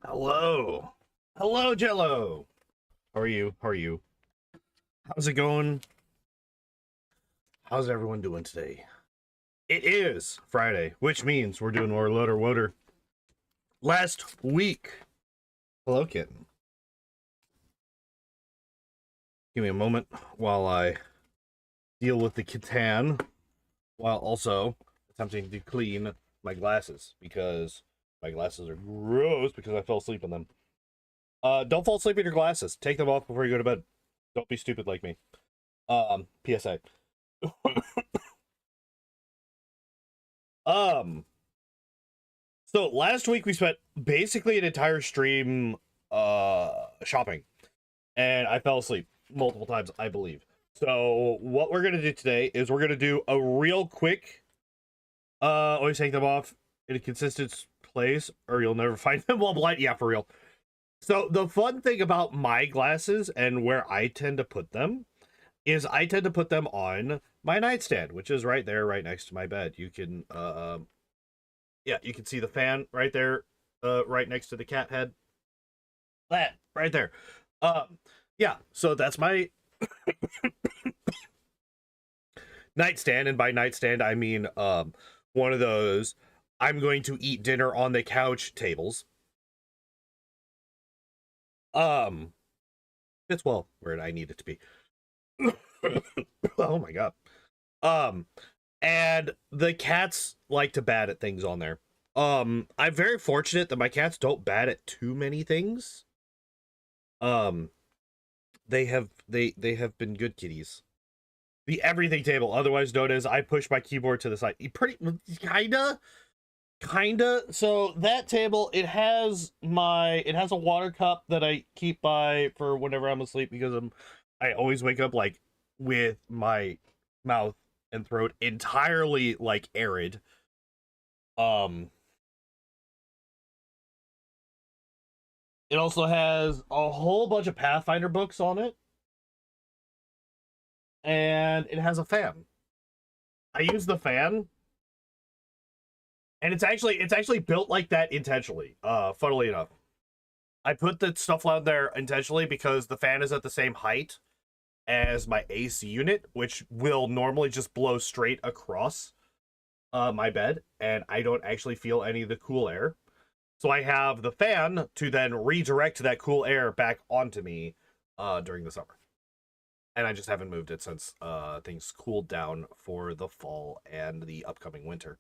Hello. Hello, Jello. How are you? How are you? How's it going? How's everyone doing today? It is Friday, which means we're doing more LOTR WOTR. Last week. Hello, kitten. Give me a moment while I deal with the Catan, while also attempting to clean my glasses, because my glasses are gross because I fell asleep in them. Don't fall asleep in your glasses. Take them off before you go to bed. Don't be stupid like me. PSA. So last week we spent basically an entire stream shopping, and I fell asleep multiple times, I believe. So what we're gonna do today is we're gonna do a real quick always take them off in a consistent place or you'll never find them while blind. Yeah, for real. So the fun thing about my glasses and where I tend to put them is I tend to put them on my nightstand, which is right there, right next to my bed. You can yeah, you can see the fan right there, right next to the cat head. That right there. Yeah, so that's my nightstand, and by nightstand I mean one of those I'm going to eat dinner on the couch tables. Fits well where I need it to be. Oh my god. And the cats like to bat at things on there. I'm very fortunate that my cats don't bat at too many things. They have been good kitties. The everything table, otherwise known as I push my keyboard to the side. Pretty kinda. So that table, it has a water cup that I keep by for whenever I'm asleep, because I always wake up like with my mouth and throat entirely like arid. It also has a whole bunch of Pathfinder books on it, and it has a fan. I use the fan, and it's actually built like that intentionally. Funnily enough, I put the stuff out there intentionally because the fan is at the same height as my AC unit, which will normally just blow straight across my bed, and I don't actually feel any of the cool air. So I have the fan to then redirect that cool air back onto me during the summer. And I just haven't moved it since things cooled down for the fall and the upcoming winter.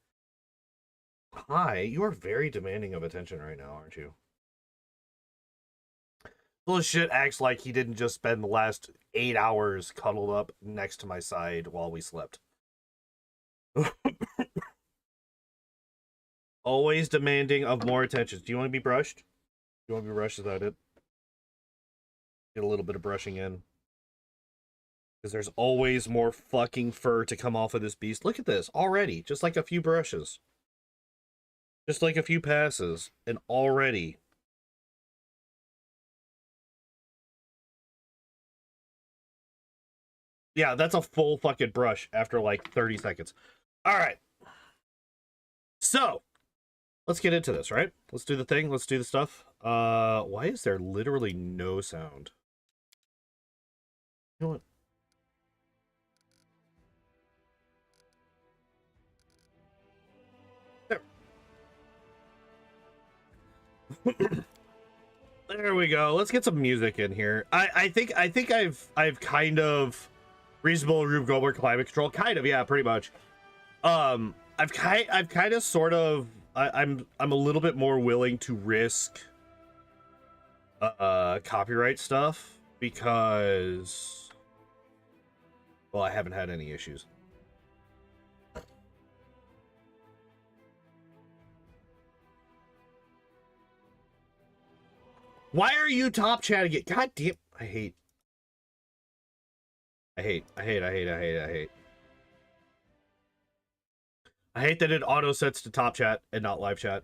Hi, you are very demanding of attention right now, aren't you? Little shit acts like he didn't just spend the last 8 hours cuddled up next to my side while we slept. Always demanding of more attention. Do you want to be brushed? Do you want to be brushed? Is that it? Get a little bit of brushing in. Because there's always more fucking fur to come off of this beast. Look at this. Already. Just like a few brushes. Just like a few passes. And already. Yeah, that's a full fucking brush after like 30 seconds. Alright. So, let's get into this, right? Let's do the thing. Let's do the stuff. Why is there literally no sound? You know what? There. There we go. Let's get some music in here. I think I've kind of reasonable Rube Goldberg climate control. Kind of, yeah, pretty much. I've kind of sort of I'm a little bit more willing to risk copyright stuff because, well, I haven't had any issues. Why are you top chatting it? God damn, I hate that it auto sets to top chat and not live chat.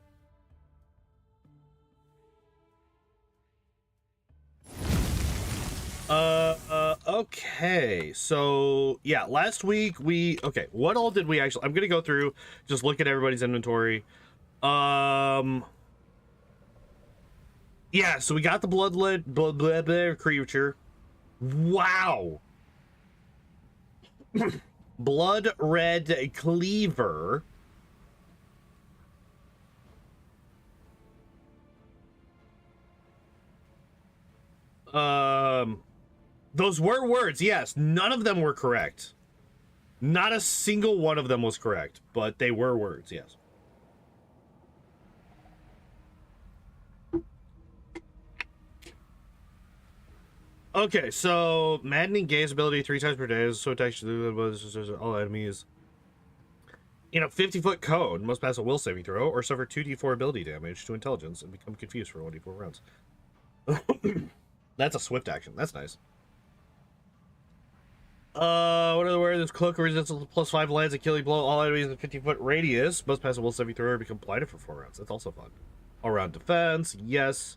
Okay, so yeah, last week okay, what all did we actually, I'm gonna go through, just look at everybody's inventory. Yeah, so we got the blood creature. Wow. Blood red cleaver. Those were words, yes. None of them were correct. Not a single one of them was correct, but they were words, yes. Okay, so maddening gaze ability 3 times per day. So attacks all enemies in a 50-foot cone. Must pass a will saving throw or suffer 2d4 ability damage to intelligence and become confused for 1d4 rounds. That's a swift action. That's nice. What are the words? This cloak resists +5 lands a killing blow all enemies in a 50-foot radius. Must pass a will saving throw or become blinded for 4 rounds. That's also fun. All round defense, yes.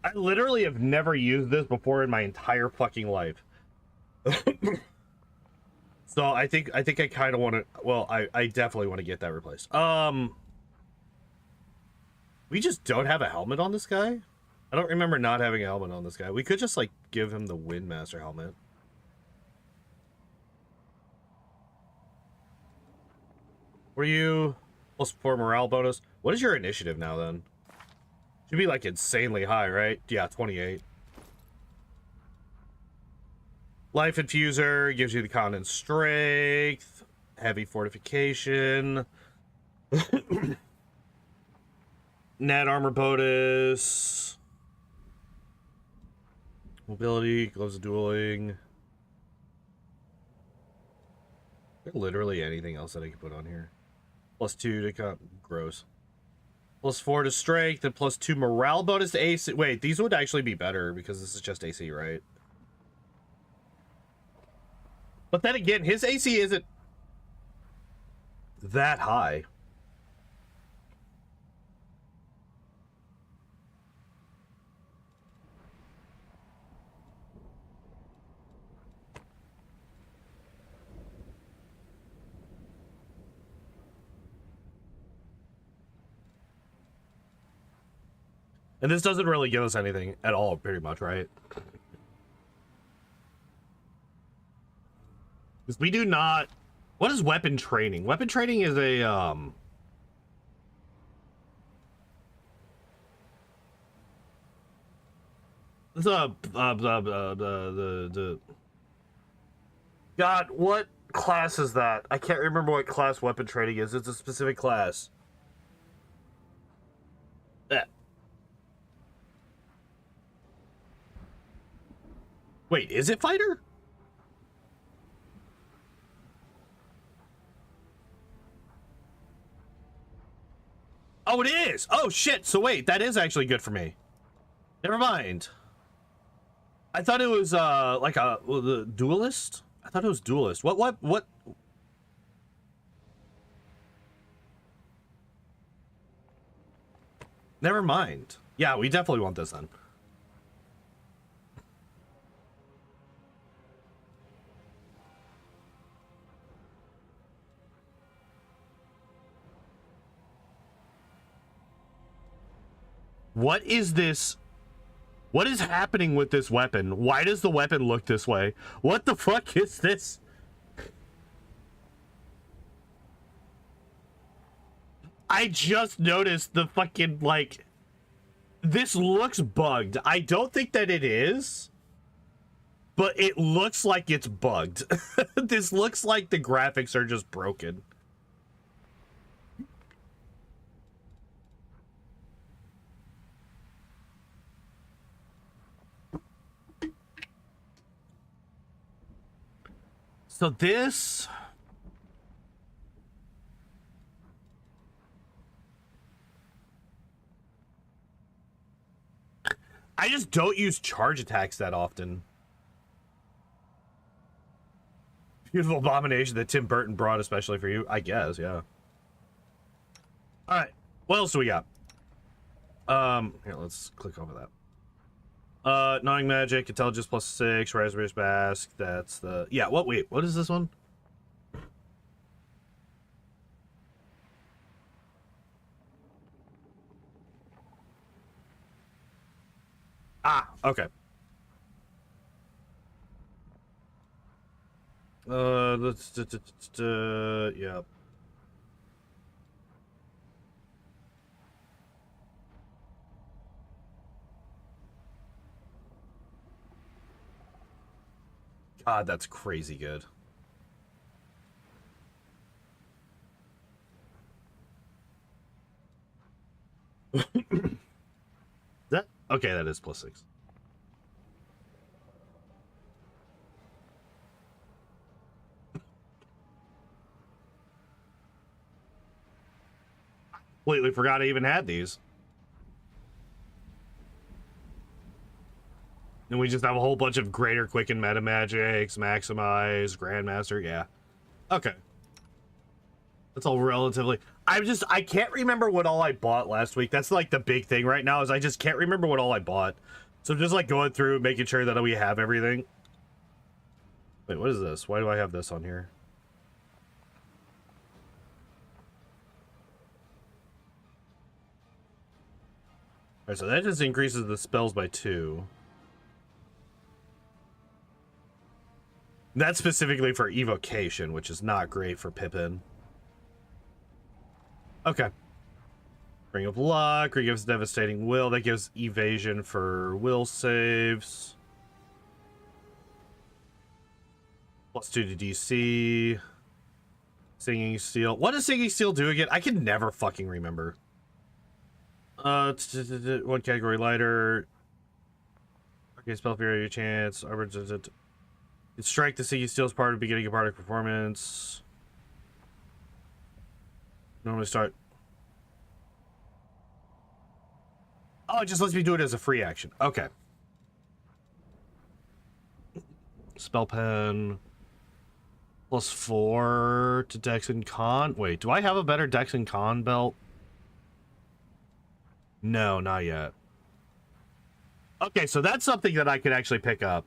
I literally have never used this before in my entire fucking life. So I think I kind of want to. Well, I definitely want to get that replaced. We just don't have a helmet on this guy. I don't remember not having a helmet on this guy. We could just like give him the Windmaster helmet. Were you +4 morale bonus? What is your initiative now then? Should be like insanely high, right? Yeah, 28. Life Infuser gives you the con and strength. Heavy fortification. Net armor bonus. Mobility, gloves of dueling. Is there literally anything else that I can put on here? +2 to con. Gross. +4 to strength and +2 morale bonus to AC. Wait, these would actually be better because this is just AC, right? But then again, his AC isn't that high. And this doesn't really give us anything at all, pretty much, right? Because we do not... What is weapon training? Weapon training is a, It's a... God, what class is that? I can't remember what class weapon training is. It's a specific class. Wait, is it fighter? Oh, it is. Oh, shit. So wait, that is actually good for me. Never mind. I thought it was, like the duelist? I thought it was duelist. What? Never mind. Yeah, we definitely want this then. What is this? What is happening with this weapon? Why does the weapon look this way? What the fuck is this? I just noticed the fucking, like... This looks bugged. I don't think that it is. But it looks like it's bugged. This looks like the graphics are just broken. So this... I just don't use charge attacks that often. Beautiful abomination that Tim Burton brought especially for you. I guess, yeah. All right. What else do we got? Here, let's click over that. Knowing magic, intelligence +6, raspberry's mask. That's the wait, what is this one? Ah, okay. Let's yeah. God, that's crazy good. That okay, that is +6. Completely forgot I even had these. And we just have a whole bunch of greater quicken meta magics, maximize, grandmaster, yeah. Okay. That's all relatively I can't remember what all I bought last week. That's like the big thing right now is I just can't remember what all I bought. So I'm just like going through making sure that we have everything. Wait, what is this? Why do I have this on here? Alright, so that just increases the spells by 2. That's specifically for evocation, which is not great for Pippin. Okay. Ring of Luck, gives Devastating Will. That gives evasion for will saves. +2 to DC. Singing Steel. What does Singing Steel do again? I can never fucking remember. One category lighter. Okay, spell for your chance. Strike the Singing Steel as part of beginning of bardic performance. Normally start. Oh, it just lets me do it as a free action. Okay. Spell pen. +4 to Dex and Con. Wait, do I have a better Dex and Con belt? No, not yet. Okay, so that's something that I could actually pick up.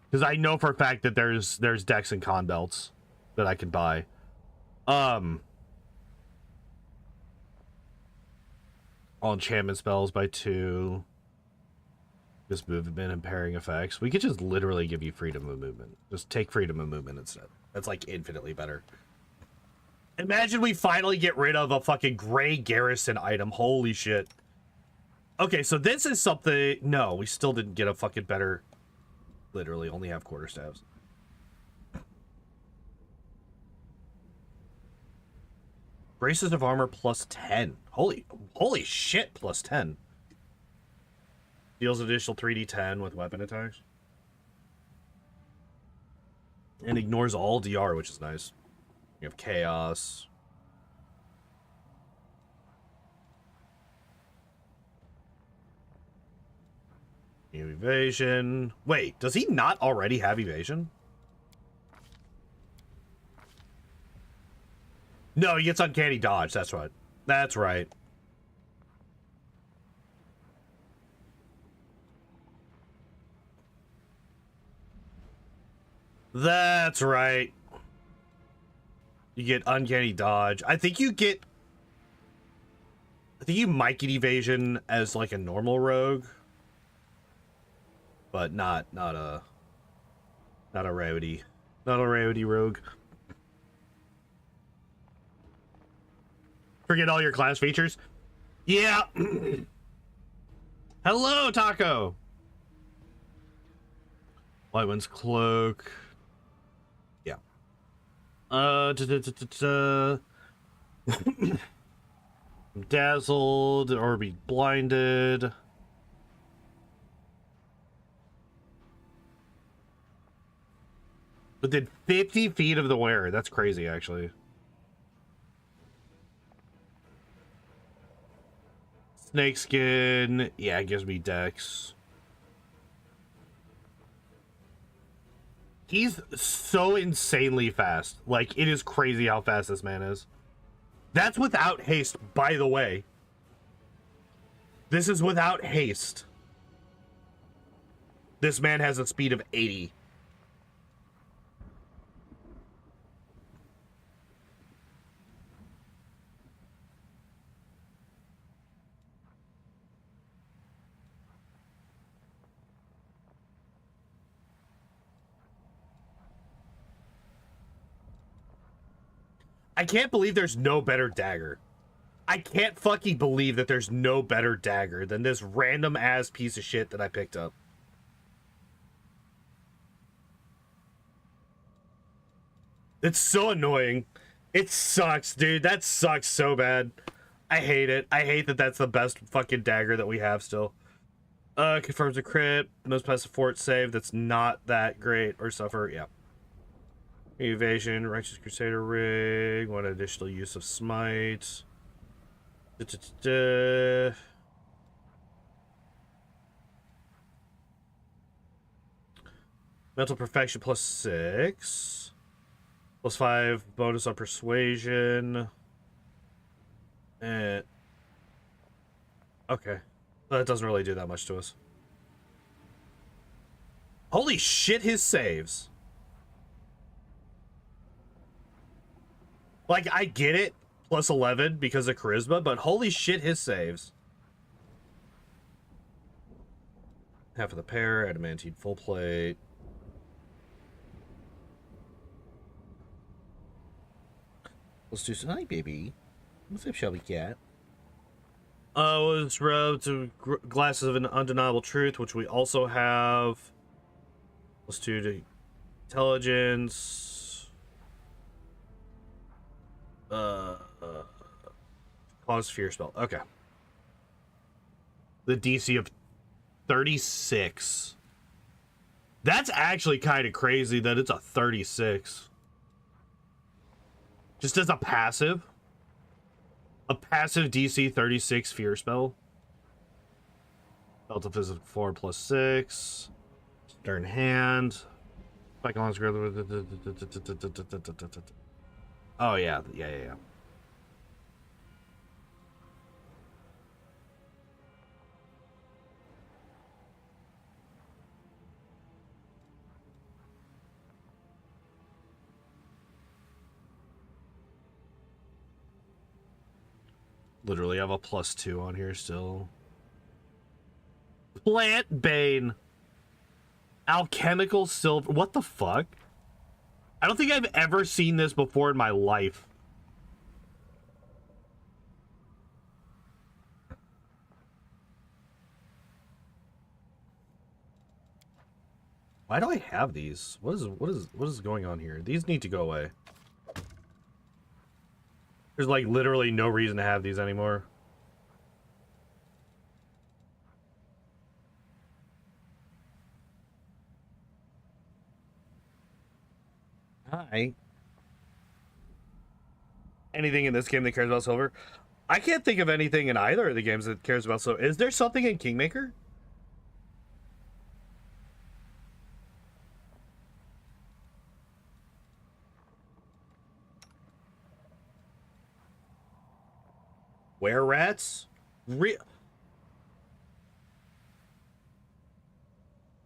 Because I know for a fact that there's Dex and Con belts that I could buy. All enchantment spells by 2. Just movement and pairing effects. We could just literally give you freedom of movement. Just take freedom of movement instead. That's like infinitely better. Imagine we finally get rid of a fucking gray garrison item. Holy shit. Okay, so this is something... No, we still didn't get a fucking better... Literally only have quarterstaffs. Braces of armor +10. Holy shit, +10. Deals additional 3d10 with weapon attacks. And ignores all DR, which is nice. You have chaos. Evasion. Wait, does he not already have evasion? No, he gets uncanny dodge. That's right. That's right. That's right. You get uncanny dodge. I think you might get evasion as like a normal rogue. But not a rowdy rogue. Forget all your class features. Yeah. Hello, Taco. White Wind's Cloak. Yeah. Dazzled or be blinded. Within 50 feet of the wearer. That's crazy, actually. Snakeskin. Yeah, it gives me dex. He's so insanely fast. Like, it is crazy how fast this man is. That's without haste, by the way. This is without haste. This man has a speed of 80. I can't believe there's no better dagger. I can't fucking believe that there's no better dagger than this random ass piece of shit that I picked up. It's so annoying. It sucks, dude. That sucks so bad. I hate it. I hate that that's the best fucking dagger that we have still. Confirms a crit. Most passive fort save. That's not that great. Or suffer. Yeah. Evasion. Righteous Crusader rig. One additional use of smite. Mental perfection plus 6. Plus 5 bonus on persuasion. And okay. That doesn't really do that much to us. Holy shit, his saves. Like, I get it. Plus 11 because of charisma, but holy shit, his saves. Half of the pair, adamantine full plate. Let's do some. Hi, baby. What's up, Shelby Cat? Was rubbed to glasses of an undeniable truth, which we also have. Let's do the intelligence. Cause fear spell. Okay. The DC of 36. That's actually kind of crazy that it's a 36. Just as a passive. A passive DC 36 fear spell. Belt of physical 4 plus 6. Stern hand. Oh yeah, yeah. Literally have a +2 on here still. Plant Bane. Alchemical silver. What the fuck? I don't think I've ever seen this before in my life. Why do I have these? What is going on here? These need to go away. There's like literally no reason to have these anymore. Hi. Anything in this game that cares about silver? I can't think of anything in either of the games that cares about silver. Is there something in Kingmaker? Were rats?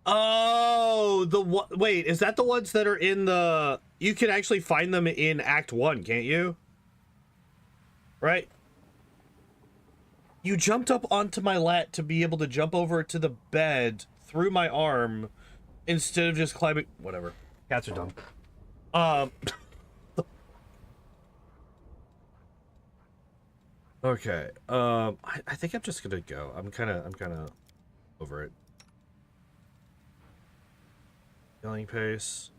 Oh, wait, is that the ones that are in the... You can actually find them in Act 1, can't you? Right? You jumped up onto my lat to be able to jump over to the bed through my arm instead of just climbing... Whatever. Cats are dumb. Okay. I think I'm just gonna go. I'm kind of over it. Healing pace.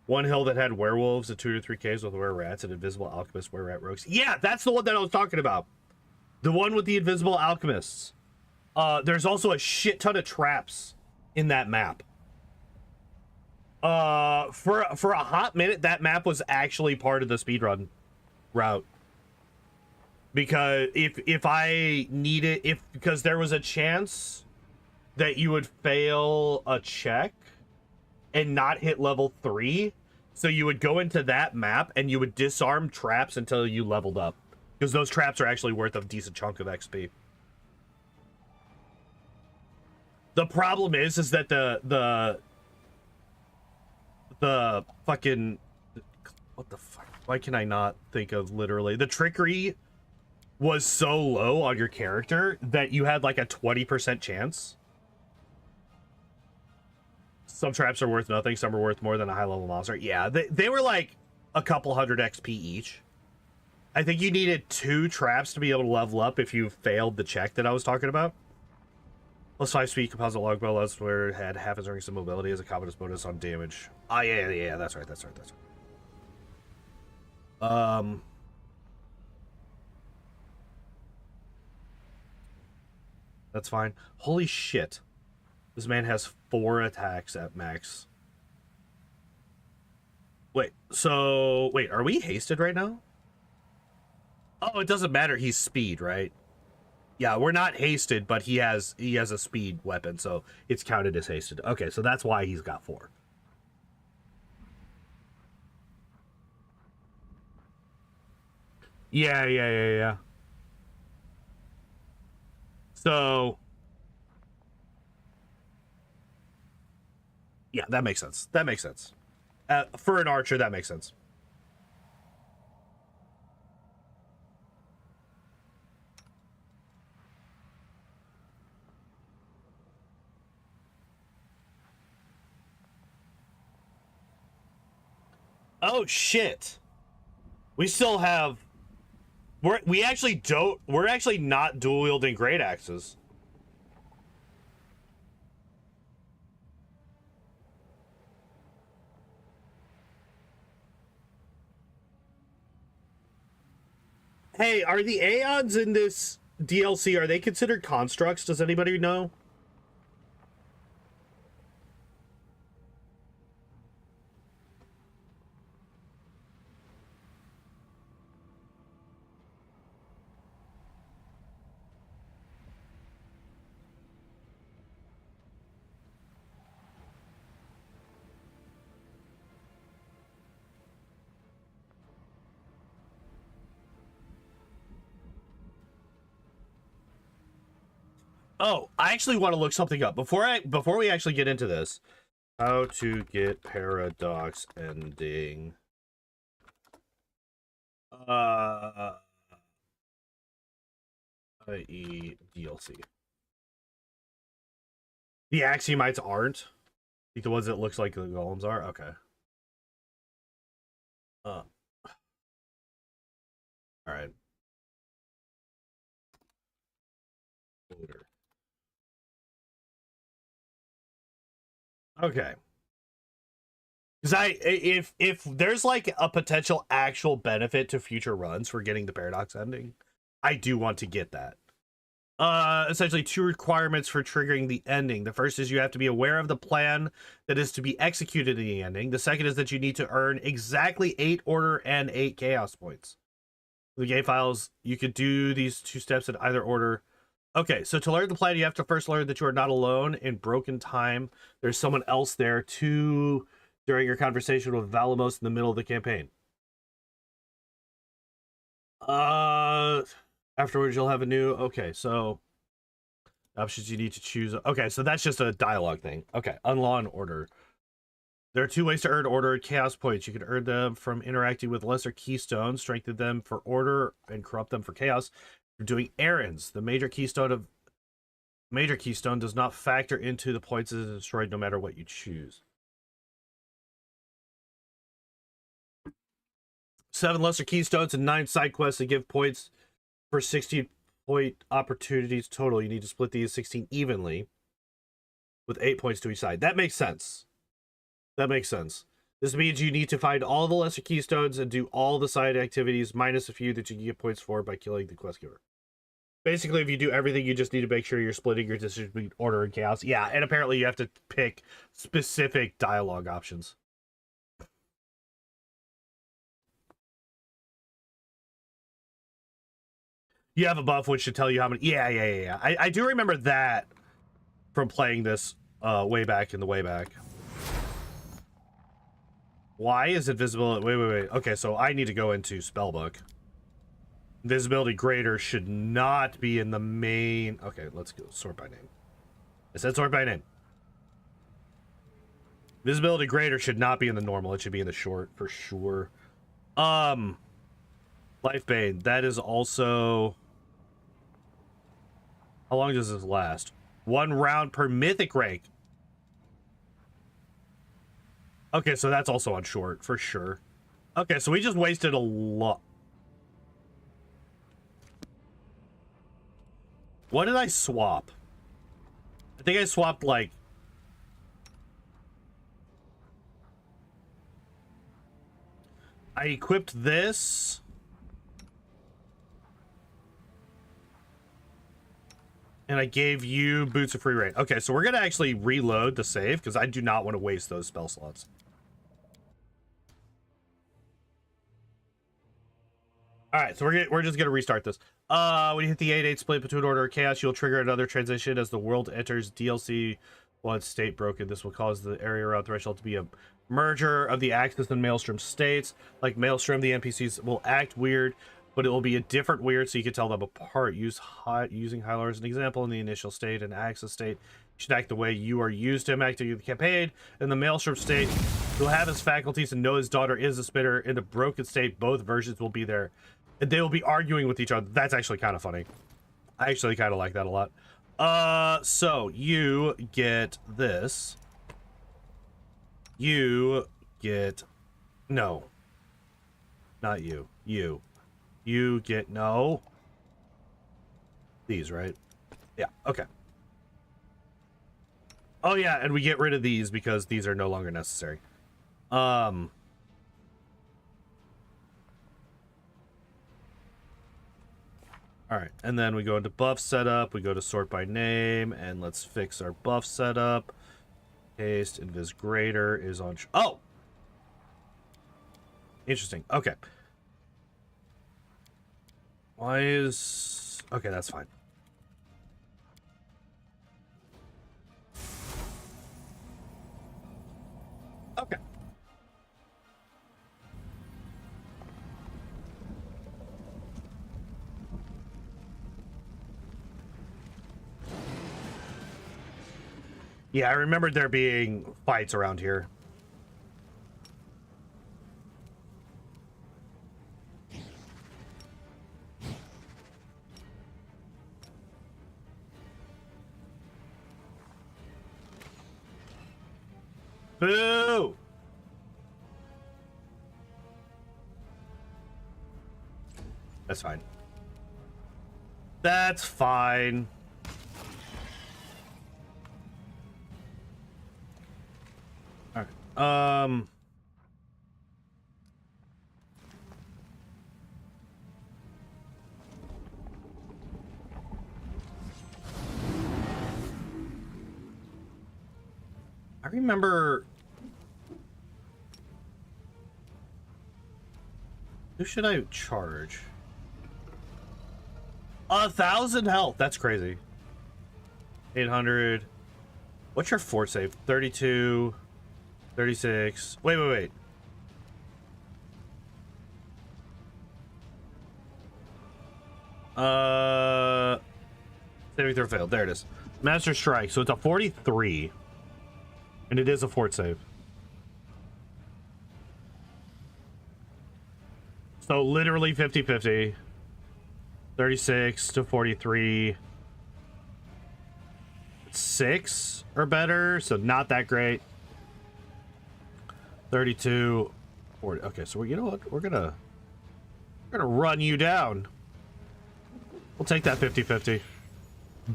One hill that had werewolves, a 2 to 3 caves with were rats, and invisible alchemist were rat rogues. Yeah, that's the one that I was talking about. The one with the invisible alchemists. There's also a shit ton of traps in that map. For a hot minute, that map was actually part of the speedrun route. Because if I needed, because there was a chance that you would fail a check and not hit level 3. So you would go into that map and you would disarm traps until you leveled up. Because those traps are actually worth a decent chunk of XP. The problem is that the fucking... What the fuck? Why can I not think of literally? The trickery was so low on your character that you had like a 20% chance. Some traps are worth nothing. Some are worth more than a high-level monster. Yeah, they were like a couple hundred XP each. I think you needed 2 traps to be able to level up if you failed the check that I was talking about. Plus 5 speed composite longbow less where it had half its rings of mobility as a confidence bonus on damage. Ah, yeah, that's right. That's fine. Holy shit. This man has 4 attacks at max. Wait, are we hasted right now? Oh, it doesn't matter. He's speed, right? Yeah, we're not hasted, but he has a speed weapon, so it's counted as hasted. Okay, so that's why he's got 4. Yeah. So, yeah, that makes sense. For an archer, that makes sense. Oh shit. We still have we're actually not dual wielding great axes. Hey, are the Aeons in this DLC, are they considered constructs? Does anybody know? Oh, I actually want to look something up before we actually get into this. How to get paradox ending. I.e. DLC. The Axiomites aren't? Like the ones that looks like the golems are? Okay. Alright. Okay. Because if there's like a potential actual benefit to future runs for getting the paradox ending, I do want to get that. Essentially 2 requirements for triggering the ending. The first is you have to be aware of the plan that is to be executed in the ending. The second is that you need to earn exactly 8 order and 8 chaos points. The game files, you could do these 2 steps in either order. Okay, so to learn the plan, you have to first learn that you are not alone in broken time. There's someone else there too during your conversation with Valamos in the middle of the campaign. Afterwards, you'll have a new... Okay, so... Options you need to choose... Okay, so that's just a dialogue thing. Okay, unlaw and order. There are 2 ways to earn order and chaos points. You can earn them from interacting with lesser keystones, strengthen them for order, and corrupt them for chaos. You're doing errands. The major keystone does not factor into the points that is destroyed no matter what you choose. 7 lesser keystones and 9 side quests that give points for 16 point opportunities total. You need to split these 16 evenly with 8 points to each side. That makes sense. This means you need to find all the lesser keystones and do all the side activities minus a few that you can get points for by killing the quest giver. Basically, if you do everything, you just need to make sure you're splitting your decision between order and chaos. Yeah, and apparently you have to pick specific dialogue options. You have a buff which should tell you how many... Yeah. I do remember that from playing this way back in the way back. Why is invisibility? Wait. Okay, so I need to go into spellbook. Invisibility greater should not be in the main. Okay, let's go sort by name. I said sort by name. Visibility greater should not be in the normal. It should be in the short for sure. Life Bane. That is also. How long does this last? 1 round per mythic rank. Okay, so that's also on short for sure. Okay, so we just wasted a lot. What did I swap? I think I swapped like. I equipped this. And I gave you Boots of Free Reign. Okay, so we're going to actually reload the save because I do not want to waste those spell slots. Alright, so we're just going to restart this. When you hit the 8-8 split between Order of Chaos, you'll trigger another transition as the world enters DLC. Once state broken, this will cause the area around Threshold to be a merger of the Axis and Maelstrom states. Like Maelstrom, the NPCs will act weird, but it will be a different weird, so you can tell them apart. Using Hylar as an example, in the initial state and Axis state, you should act the way you are used to him acting in the campaign. In the Maelstrom state, he'll have his faculties and know his daughter is a spitter. In the broken state, both versions will be there. And they will be arguing with each other. That's actually kind of funny. I actually kind of like that a lot. So you get this. You get... No. Not you. You. You get... No. These, right? Yeah, okay. Oh, yeah, and we get rid of these because these are no longer necessary. Alright, and then we go into buff setup, we go to sort by name, and let's fix our buff setup. Haste, invis greater is on... Oh! Interesting, okay. Why is... Okay, that's fine. Okay. Yeah, I remembered there being fights around here. Boo! That's fine. That's fine. All right. I remember... Who should I charge? 1,000 health. That's crazy. 800. What's your fort save? 32. 36. Wait. Saving throw failed. There it is. Master Strike. So it's a 43. And it is a fort save. So literally 50-50. 36 to 43. 6 or better, so not that great. 32, 40. Okay, so you know what? We're gonna run you down. We'll take that 50-50.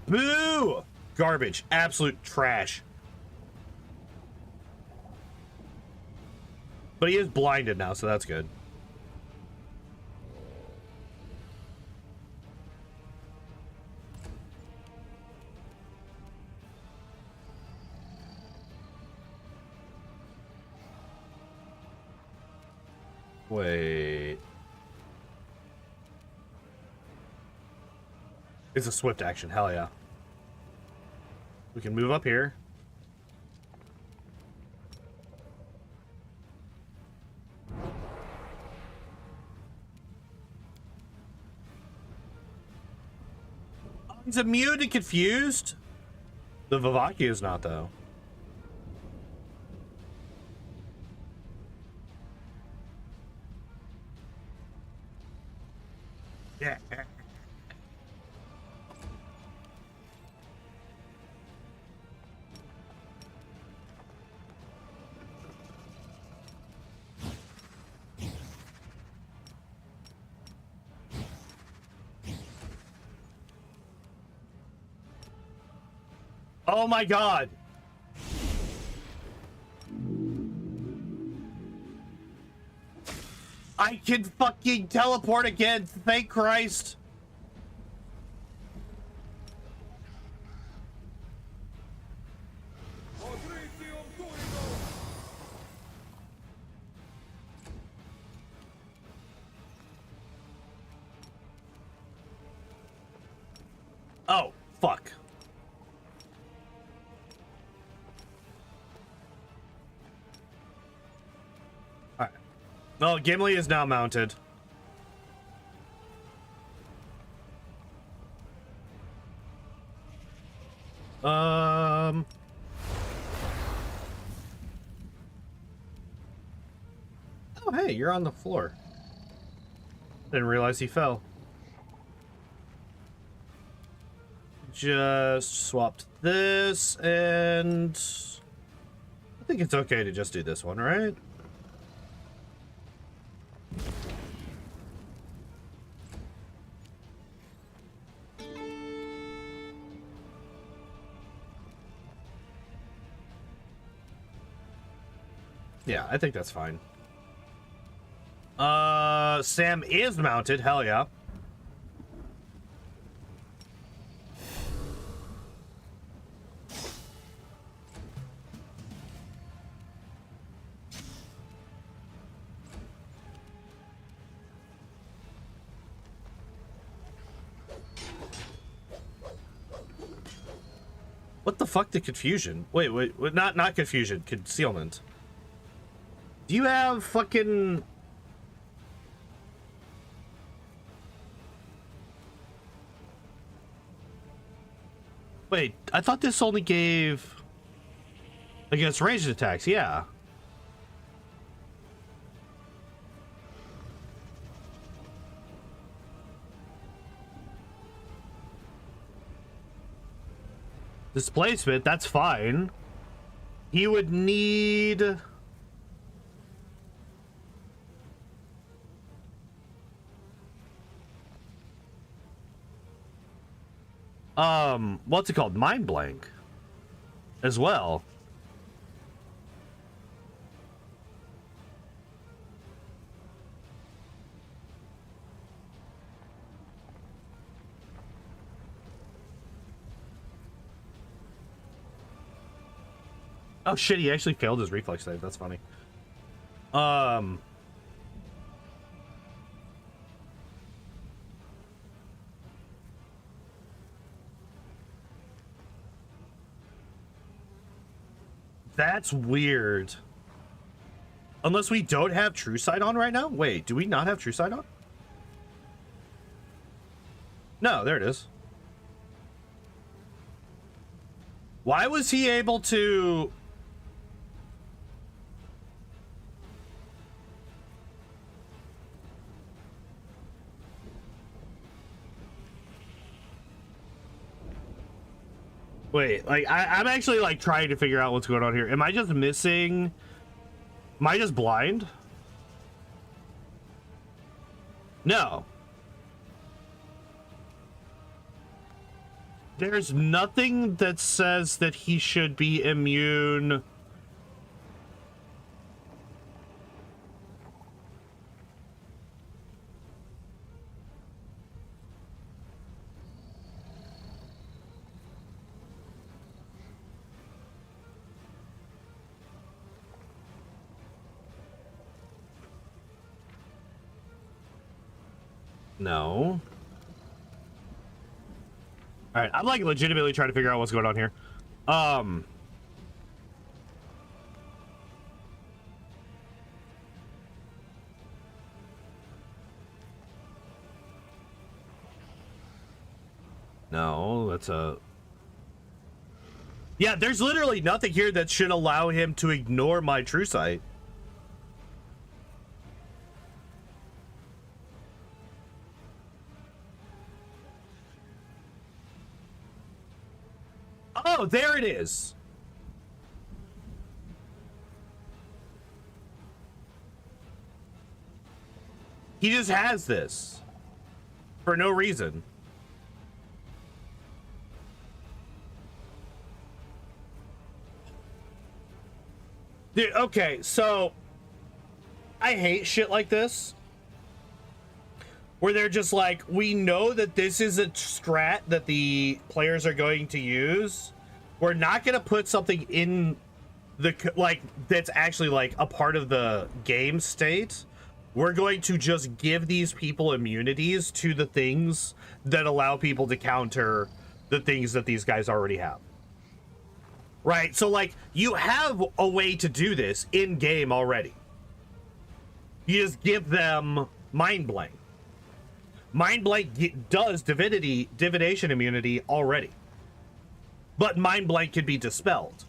Boo! Garbage. Absolute trash. But he is blinded now, so that's good. Wait. It's a swift action. Hell yeah. We can move up here. He's immune and confused. The Vivaki is not, though. Yeah. Oh my god. I can fucking teleport again. Thank Christ. Oh, fuck. Alright. Well, Gimli is now mounted. Oh, hey, you're on the floor. Didn't realize he fell. Just swapped this, and I think it's okay to just do this one, right? Yeah, I think that's fine. Sam is mounted, hell yeah. What the fuck, the confusion? Wait, not confusion, concealment. Do you have fucking... Wait, I thought this only gave against ranged attacks, yeah. Displacement, that's fine. He would need... what's it called? Mind blank as well. Oh shit, he actually failed his reflex save. That's funny. That's weird. Unless we don't have True Sight on right now? Wait, do we not have True Sight on? No, there it is. Why was he able to... Wait, like, I'm actually, like, trying to figure out what's going on here. Am I just missing... Am I just blind? No. There's nothing that says that he should be immune. No. All right, I'm like legitimately trying to figure out what's going on here. No, that's a... Yeah, there's literally nothing here that should allow him to ignore my true sight. Oh, there it is. He just has this for no reason. Dude, okay, so I hate shit like this where they're just like, we know that this is a strat that the players are going to use. We're not going to put something in the, like, that's actually like a part of the game state. We're going to just give these people immunities to the things that allow people to counter the things that these guys already have. Right? So, like, you have a way to do this in game already. You just give them Mind Blank. Mind Blank does divination immunity already. But Mind Blank can be dispelled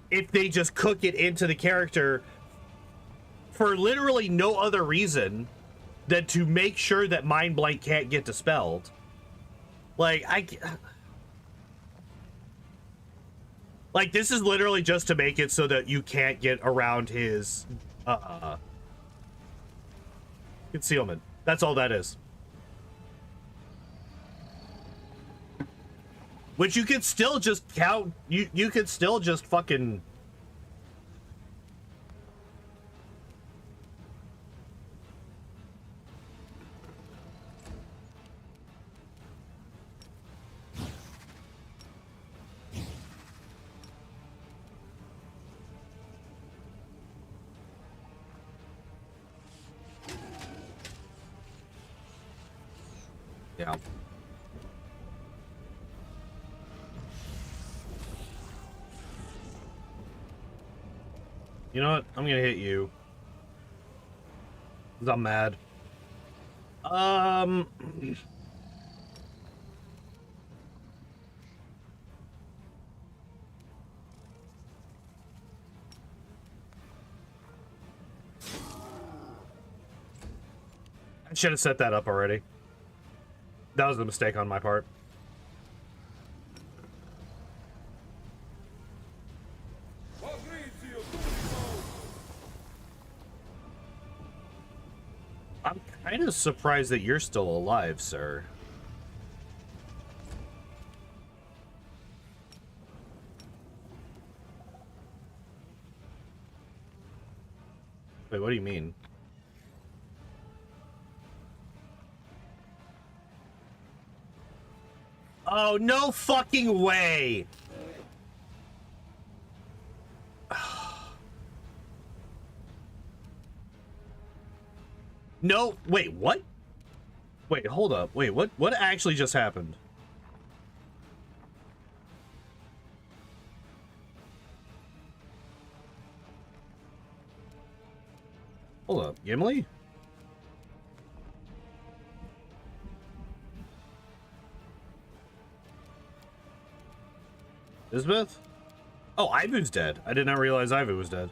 if they just cook it into the character for literally no other reason than to make sure that Mind Blank can't get dispelled. Like, like, this is literally just to make it so that you can't get around his concealment. That's all that is. Which you could still just count. You could still just fucking... Yeah. You know what? I'm gonna hit you. 'Cause I'm mad. I should have set that up already. That was a mistake on my part. I'm kind of surprised that you're still alive, sir. Wait, what do you mean? Oh, no fucking way! No, wait, what? Wait, hold up. Wait, what actually just happened? Hold up, Gimli? Elizabeth? Oh, Ivu's dead. I did not realize Ivu was dead.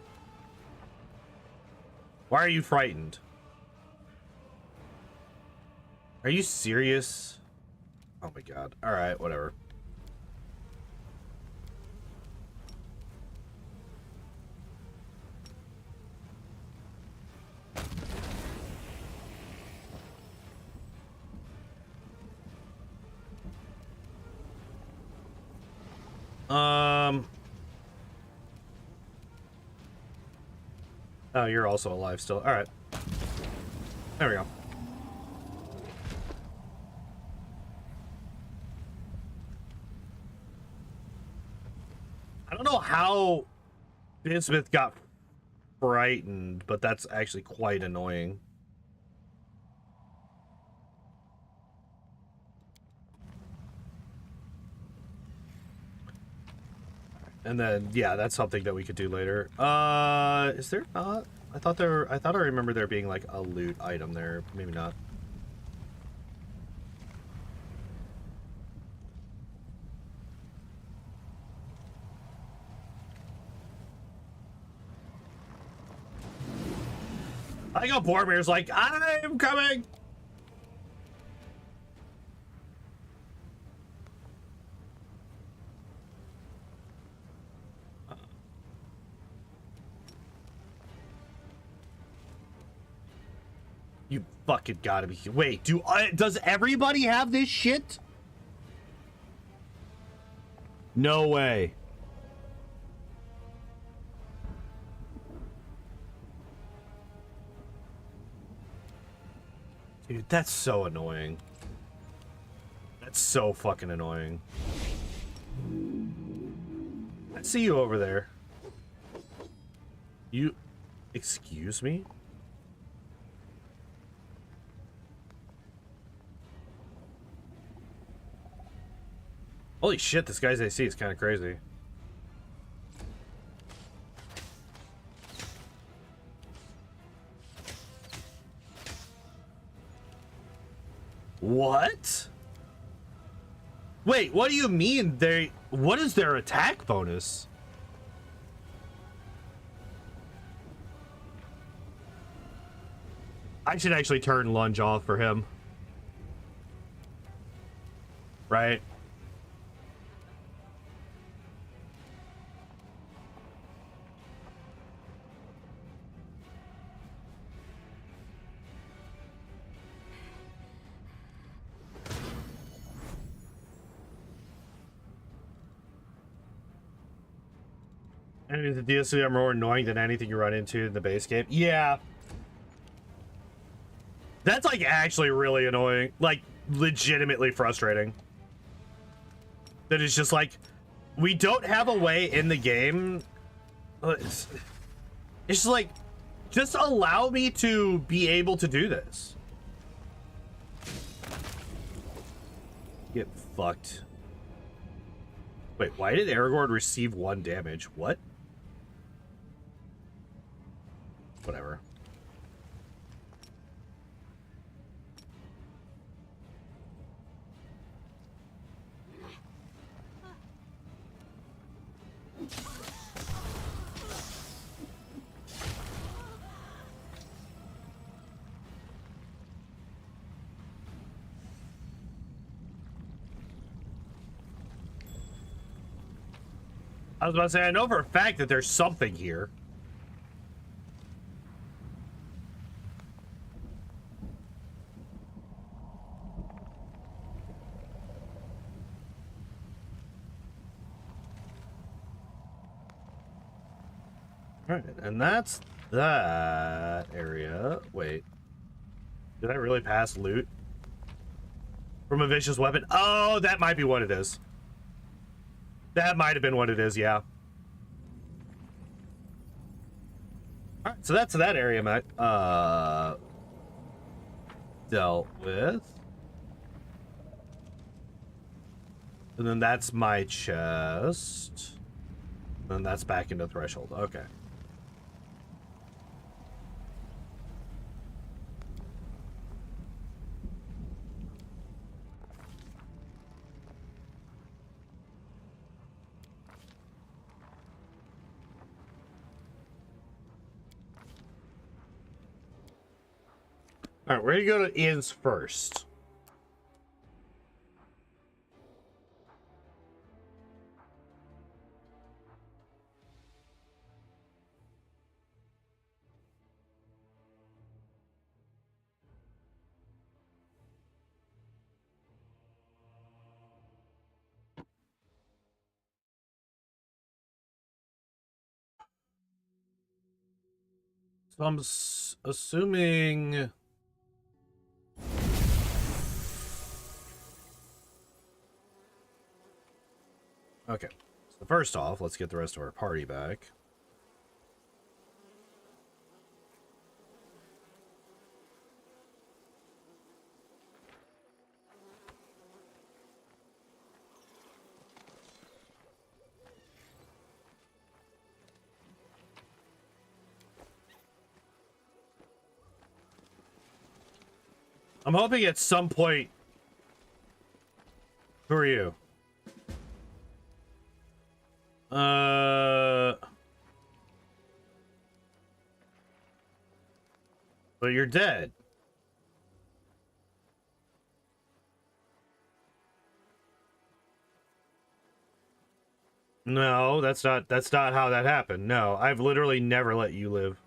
Why are you frightened? Are you serious? Oh my god. Alright, whatever. Oh, you're also alive still. Alright. There we go. I don't know how Bismuth got frightened, but that's actually quite annoying. And then, yeah, that's something that we could do later. Is there not? I thought I remember there being like a loot item there. Maybe not. I got Boromir's like, I'm coming. You fucking gotta be. Wait, does everybody have this shit? No way. Dude, that's so annoying. That's so fucking annoying. I see you over there. You... Excuse me? Holy shit, this guy's AC is kind of crazy. What? Wait, what do you mean they... What is their attack bonus? I should actually turn lunge off for him. Right? Enemies in the DLC are more annoying than anything you run into in the base game. Yeah. That's like actually really annoying. Like legitimately frustrating. That is just like, we don't have a way in the game. It's just like, just allow me to be able to do this. Get fucked. Wait, why did Aragorn receive 1 damage? What? Whatever. I was about to say, I know for a fact that there's something here. All right, and that's that area. Wait, did I really pass loot from a vicious weapon? Oh, that might be what it is. That might have been what it is, yeah. All right, so that's that area, Matt. Dealt with. And then that's my chest. And that's back into threshold. Okay. All right, we're gonna go to Ian's first. So I'm assuming. Okay, so first off, let's get the rest of our party back. I'm hoping at some point. Who are you? But you're dead. No, that's not how that happened. No, I've literally never let you live.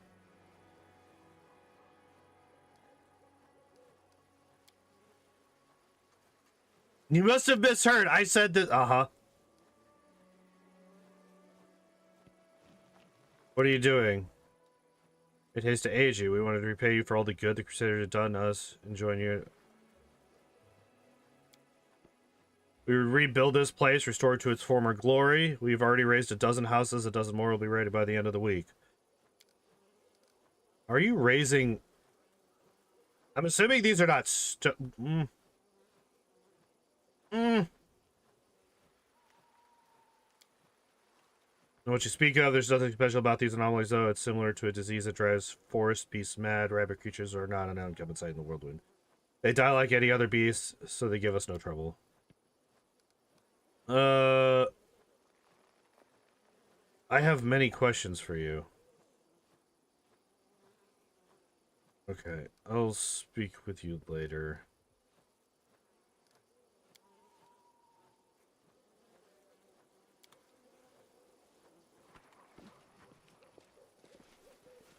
You must have misheard. I said that. Uh-huh. What are you doing? It hates to age you. We wanted to repay you for all the good the Crusaders had done us. Enjoying you. We would rebuild this place, restore it to its former glory. We've already raised 12 houses. 12 more will be ready by the end of the week. Are you raising... I'm assuming these are not What you speak of, there's nothing special about these anomalies, though. It's similar to a disease that drives forest beasts mad. Rabbit creatures are not an uncommon sight in the whirlwind. They die like any other beast, so they give us no trouble. I have many questions for you. Okay, I'll speak with you later.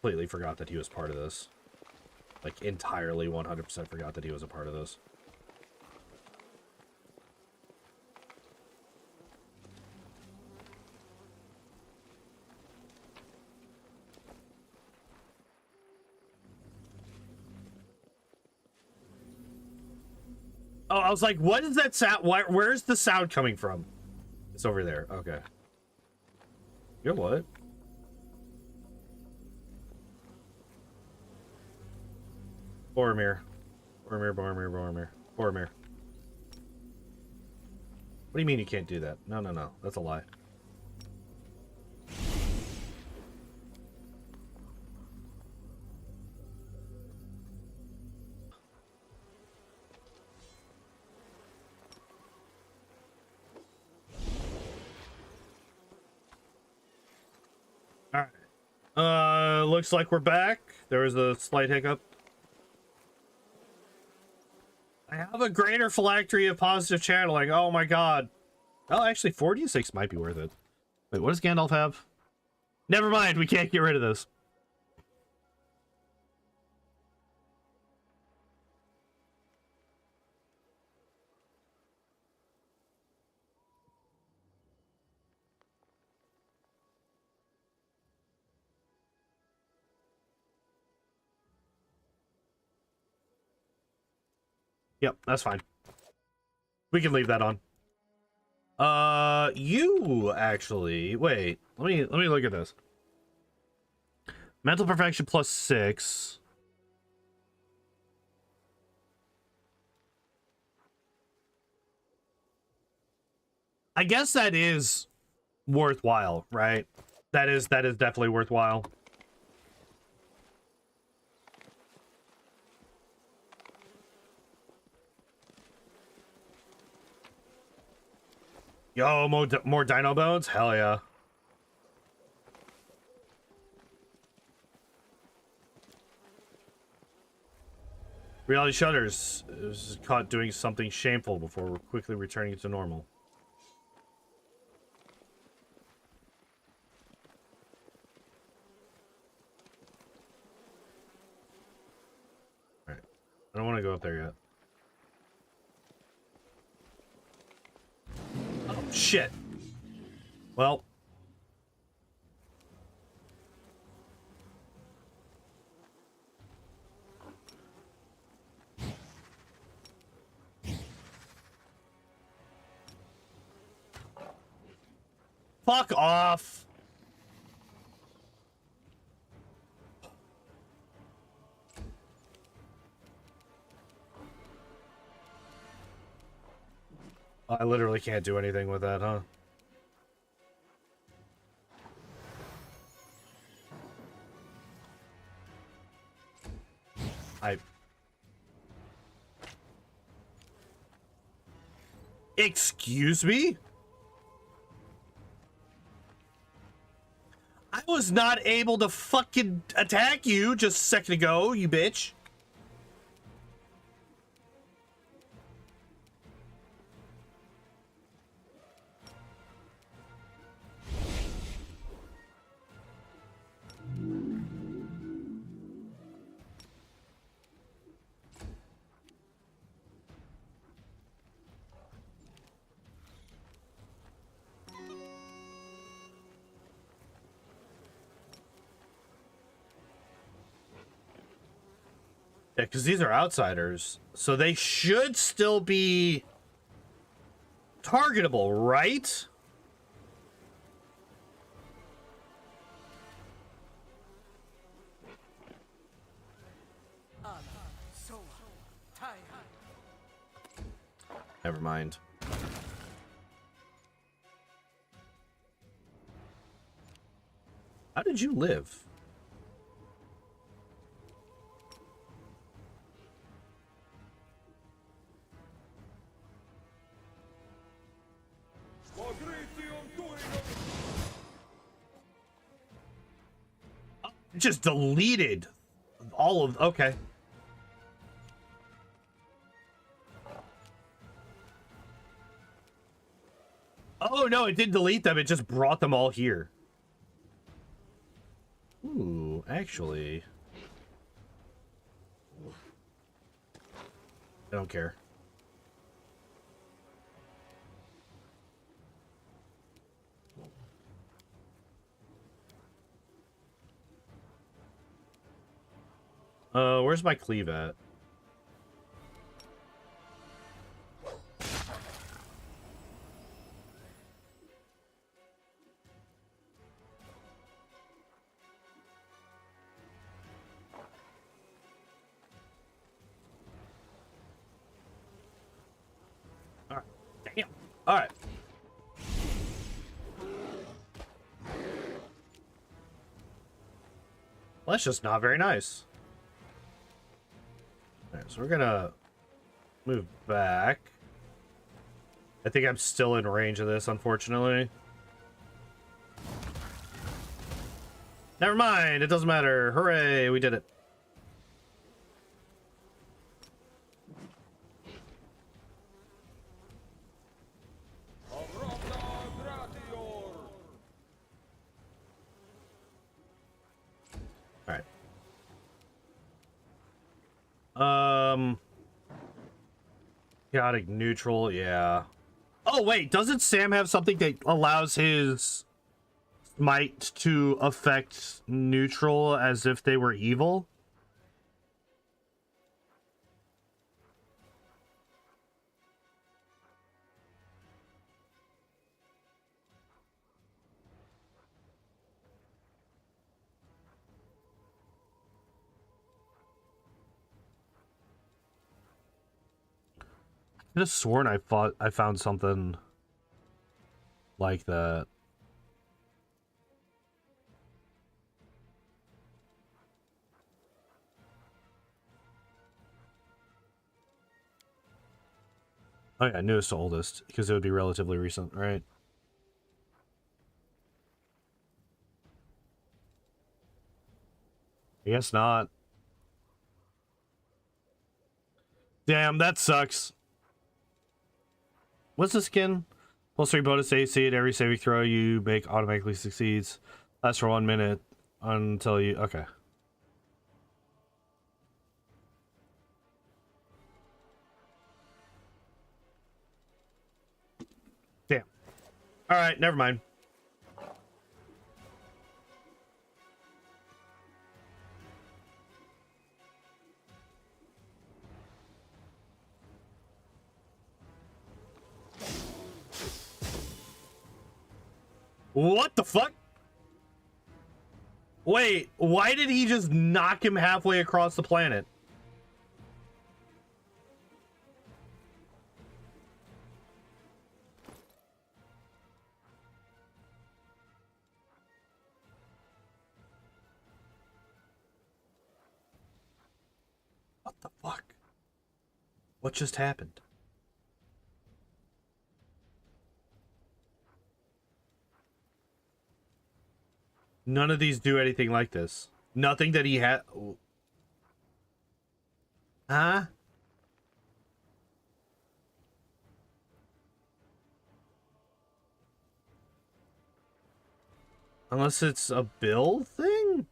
Completely forgot that he was part of this. Like, entirely 100% forgot that he was a part of this. Oh, I was like, what is that sound? Where's the sound coming from? It's over there. Okay. You're what? Boromir. Boromir. What do you mean you can't do that? No. That's a lie. Alright. Looks like we're back. There was a slight hiccup. I have a greater phylactery of positive channeling. Oh my god. Oh, actually, 46 might be worth it. Wait, what does Gandalf have? Never mind, we can't get rid of this. Yep, that's fine. We can leave that on. You actually wait. Let me look at this. Mental perfection +6. I guess that is worthwhile, right? That is definitely worthwhile. Yo, more dino bones? Hell yeah. Reality Shutters is caught doing something shameful before quickly returning to normal. Alright. I don't want to go up there yet. Oh, shit. Well. Fuck off. I literally can't do anything with that, huh? Excuse me? I was not able to fucking attack you just a second ago, you bitch. Yeah, because these are outsiders, so they should still be targetable, right? Never mind. How did you live? Just deleted all of, okay. Oh no, it didn't delete them, it just brought them all here. Ooh, actually, I don't care. Where's my cleave at? Alright, damn. Alright. Well, that's just not very nice. Alright, so we're gonna move back. I think I'm still in range of this, unfortunately. Never mind, it doesn't matter. Hooray, we did it. Alright. Chaotic neutral, yeah. Oh wait, doesn't Sam have something that allows his smite to affect neutral as if they were evil? I could have sworn I found something like that. Oh yeah, newest to oldest, because it would be relatively recent, right? I guess not. Damn, that sucks. What's the skin? +3 bonus AC at every saving throw you make automatically succeeds. Lasts for 1 minute until you... Okay. Damn. Alright, never mind. What the fuck? Wait, why did he just knock him halfway across the planet? What the fuck? What just happened? None of these do anything like this. Nothing that he had. Huh? Unless it's a bill thing?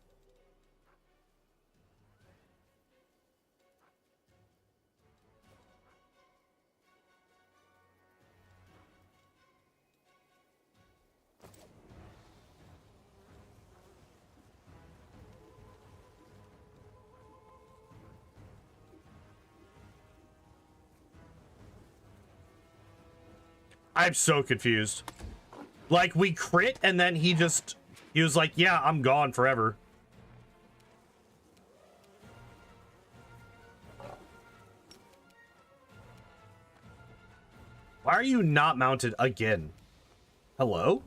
I'm so confused. Like, we crit, and then he was like, yeah, I'm gone forever. Why are you not mounted again? Hello?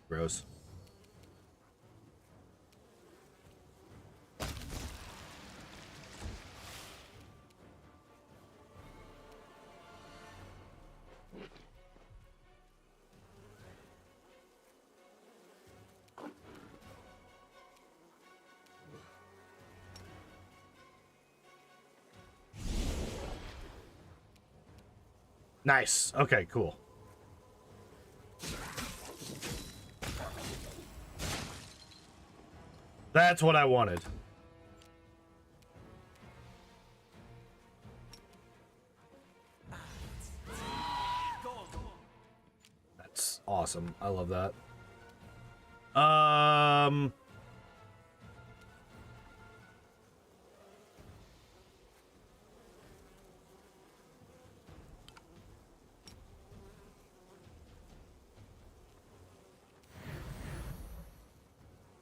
Gross. Nice. Okay, cool. That's what I wanted. That's awesome. I love that.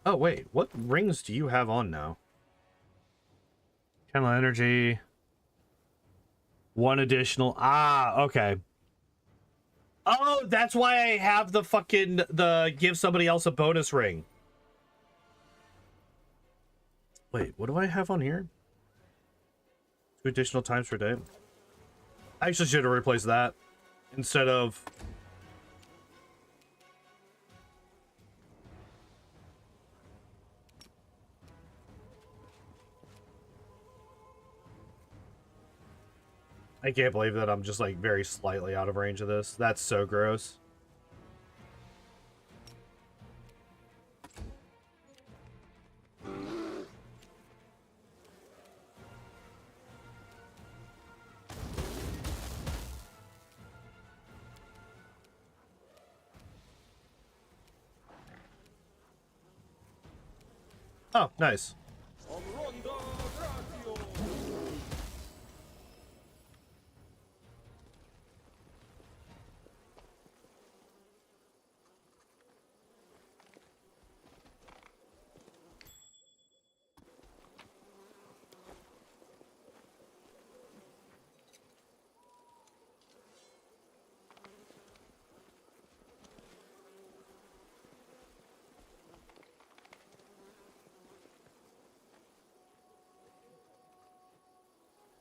Oh, wait. What rings do you have on now? Channel energy. One additional. Ah, okay. Oh, that's why I have the fucking, give somebody else a bonus ring. Wait, what do I have on here? 2 additional times per day. I actually should have replaced that instead of... I can't believe that I'm just like very slightly out of range of this. That's so gross. Oh, nice.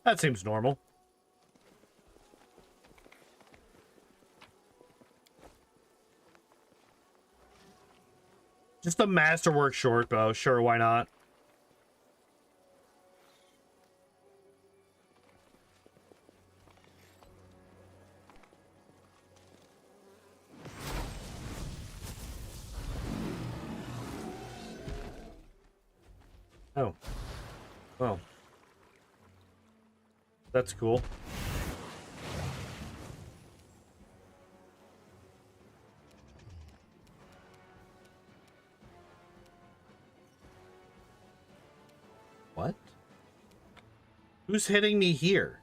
That seems normal. Just a masterwork short bow. Sure, why not? Oh. Oh. That's cool. What? Who's hitting me here?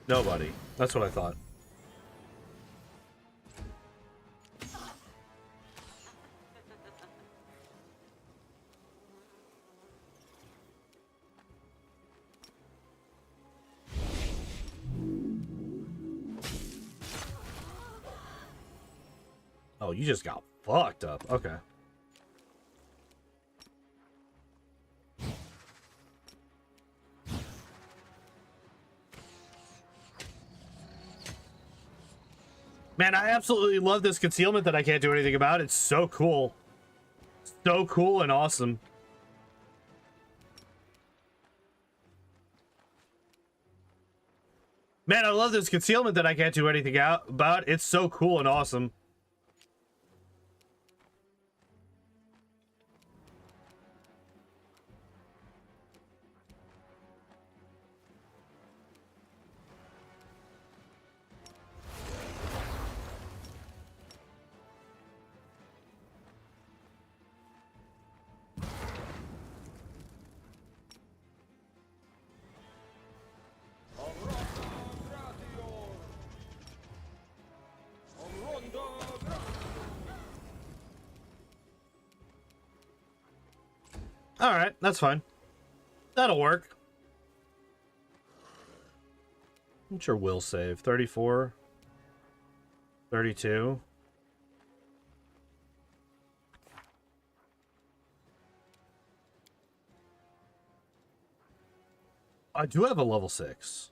Nobody. That's what I thought. Oh, you just got fucked up. Okay. Man, I absolutely love this concealment that I can't do anything about. It's so cool. So cool and awesome. Man, I love this concealment that I can't do anything about. It's so cool and awesome. All right, that's fine. That'll work. I'm sure we'll save. 34. 32. I do have a level 6.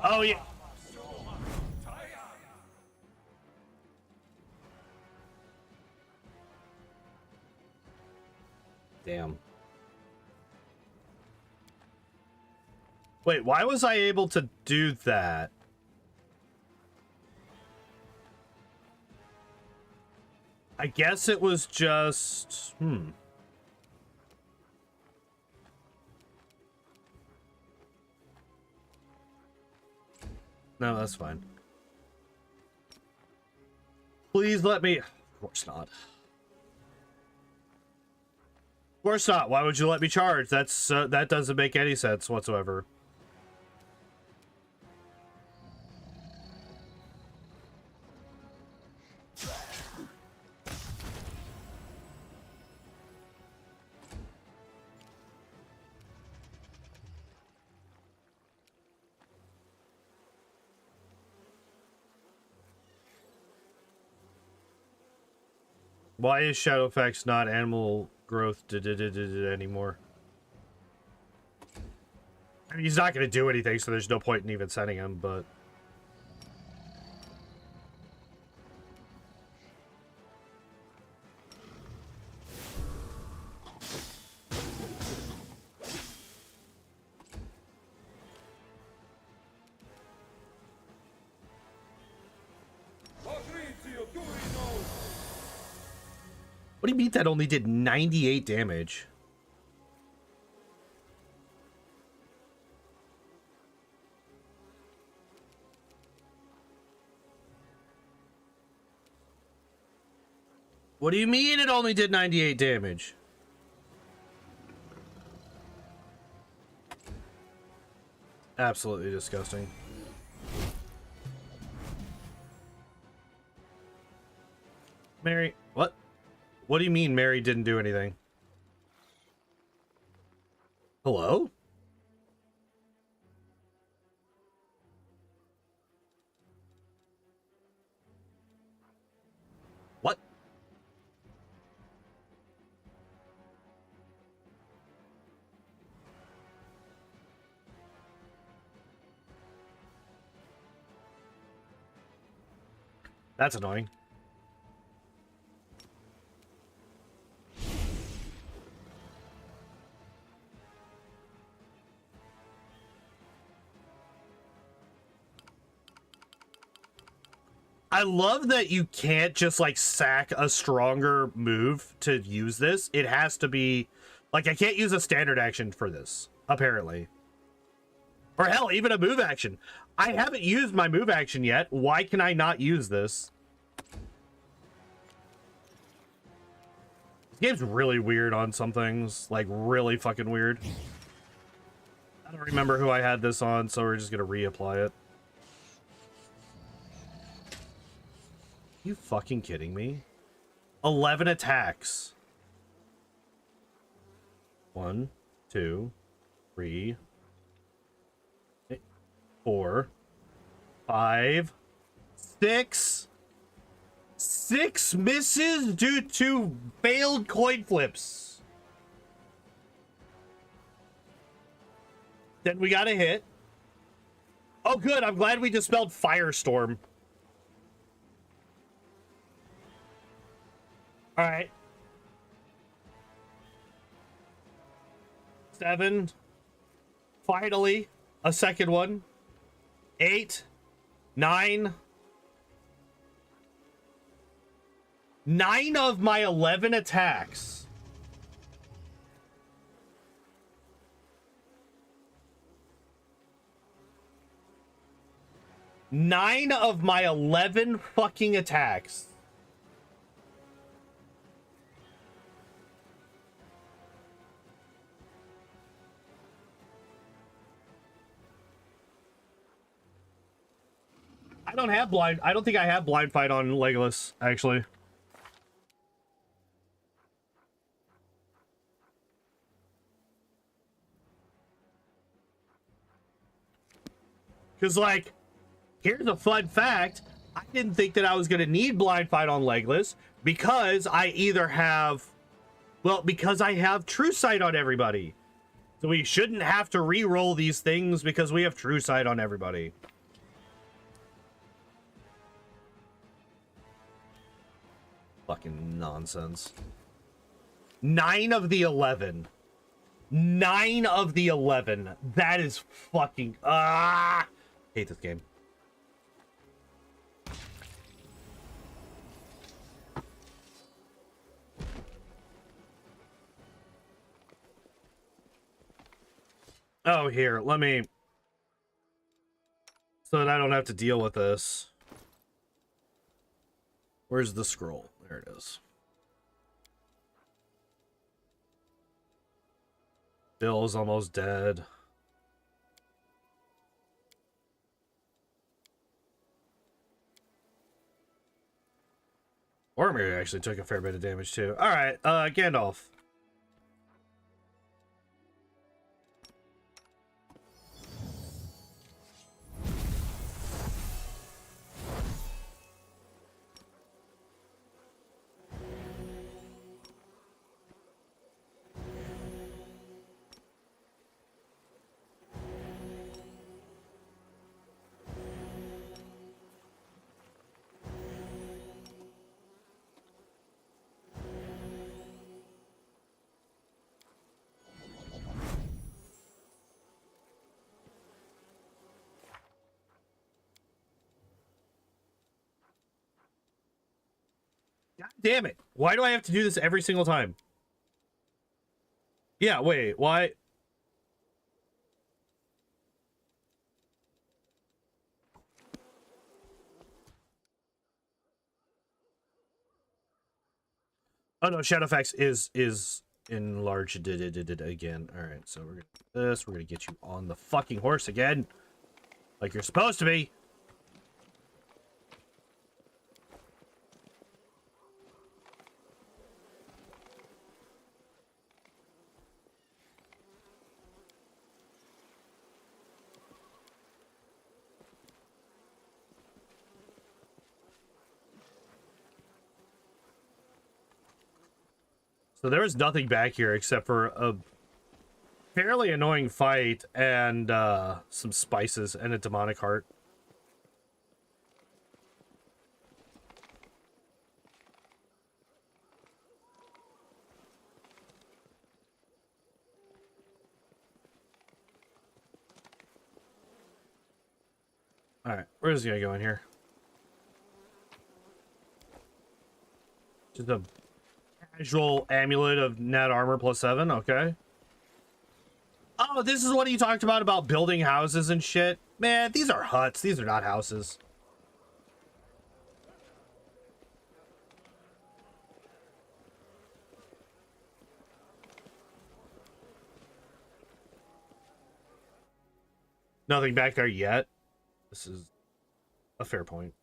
Oh, yeah. Damn. Wait, why was I able to do that? I guess it was just... No, that's fine. Please let me... Of course not. Of course not. Why would you let me charge? That's that doesn't make any sense whatsoever. Why is Shadowfax not animal growth anymore? I mean, he's not going to do anything, so there's no point in even sending him, but... What do you mean that only did 98 damage? What do you mean it only did 98 damage? Absolutely disgusting. Mary, what? What do you mean Mary didn't do anything? Hello? What? That's annoying. I love that you can't just like sack a stronger move to use this. It has to be like, I can't use a standard action for this, apparently. Or hell, even a move action. I haven't used my move action yet. Why can I not use this? This game's really weird on some things. Like, really fucking weird. I don't remember who I had this on, so we're just gonna reapply it. You fucking kidding me? 11 attacks. 1, 2, 3, 4, 5, 6. 6 misses due to failed coin flips. Then we got a hit. Oh, good. I'm glad we dispelled Firestorm. All right. 7. Finally, a second one. 8, 9. 9 of my 11 attacks. Nine of my 11 fucking attacks. I don't think I have blind fight on Legolas, actually. Because, like, here's a fun fact. I didn't think that I was going to need blind fight on Legolas because I either have, well, because I have true sight on everybody. So we shouldn't have to re-roll these things because we have true sight on everybody. Fucking nonsense. 9 of the 11. 9 of the 11. That is fucking... hate this game. Oh, here, let me... so that I don't have to deal with this. Where's the scroll? There it is. Bill's almost dead. Ormir actually took a fair bit of damage too. Alright, Gandalf. God damn it. Why do I have to do this every single time? Yeah, wait, why? Oh no, Shadowfax is enlarged again. Alright, so we're gonna do this. We're gonna get you on the fucking horse again. Like you're supposed to be. So there was nothing back here except for a fairly annoying fight and some spices and a demonic heart. Alright, where's he gonna go in here? Just a casual amulet of net armor +7, okay. Oh, this is what he talked about building houses and shit. Man, these are huts. These are not houses. Nothing back there yet. This is a fair point.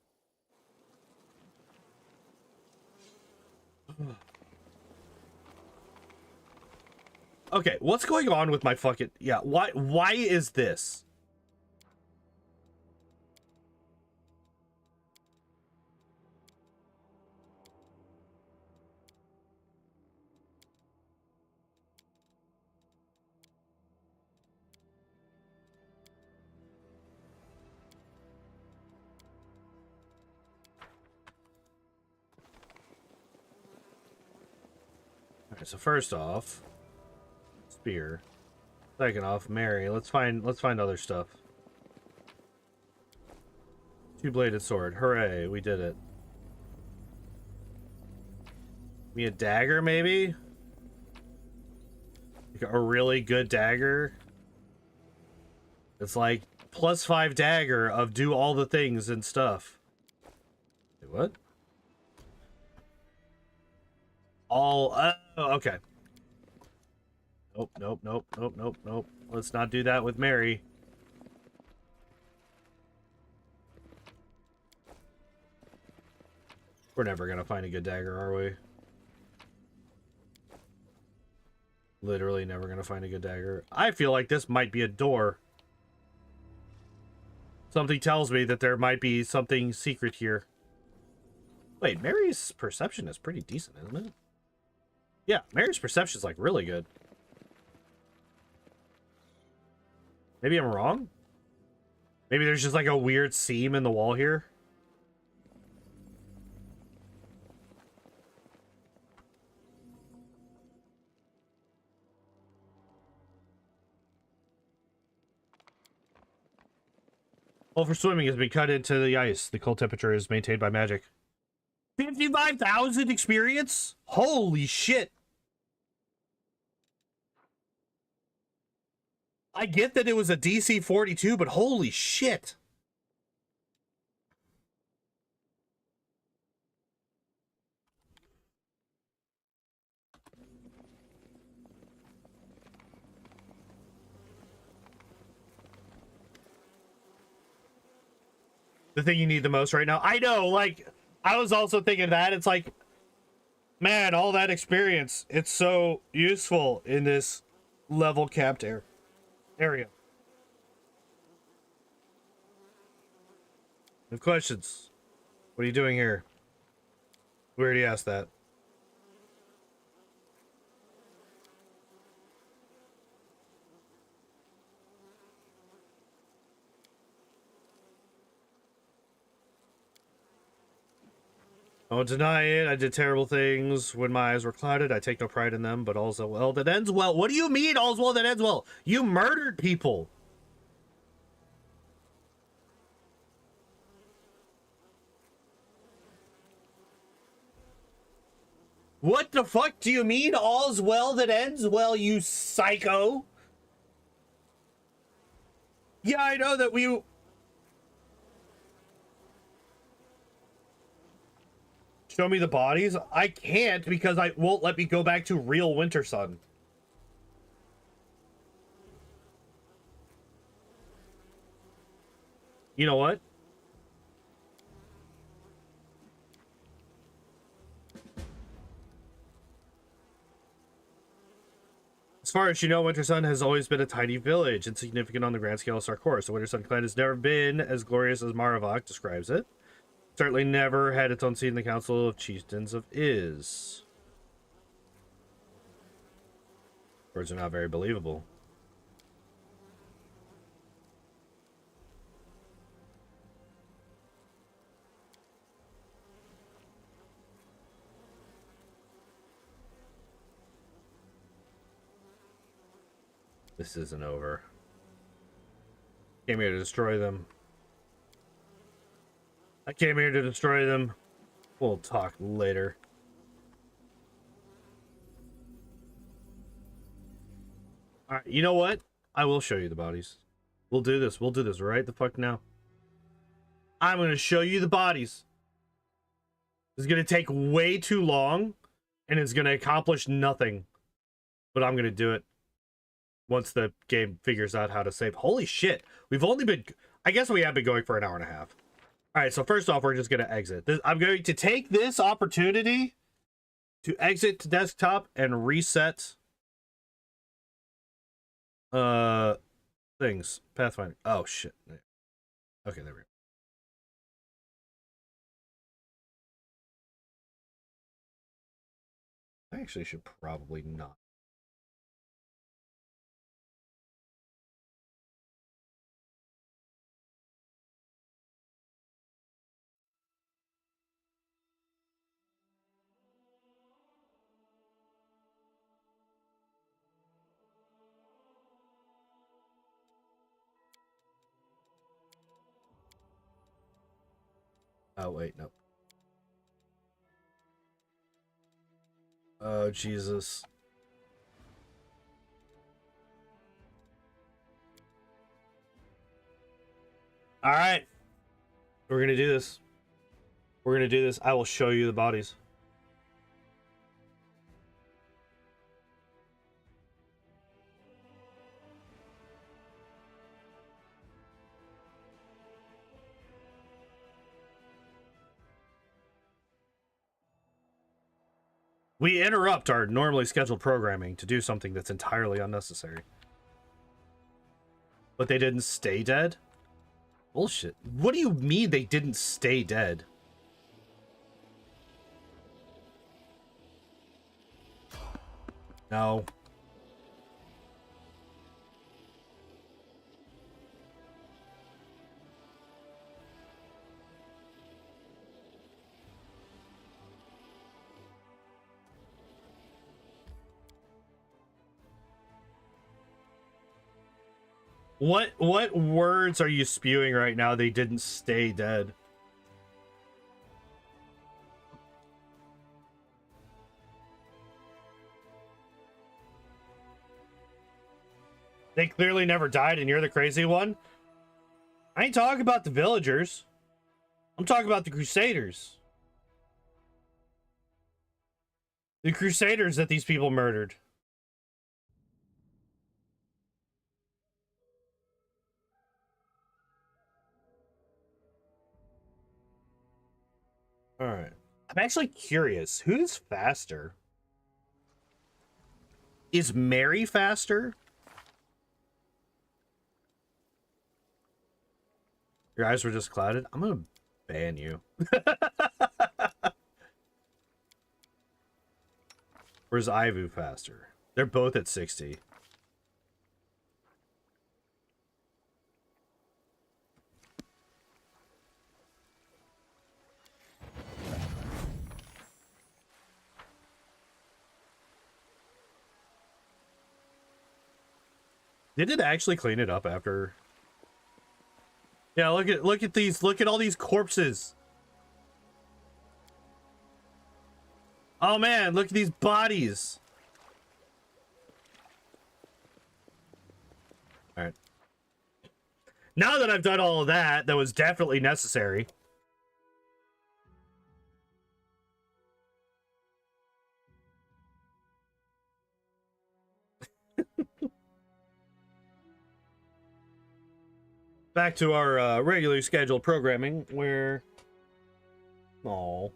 Okay, what's going on with my fucking... yeah, why is this? Alright, so first off, spear. Second off, Mary. Let's find other stuff. Two-bladed sword. Hooray, we did it. Me a dagger, maybe? Like a really good dagger. It's like +5 dagger of do all the things and stuff. Wait, what? All, okay. Nope, nope, nope, nope, nope, nope. Let's not do that with Mary. We're never gonna find a good dagger, are we? Literally never gonna find a good dagger. I feel like this might be a door. Something tells me that there might be something secret here. Wait, Mary's perception is pretty decent, isn't it? Yeah, Mary's perception is like really good. Maybe I'm wrong? Maybe there's just like a weird seam in the wall here. Well, for swimming has been cut into the ice. The cold temperature is maintained by magic. 55,000 experience? Holy shit. I get that it was a DC 42, but holy shit. The thing you need the most right now. I know, like, I was also thinking that. It's like, man, all that experience, it's so useful in this level capped area. I have questions. What are you doing here? We already asked that. I won't deny it. I did terrible things when my eyes were clouded. I take no pride in them, but all's well that ends well. What do you mean all's well that ends well? You murdered people. What the fuck do you mean all's well that ends well, you psycho? Yeah, I know that we... Show me the bodies? I can't because I won't let me go back to real Winter Sun. You know what? As far as you know, Winter Sun has always been a tiny village, insignificant on the grand scale of Sarkor. So Winter Sun clan has never been as glorious as Maravok describes it. Certainly never had its own seat in the Council of Chieftains of Iz. Words are not very believable. This isn't over. Came here to destroy them. I came here to destroy them. We'll talk later. Alright, you know what? I will show you the bodies. We'll do this. We'll do this right the fuck now. I'm going to show you the bodies. It's going to take way too long, and it's going to accomplish nothing. But I'm going to do it once the game figures out how to save. Holy shit. We've only been... I guess we have been going for an hour and a half. Alright, so first off, we're just going to exit. I'm going to take this opportunity to exit to desktop and reset... things. Pathfinder. Oh, shit. Okay, there we go. I actually should probably not. Oh, wait, no. Oh, Jesus. All right. We're going to do this. We're going to do this. I will show you the bodies. We interrupt our normally scheduled programming to do something that's entirely unnecessary. But they didn't stay dead? Bullshit. What do you mean they didn't stay dead? No. What words are you spewing right now? They didn't stay dead. They clearly never died and you're the crazy one? I ain't talking about the villagers. I'm talking about the Crusaders. The Crusaders that these people murdered. All right. I'm actually curious. Who's faster? Is Mary faster? Your eyes were just clouded? I'm gonna ban you. Where's Ivu faster? They're both at 60. Did it actually clean it up after? Yeah, look at these. Look at all these corpses. Oh man, look at these bodies. All right. Now that I've done all of that, that was definitely necessary. Back to our regularly scheduled programming, where... Oh.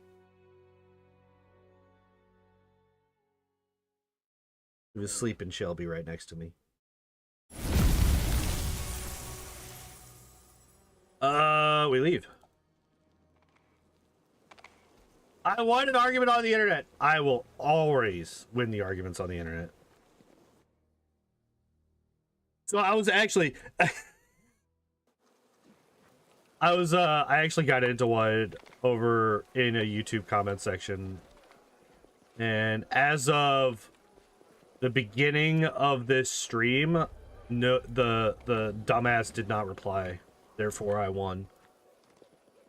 He was sleeping Shelby right next to me. We leave. I won an argument on the internet. I will always win the arguments on the internet. So I was actually... I actually got into one over in a YouTube comment section. And as of the beginning of this stream, no, the dumbass did not reply. Therefore, I won.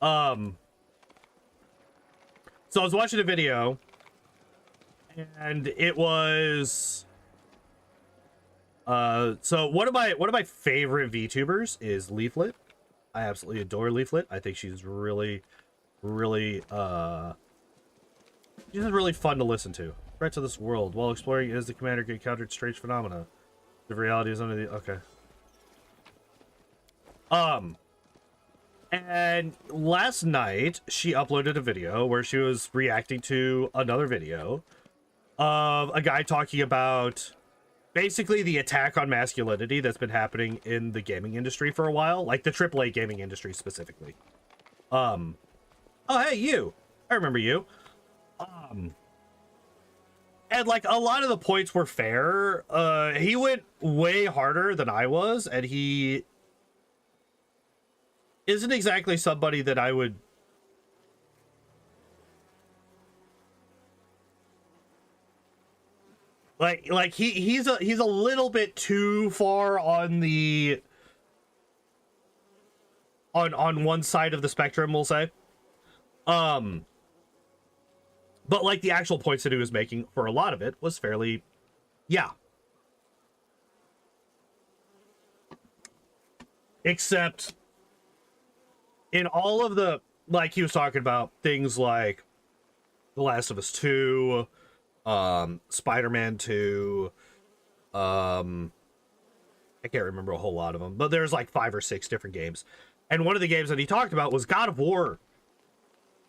So I was watching a video, and it was... so one of my favorite VTubers is Leaflet. I absolutely adore Leaflet. I think she's really she's really fun to listen to. Threat to this world. While exploring as the commander encountered strange phenomena. The reality is under the... Okay. And last night, she uploaded a video where she was reacting to another video of a guy talking about basically the attack on masculinity that's been happening in the gaming industry for a while, like the AAA gaming industry specifically. Oh, hey, you. I remember you. And like a lot of the points were fair. He went way harder than I was, and he isn't exactly somebody that I would... Like he's a little bit too far on the on one side of the spectrum, we'll say. But like the actual points that he was making for a lot of it was fairly, yeah. Except in all of the, like he was talking about things like The Last of Us 2, Spider-Man 2, I can't remember a whole lot of them, but there's like 5 or 6 different games. And one of the games that he talked about was God of War,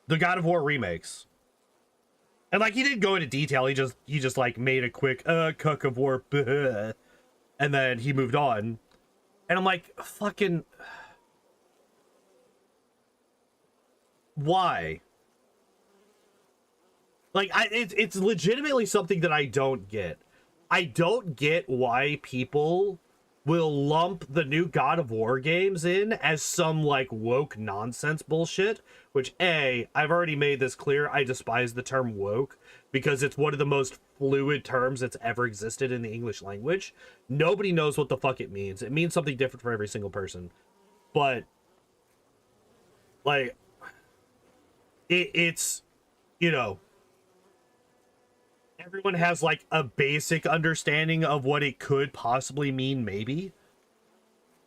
the God of War remakes. And like he didn't go into detail, he just like made a quick cuck of war bleh, and then he moved on. And I'm like, fucking why? Like it's legitimately something that I don't get. I don't get why people will lump the new God of War games in as some like woke nonsense bullshit, which I've already made this clear. I despise the term woke because it's one of the most fluid terms that's ever existed in the English language. Nobody knows what the fuck it means. It means something different for every single person. But like it's, you know, everyone has like a basic understanding of what it could possibly mean, maybe.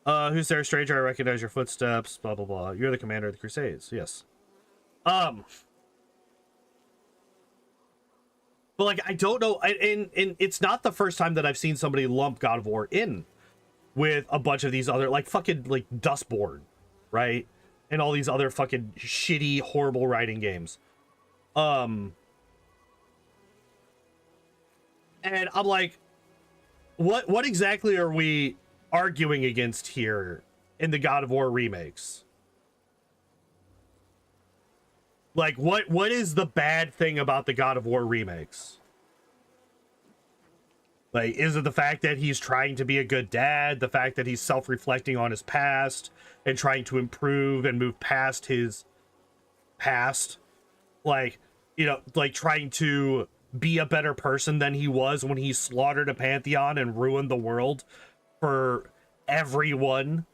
Who's there, stranger? I recognize your footsteps, blah blah blah. You're the commander of the Crusades. Yes. But like I don't know, and it's not the first time that I've seen somebody lump God of War in with a bunch of these other like fucking like Dustborn, right? And all these other fucking shitty, horrible writing games. And I'm like, what exactly are we arguing against here in the God of War remakes? Like, what is the bad thing about the God of War remakes? Like, is it the fact that he's trying to be a good dad? The fact that he's self-reflecting on his past and trying to improve and move past his past? Like, you know, like trying to be a better person than he was when he slaughtered a pantheon and ruined the world for everyone.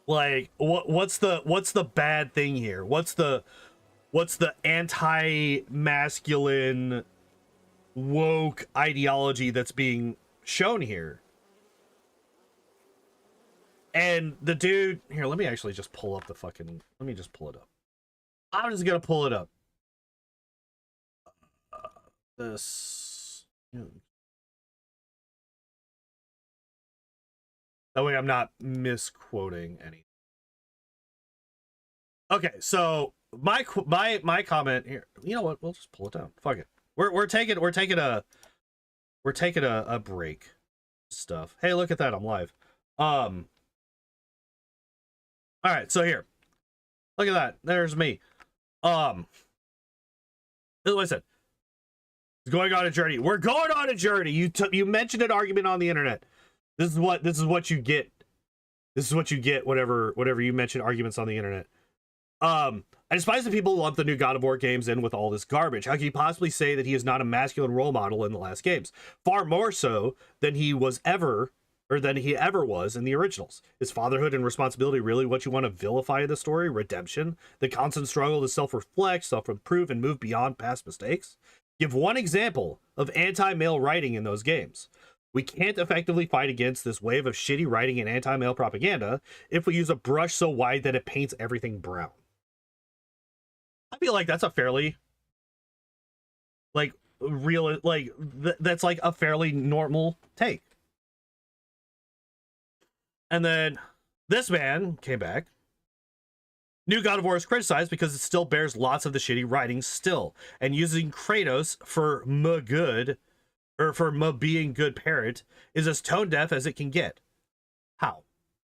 Like what's the bad thing here? What's the anti-masculine woke ideology that's being shown here? And the dude here, let me actually just pull up the fucking, let me just pull it up. I'm just gonna pull it up. This, that way I'm not misquoting any. Okay, so my comment here. You know what? We'll just pull it down. Fuck it. We're taking a break. Stuff. Hey, look at that! I'm live. All right, so here, look at that. There's me. Listen. Going on a journey. We're going on a journey. You mentioned an argument on the internet. This is what you get. This is what you get whenever you mention arguments on the internet. I despise the people who lump the new God of War games in with all this garbage. How can you possibly say that he is not a masculine role model in the last games? Far more so than he ever was in the originals. Is fatherhood and responsibility really what you want to vilify in the story? Redemption? The constant struggle to self-reflect, self-improve, and move beyond past mistakes? Give one example of anti-male writing in those games. We can't effectively fight against this wave of shitty writing and anti-male propaganda if we use a brush so wide that it paints everything brown. I feel like that's a fairly, like, real, like, that's like a fairly normal take. And then this man came back. New God of War is criticized because it still bears lots of the shitty writing still, and using Kratos for good, or for being good parent, is as tone deaf as it can get. How?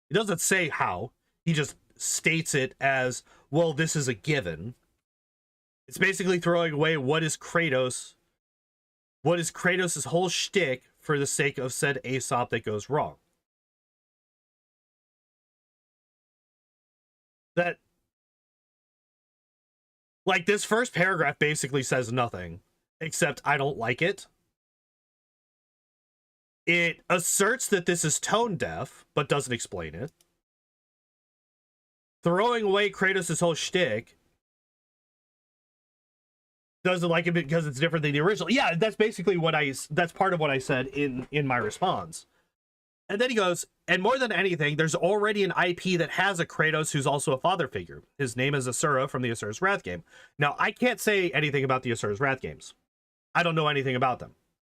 He doesn't say how. He just states it as, well, this is a given. It's basically throwing away what is Kratos' whole shtick for the sake of said Aesop that goes wrong. That, like, this first paragraph basically says nothing, except I don't like it. It asserts that this is tone deaf, but doesn't explain it. Throwing away Kratos' whole shtick doesn't like it because it's different than the original. Yeah, that's basically that's part of what I said in my response. And then he goes, and more than anything, there's already an IP that has a Kratos who's also a father figure. His name is Asura from the Asura's Wrath game. Now, I can't say anything about the Asura's Wrath games. I don't know anything about them.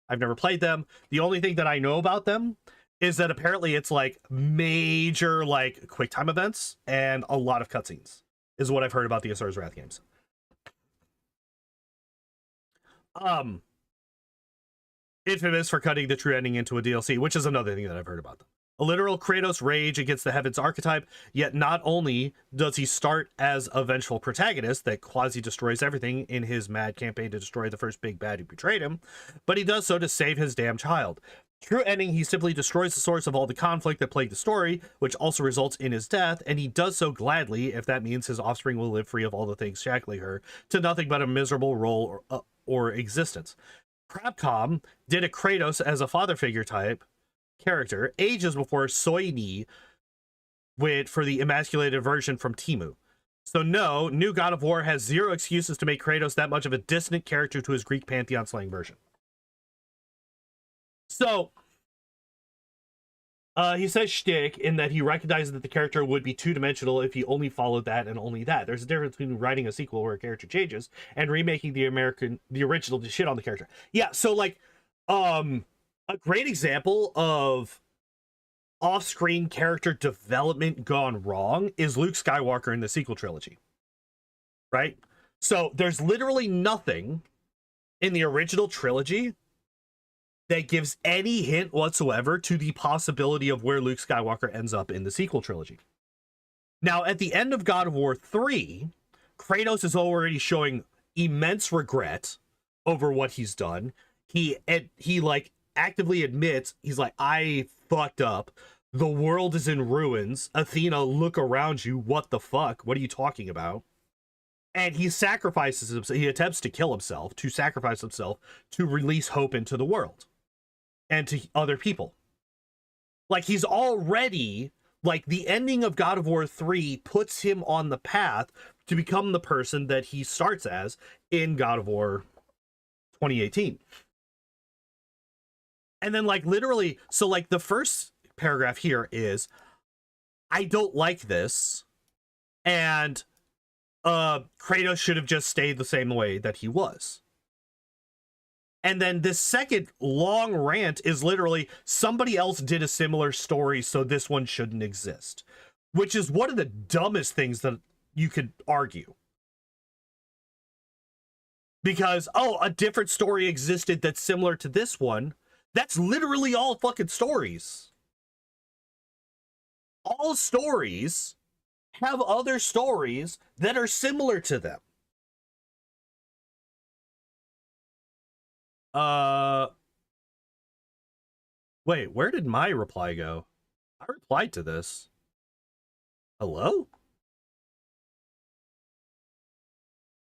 I've never played them. The only thing that I know about them is that apparently it's like major like quick time events and a lot of cutscenes is what I've heard about the Asura's Wrath games. Infamous for cutting the true ending into a DLC, which is another thing that I've heard about them. A literal Kratos rage against the Heavens archetype, yet not only does he start as a vengeful protagonist that quasi-destroys everything in his mad campaign to destroy the first big bad who betrayed him, but he does so to save his damn child. True ending, he simply destroys the source of all the conflict that plagued the story, which also results in his death, and he does so gladly if that means his offspring will live free of all the things shackling her to nothing but a miserable role or existence. Capcom did a Kratos as a father figure type character ages before Soini went for the emasculated version from Temu. So no, new God of War has zero excuses to make Kratos that much of a dissonant character to his Greek pantheon slaying version. So he says shtick in that he recognizes that the character would be two-dimensional if he only followed that and only that. There's a difference between writing a sequel where a character changes and remaking the original to shit on the character. Yeah, so like a great example of off-screen character development gone wrong is Luke Skywalker in the sequel trilogy. Right? So there's literally nothing in the original trilogy that gives any hint whatsoever to the possibility of where Luke Skywalker ends up in the sequel trilogy. Now, at the end of God of War 3, Kratos is already showing immense regret over what he's done. He like actively admits, he's like, I fucked up. The world is in ruins. Athena, look around you. What the fuck? What are you talking about? And he sacrifices himself. He attempts to kill himself, to sacrifice himself, to release hope into the world and to other people. Like, he's already, like, the ending of God of War 3 puts him on the path to become the person that he starts as in God of War 2018. And then, like, literally, so, like, the first paragraph here is, I don't like this, and Kratos should have just stayed the same way that he was. And then this second long rant is literally, somebody else did a similar story, so this one shouldn't exist. Which is one of the dumbest things that you could argue. Because, oh, a different story existed that's similar to this one. That's literally all fucking stories. All stories have other stories that are similar to them. Wait, where did my reply go? I replied to this. Hello?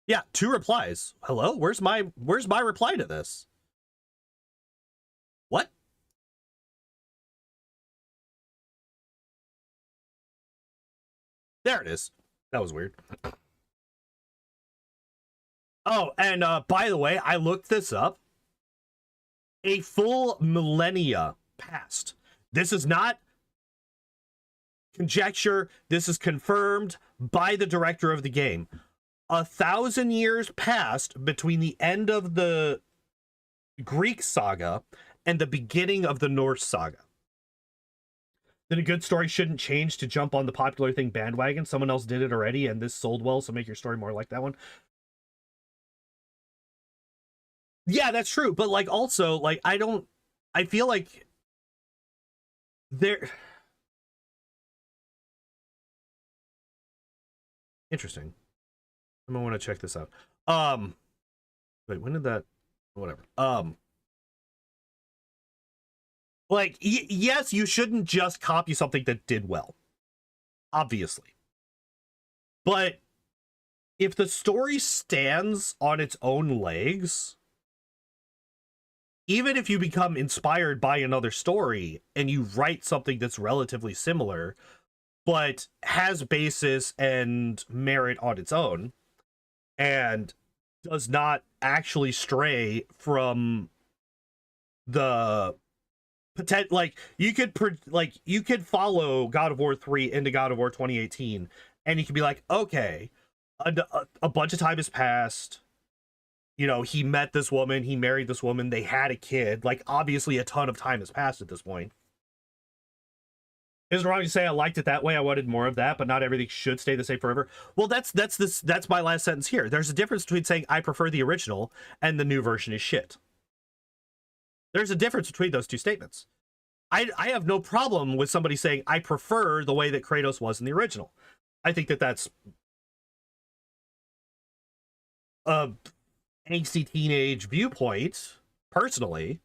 Yeah, 2 replies. Hello? Where's my reply to this? What? There it is. That was weird. Oh, and by the way, I looked this up. A full millennia passed. This is not conjecture. This is confirmed by the director of the game. 1,000 years passed between the end of the Greek saga and the beginning of the Norse saga. Then a good story shouldn't change to jump on the popular thing bandwagon. Someone else did it already, and this sold well, so make your story more like that one. Yeah, that's true. But, like, also, like, I feel like interesting. I'm gonna want to check this out. Wait, when did that, whatever. Like, yes, you shouldn't just copy something that did well. Obviously. But if the story stands on its own legs, even if you become inspired by another story and you write something that's relatively similar, but has basis and merit on its own, and does not actually stray from the like you could follow God of War 3 into God of War 2018, and you could be like, okay, a bunch of time has passed. You know, he met this woman, he married this woman, they had a kid. Like, obviously a ton of time has passed at this point. Is it wrong to say I liked it that way? I wanted more of that, but not everything should stay the same forever. Well, that's my last sentence here. There's a difference between saying I prefer the original and the new version is shit. There's a difference between those two statements. I have no problem with somebody saying I prefer the way that Kratos was in the original. I think that that's a angsty teenage viewpoint, personally,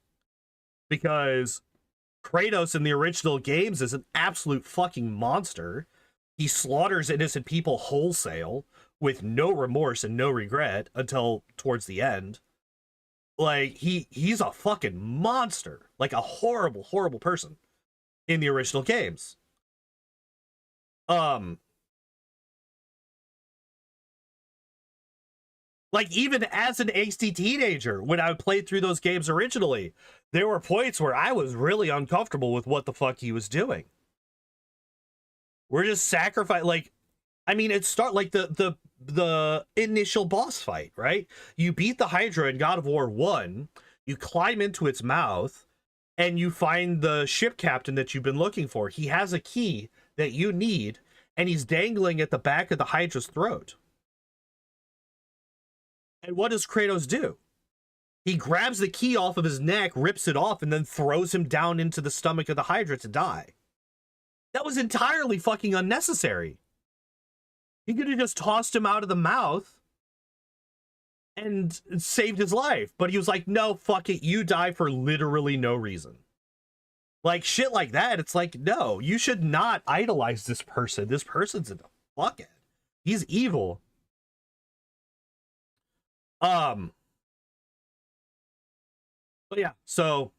because Kratos in the original games is an absolute fucking monster. He slaughters innocent people wholesale with no remorse and no regret until towards the end. Like, he's a fucking monster. Like, a horrible, horrible person in the original games. Like, even as an angsty teenager, when I played through those games originally, there were points where I was really uncomfortable with what the fuck he was doing. We're just sacrificing, like, I mean, it start like the initial boss fight, right? You beat the Hydra in God of War 1, you climb into its mouth, and you find the ship captain that you've been looking for. He has a key that you need, and he's dangling at the back of the Hydra's throat. And what does Kratos do? He grabs the key off of his neck, rips it off, and then throws him down into the stomach of the Hydra to die. That was entirely fucking unnecessary. He could have just tossed him out of the mouth and saved his life. But he was like, no, fuck it. You die for literally no reason. Like, shit like that. It's like, no, you should not idolize this person. This person's a fuckhead. He's evil. But yeah, so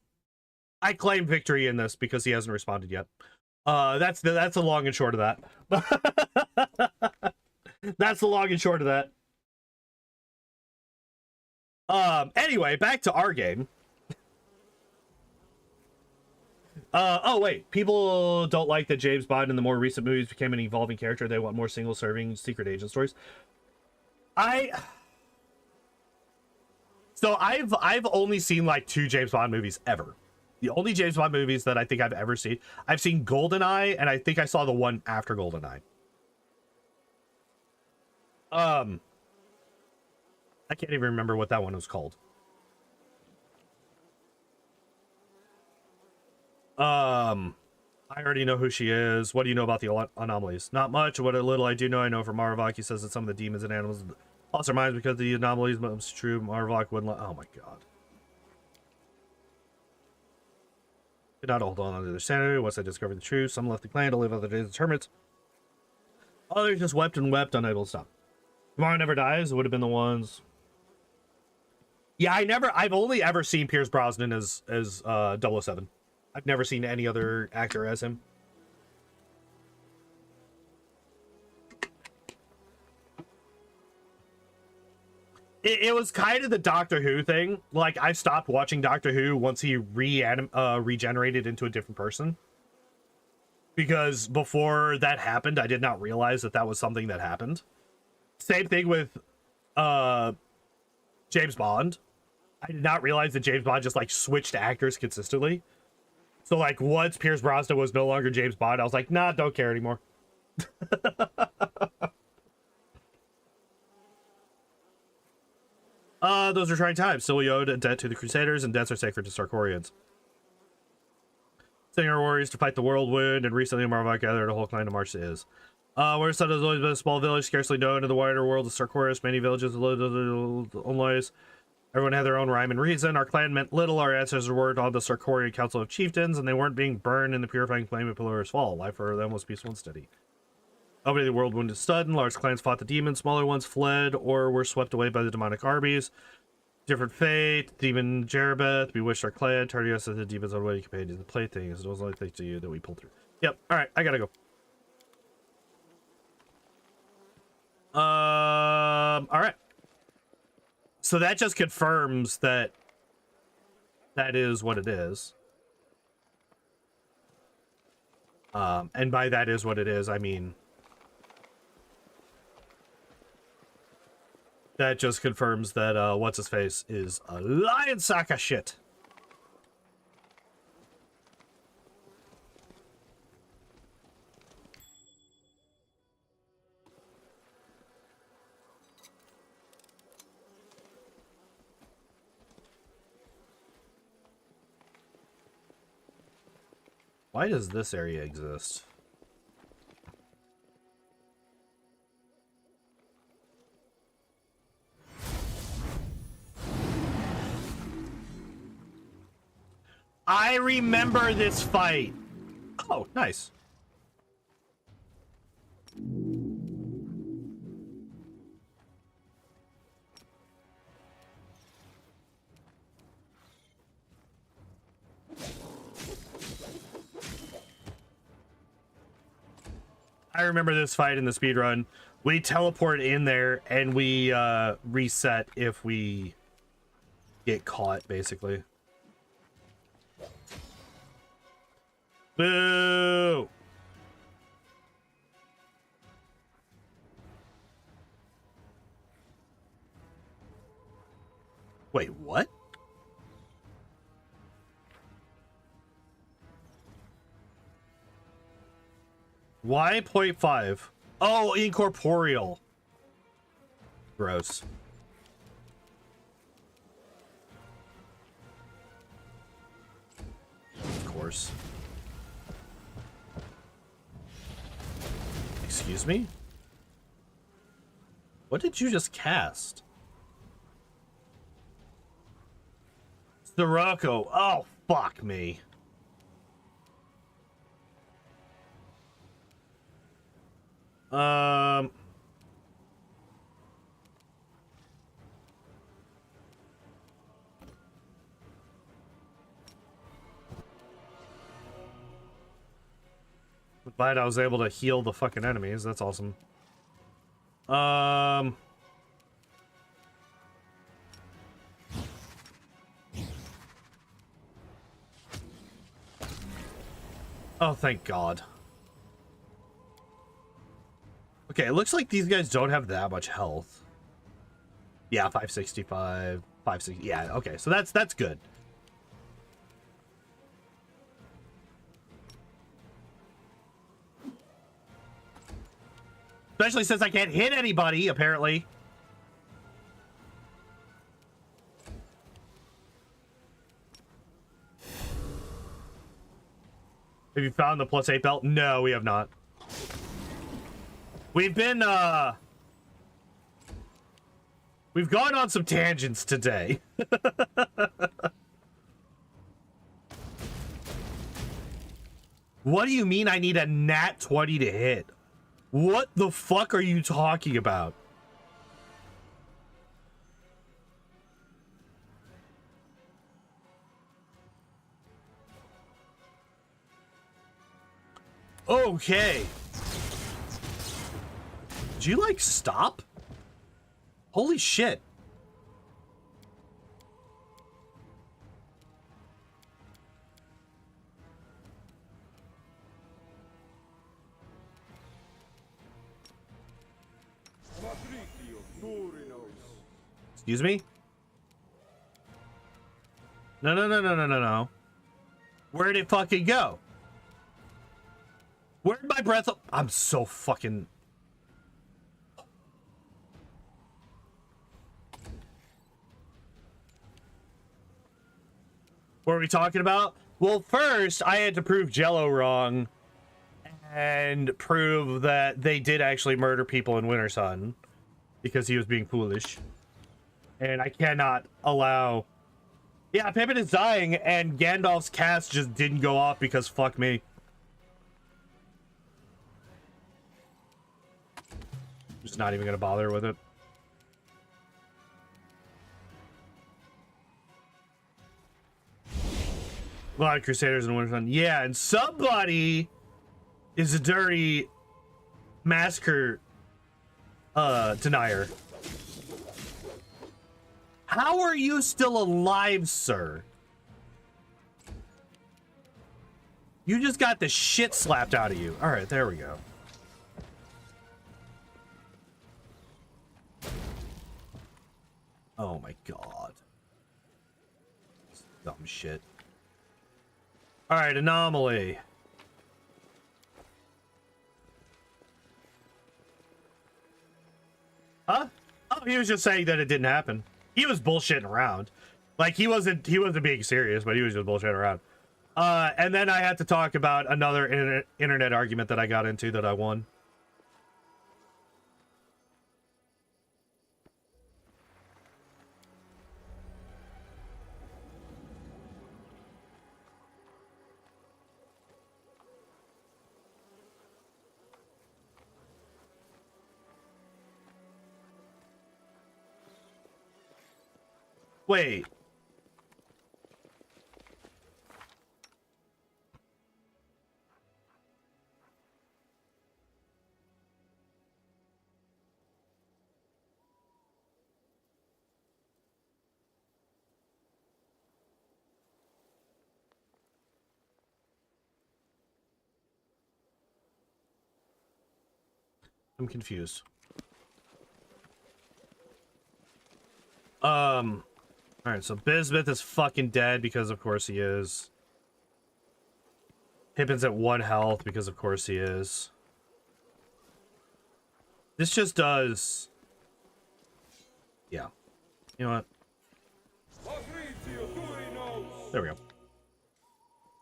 I claim victory in this because he hasn't responded yet. That's the long and short of that. That's the long and short of that. Anyway, back to our game. Oh wait, people don't like that James Bond in the more recent movies became an evolving character. They want more single-serving secret agent stories. So I've only seen like 2 James Bond movies ever. The only James Bond movies that I think I've ever seen. I've seen GoldenEye, and I think I saw the one after GoldenEye. I can't even remember what that one was called. I already know who she is. What do you know about the anomalies? Not much. What a little I do know, I know from Maravak. He says that some of the demons and animals lost their minds because the anomalies. But it's true. Maravak wouldn't let. Oh my god. Did not hold on to their sanity once they discovered the truth. Some left the clan to live other days as hermits. Others just wept and wept, unable to stop. Tomorrow Never Dies would have been the ones. Yeah, I've only ever seen Pierce Brosnan as 007. I've never seen any other actor as him. It was kind of the Doctor Who thing. Like, I stopped watching Doctor Who once he regenerated into a different person. Because before that happened, I did not realize that that was something that happened. Same thing with James Bond. I did not realize that James Bond just like switched actors consistently. So like once Pierce Brosnan was no longer James Bond, I was like, nah, don't care anymore. Those are trying times. Still we owed a debt to the Crusaders, and debts are sacred to Sarkorians. Sending our warriors to fight the whirlwind, and recently Marvak gathered a whole clan to march to Is. Where Sun has always been a small village, scarcely known in the wider world of Sarkorius. Many villages lived own lives. Everyone had their own rhyme and reason. Our clan meant little. Our ancestors were on the Sarkorian Council of Chieftains, and they weren't being burned in the purifying flame of Pelor's fall. Life for them was peaceful and steady. Nobody the whirlwind is sudden. Large clans fought the demons. Smaller ones fled or were swept away by the demonic armies. Different fate. Demon Jerebeth bewitched our clan, turning us into the demons on way companions. The playthings. Those only things to you that we pulled through. Yep. All right. I gotta go. All right. So that just confirms that that is what it is. And by that is what it is, I mean that just confirms that what's his face is a lion sack of shit. Why does this area exist? I remember this fight. Oh, nice. I remember this fight in the speedrun. We teleport in there and we reset if we get caught, basically. Boo! Wait, what? Why 0.5? Oh, incorporeal. Gross. Of course. Excuse me? What did you just cast? Sirocco. Oh, fuck me. Glad I was able to heal the fucking enemies. That's awesome. Oh, thank God. Okay, it looks like these guys don't have that much health. Yeah, 565, 560. Yeah, okay, so that's good. Especially since I can't hit anybody, apparently. Have you found the +8 belt? No, we have not. We've been, we've gone on some tangents today. What do you mean I need a nat 20 to hit? What the fuck are you talking about? Okay. Did you, like, stop? Holy shit. Excuse me? No. Where'd it fucking go? Where'd my breath... I'm so fucking... What are we talking about? Well, first, I had to prove Jello wrong and prove that they did actually murder people in Winter Sun because he was being foolish. And I cannot allow... Yeah, Pippin is dying, and Gandalf's cast just didn't go off because fuck me. Just not even gonna bother with it. A lot of Crusaders in Winter Sun. Yeah, and somebody is a dirty massacre denier. How are you still alive, sir? You just got the shit slapped out of you. All right, there we go. Oh my god. Dumb shit. All right, anomaly. Huh? Oh, he was just saying that it didn't happen. He was bullshitting around. Like, he wasn't being serious, but he was just bullshitting around. And then I had to talk about another internet argument that I got into that I won. Wait. I'm confused. All right, so Bismuth is fucking dead because of course he is. Pippin's at 1 health because of course he is. This just does... Yeah. You know what? There we go.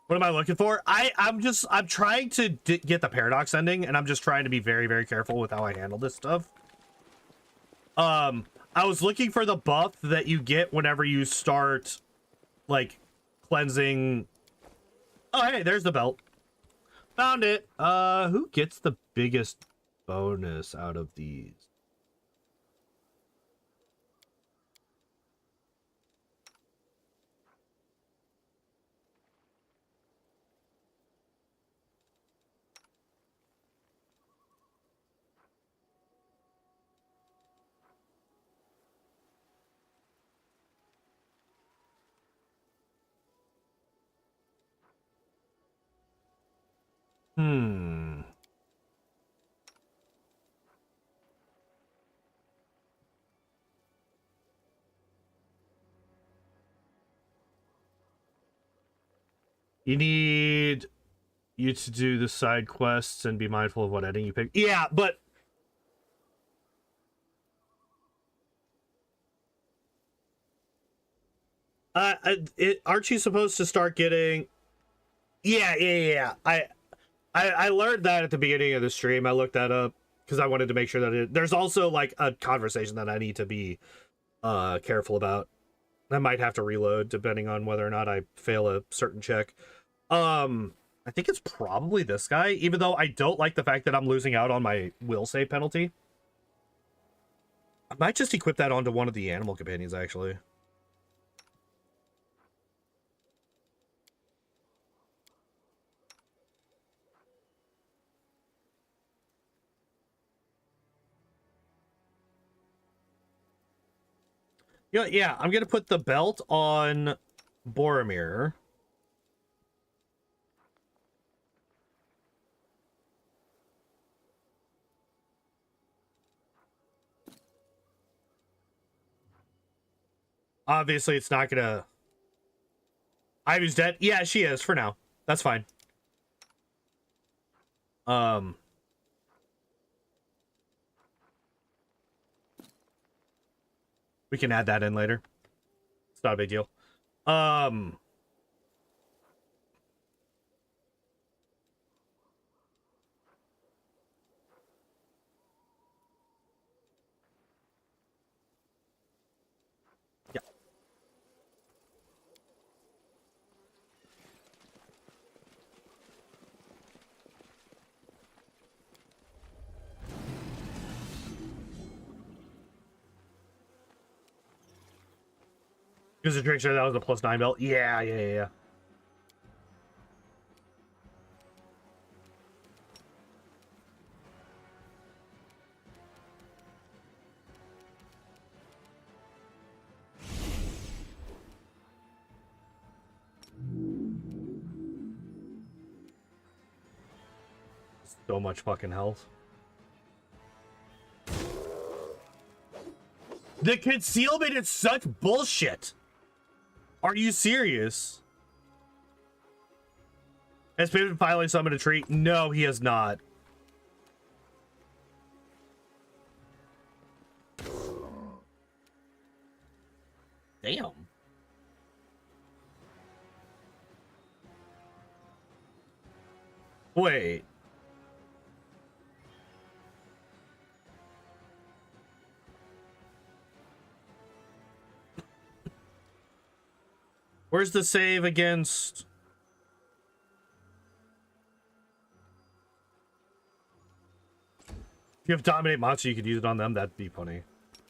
What am I looking for? I'm trying to get the paradox ending, and I'm just trying to be very, very careful with how I handle this stuff. I was looking for the buff that you get whenever you start, like, cleansing... Oh, hey, there's the belt. Found it. Who gets the biggest bonus out of these? You need you to do the side quests and be mindful of what ending you pick. Yeah, but aren't you supposed to start getting? Yeah. I learned that at the beginning of the stream. I looked that up because I wanted to make sure that there's also like a conversation that I need to be careful about. I might have to reload depending on whether or not I fail a certain check. I think it's probably this guy, even though I don't like the fact that I'm losing out on my will save penalty. I might just equip that onto one of the animal companions, actually. Yeah, I'm gonna put the belt on Boromir. Obviously, it's not gonna... Ivy's dead? Yeah, she is, for now. That's fine. We can add that in later. It's not a big deal. Yeah. Because the trickster, that was a +9 belt. Yeah. So much fucking health. The concealment is such bullshit. Are you serious? Has Pippin finally summoned a tree? No, he has not. Damn. Wait. Where's the save against? If you have dominate monster, you could use it on them. That'd be funny.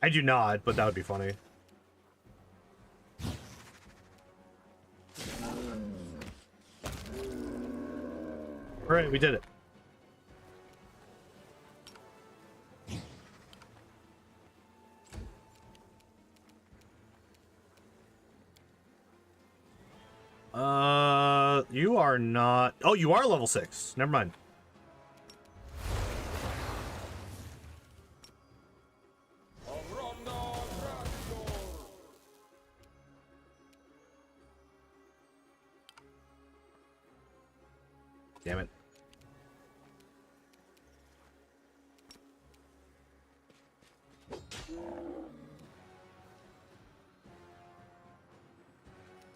I do not, but that would be funny. All right, we did it. You are not. Oh, you are level 6. Never mind. Damn it.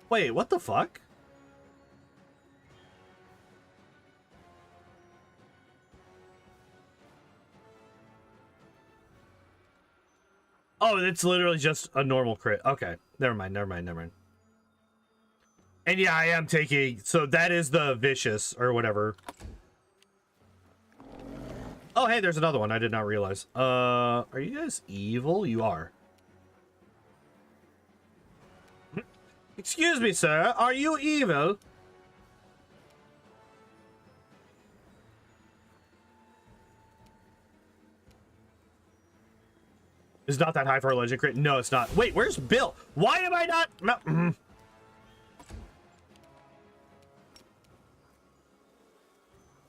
Wait, what the fuck? Oh, it's literally just a normal crit. Okay, never mind. And yeah, I am taking... So that is the vicious or whatever. Oh, hey, there's another one. I did not realize. Are you guys evil? You are. Excuse me, sir. Are you evil? It's not that high for a legend crit. No, it's not. Wait, where's Bill? Why am I not? No.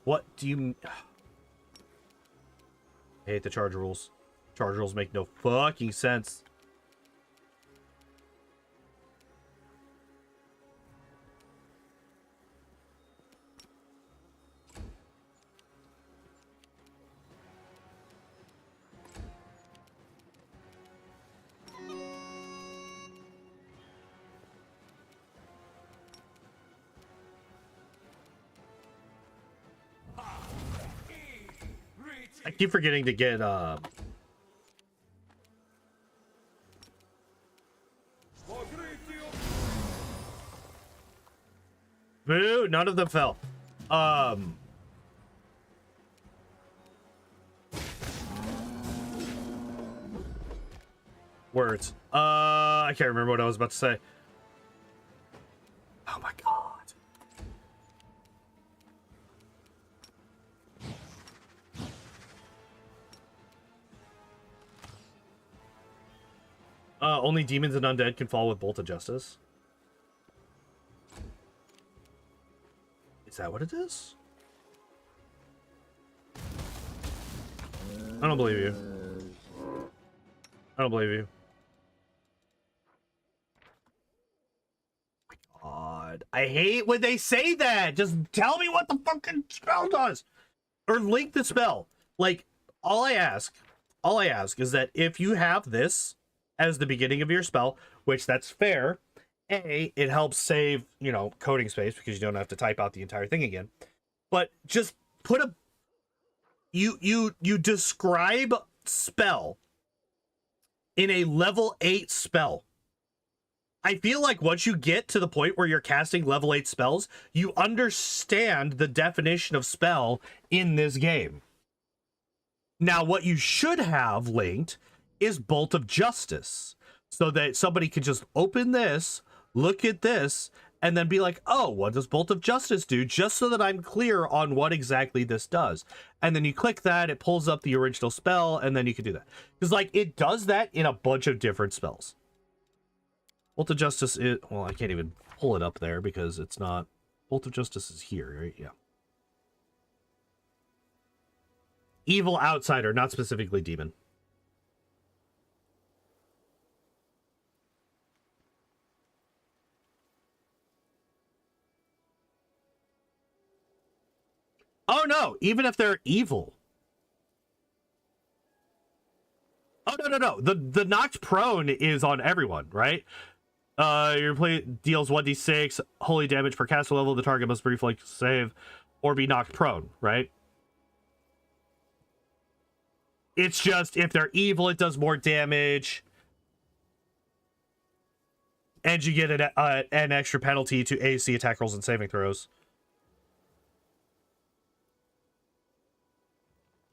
What do you... I hate the charge rules. Charge rules make no fucking sense. I keep forgetting to get boo, none of them fell. Words. I can't remember what I was about to say. Oh my god. Only demons and undead can fall with Bolt of Justice. Is that what it is? I don't believe you. I don't believe you. Oh my god. I hate when they say that. Just tell me what the fucking spell does. Or link the spell. Like, all I ask is that if you have this as the beginning of your spell, which that's fair, A, it helps save, you know, coding space because you don't have to type out the entire thing again. But just put a... You describe spell in a level 8 spell. I feel like once you get to the point where you're casting level 8 spells, you understand the definition of spell in this game. Now, what you should have linked is Bolt of Justice, so that somebody could just open this, look at this, and then be like, oh, what does Bolt of Justice do? Just so that I'm clear on what exactly this does. And then you click that, it pulls up the original spell, and then you can do that. Because, like, it does that in a bunch of different spells. Bolt of Justice is... Well, I can't even pull it up there because it's not... Bolt of Justice is here, right? Yeah. Evil outsider, not specifically demon. Oh no, even if they're evil. Oh no. The knocked prone is on everyone, right? Your play deals 1d6 holy damage per caster level. The target must briefly save or be knocked prone, right? It's just if they're evil, it does more damage. And you get an extra penalty to AC attack rolls and saving throws.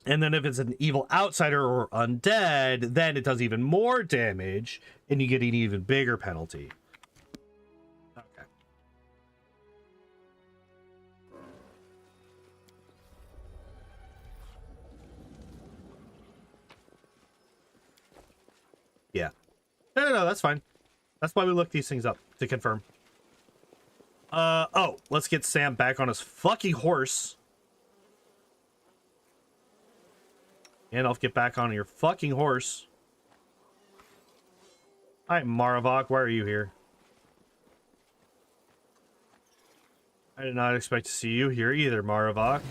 And then if it's an evil outsider or undead, then it does even more damage, and you get an even bigger penalty. Okay. Yeah. No, that's fine. That's why we look these things up, to confirm. Oh, let's get Sam back on his fucking horse. And I'll get back on your fucking horse. Hi, Maravok, why are you here? I did not expect to see you here either, Maravok.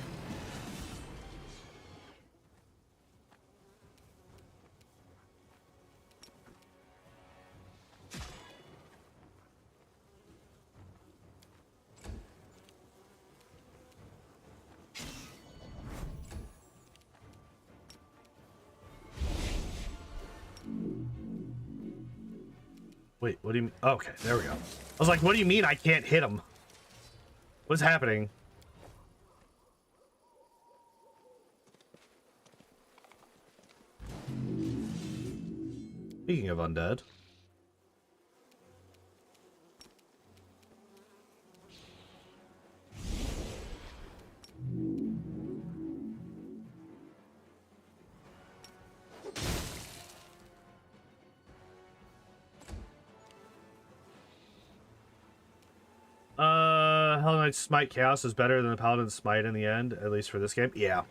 Wait, what do you mean? Okay, there we go. I was like, what do you mean I can't hit him? What's happening? Speaking of undead. Hell Knight's Smite Chaos is better than the Paladin's Smite in the end, at least for this game. Yeah.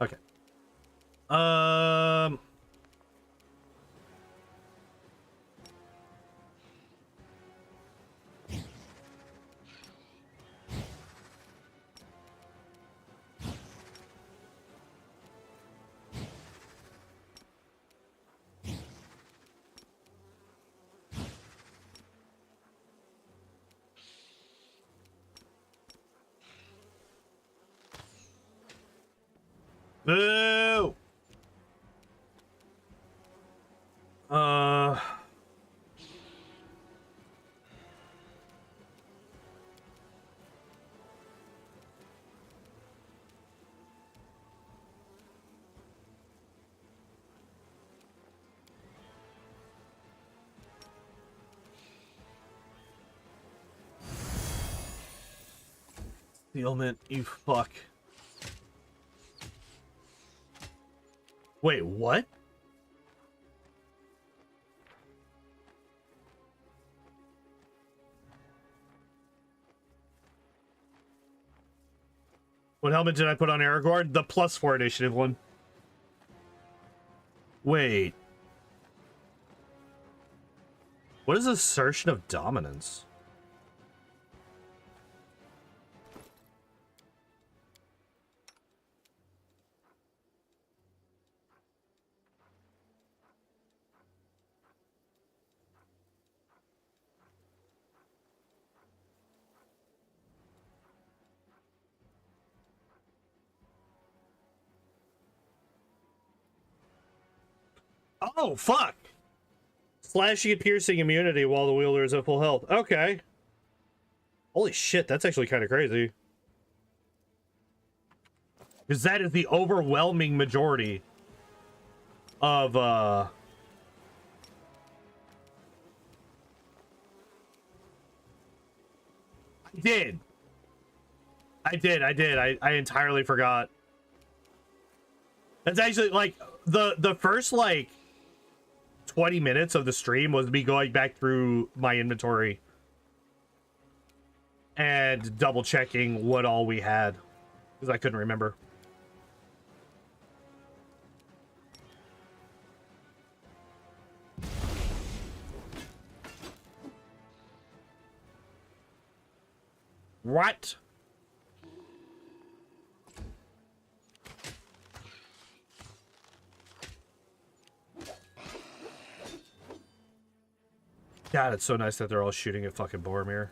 Okay. Boo! Sealment, you fuck. Wait, what? What helmet did I put on Aragorn? The +4 initiative one. Wait. What is assertion of dominance? Oh, fuck! Slashing and piercing immunity while the wielder is at full health. Okay. Holy shit, that's actually kind of crazy. Because that is the overwhelming majority of, did. I did. I entirely forgot. That's actually like the first like 20 minutes of the stream was me going back through my inventory and double checking what all we had because I couldn't remember. What? God, it's so nice that they're all shooting at fucking Boromir.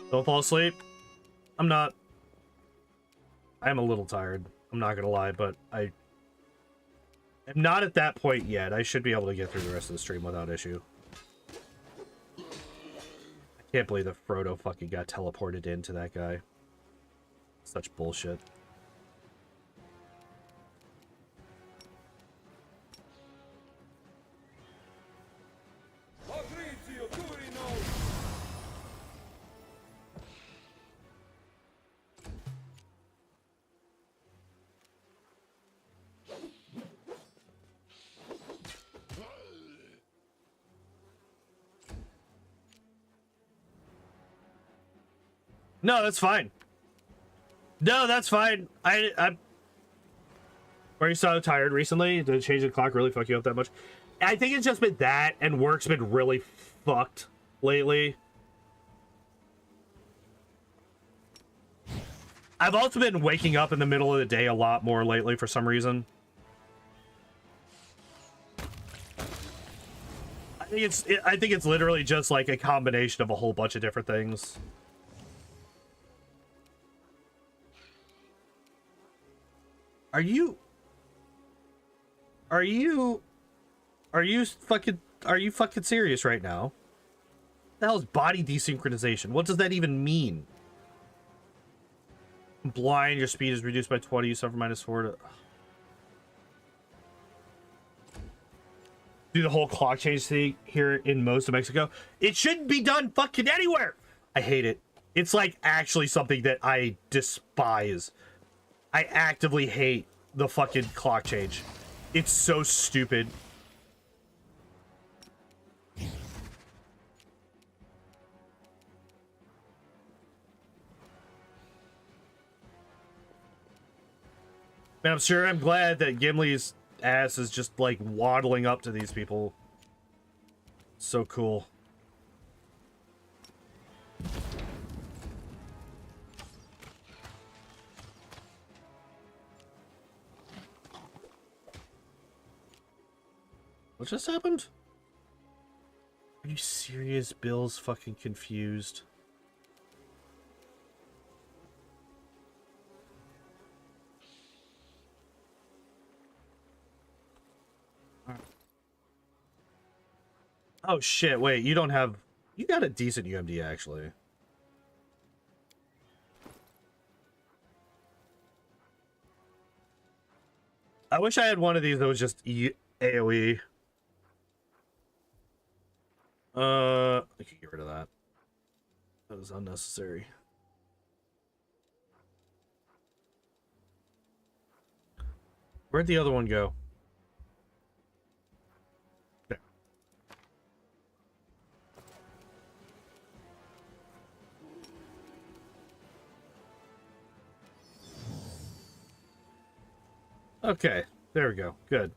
Don't fall asleep. I'm not. I'm a little tired. I'm not gonna lie, but I am not at that point yet. I should be able to get through the rest of the stream without issue. I can't believe that Frodo fucking got teleported into that guy. Such bullshit. No, that's fine. No, that's fine. I'm. Are you so tired recently? Did changing the clock really fuck you up that much? I think it's just been that, and work's been really fucked lately. I've also been waking up in the middle of the day a lot more lately for some reason. I think it's literally just like a combination of a whole bunch of different things. Are you fucking serious right now? The hell is body desynchronization? What does that even mean? Blind, your speed is reduced by 20, you suffer -4 to... Do the whole clock change thing here in most of Mexico. It shouldn't be done fucking anywhere. I hate it. It's like actually something that I despise. I actively hate the fucking clock change. It's so stupid. Man, I'm glad that Gimli's ass is just like waddling up to these people. So cool. What just happened? Are you serious? Bill's fucking confused. Oh shit, wait, you don't have... You got a decent UMD, actually. I wish I had one of these that was just AoE. I can get rid of that. That was unnecessary. Where'd the other one go? There. Okay, there we go. Good.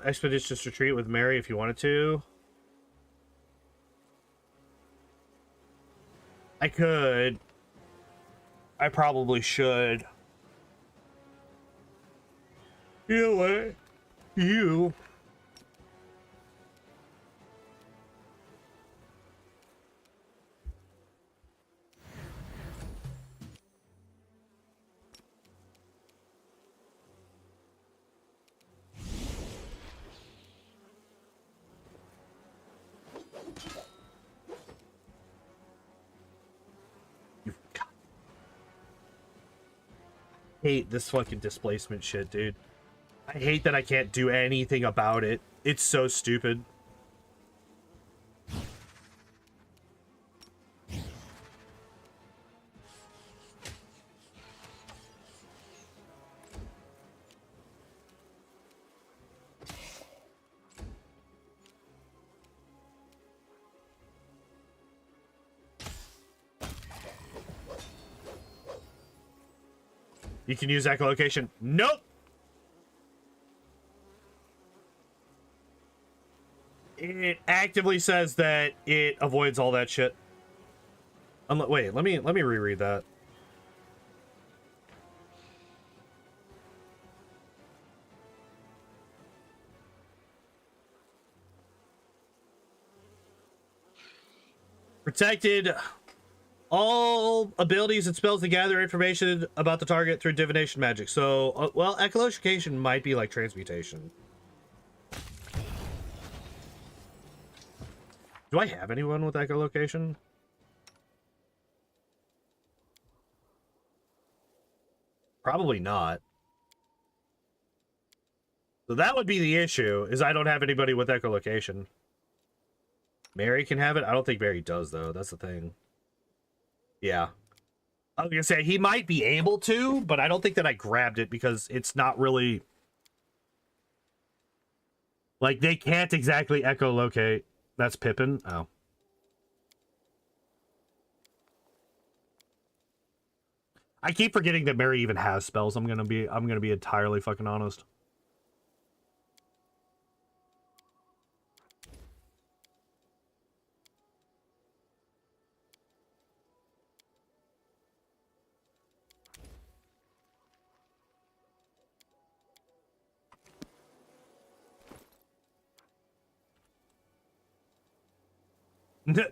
Expeditious retreat with Mary if you wanted to. I could. I probably should. You way. You. Hate this fucking displacement shit, dude. I hate that I can't do anything about it. It's so stupid. You can use echolocation. Nope. It actively says that it avoids all that shit. Wait, let me reread that. Protected. All abilities and spells to gather information about the target through divination magic. So, well, echolocation might be like transmutation. Do I have anyone with echolocation? Probably not. So that would be the issue, is I don't have anybody with echolocation. Mary can have it? I don't think Mary does, though. That's the thing. Yeah. I was gonna say, he might be able to, but I don't think that I grabbed it because it's not really... Like, they can't exactly echolocate. That's Pippin? Oh. I keep forgetting that Mary even has spells. I'm gonna be entirely fucking honest.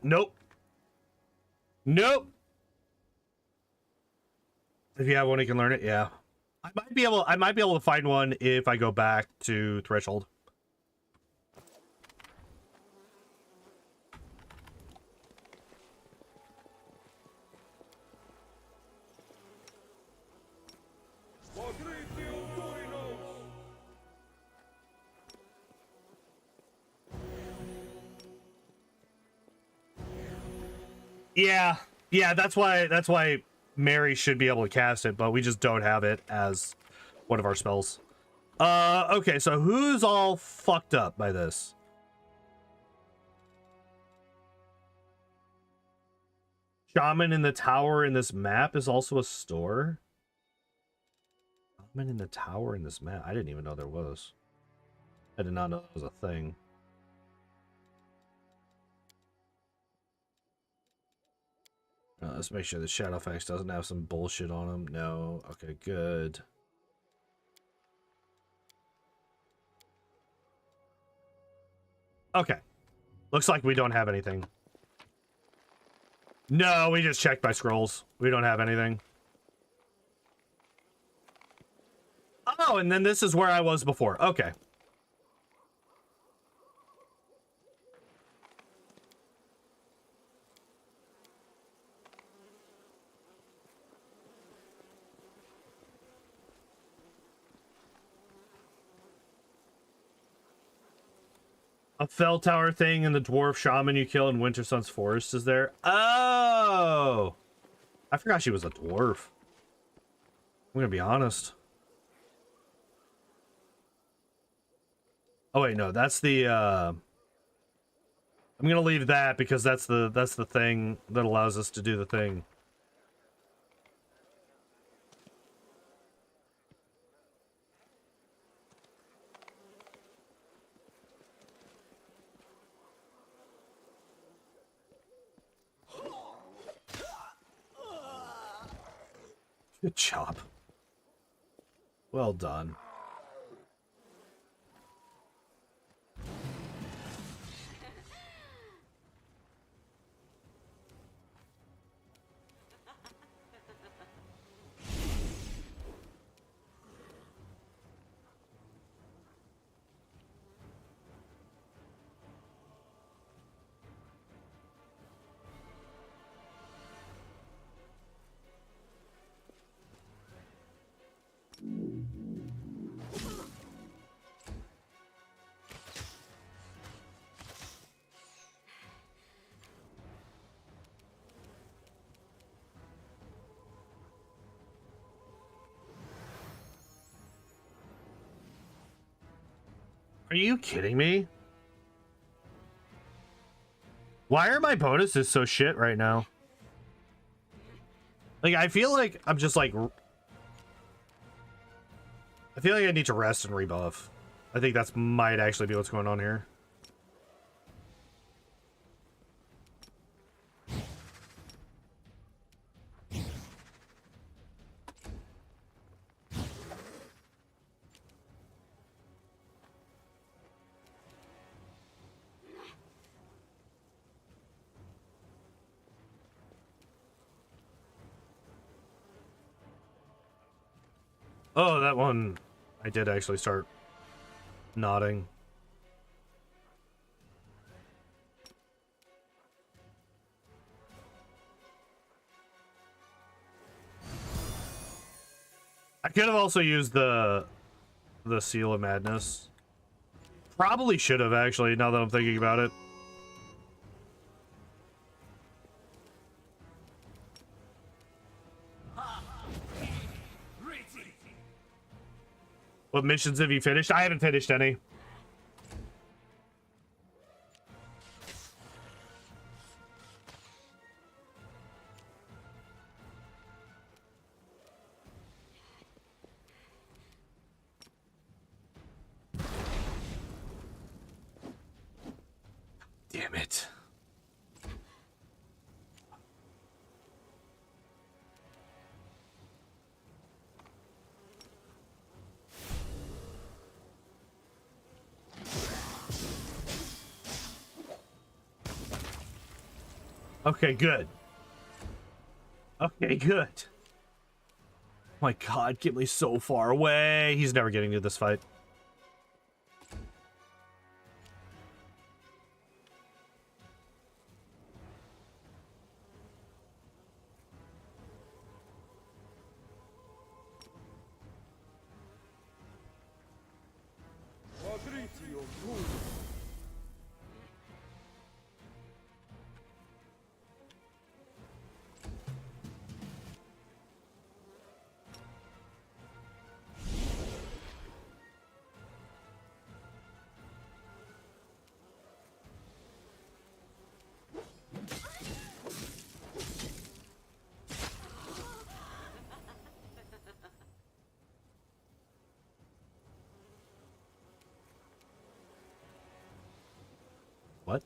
Nope. Nope. If you have one, you can learn it. Yeah, I might be able to find one if I go back to Threshold. Yeah, that's why Mary should be able to cast it, but we just don't have it as one of our spells. Okay, so who's all fucked up by this? Shaman in the tower in this map is also a store? Shaman in the tower in this map? I didn't even know there was. I did not know that was a thing. Let's make sure the Shadowfax doesn't have some bullshit on him. No. Okay, good. Okay. Looks like we don't have anything. No, we just checked by scrolls. We don't have anything. Oh, and then this is where I was before. Okay. A fell tower thing and the dwarf shaman you kill in Winter Sun's Forest is there. Oh! I forgot she was a dwarf. I'm gonna be honest. Oh wait, no, that's the I'm gonna leave that because that's the thing that allows us to do the thing. Good job. Well done. Are you kidding me? Why are my bonuses so shit right now? Like, I feel like I'm just like... I feel like I need to rest and rebuff. I think that's might actually be what's going on here. Oh, that one, I did actually start nodding. I could have also used the Seal of Madness. Probably should have, actually, now that I'm thinking about it. What missions have you finished? I haven't finished any. Damn it. Okay, good. Okay, good. My God, Gimli's so far away. He's never getting to this fight. What?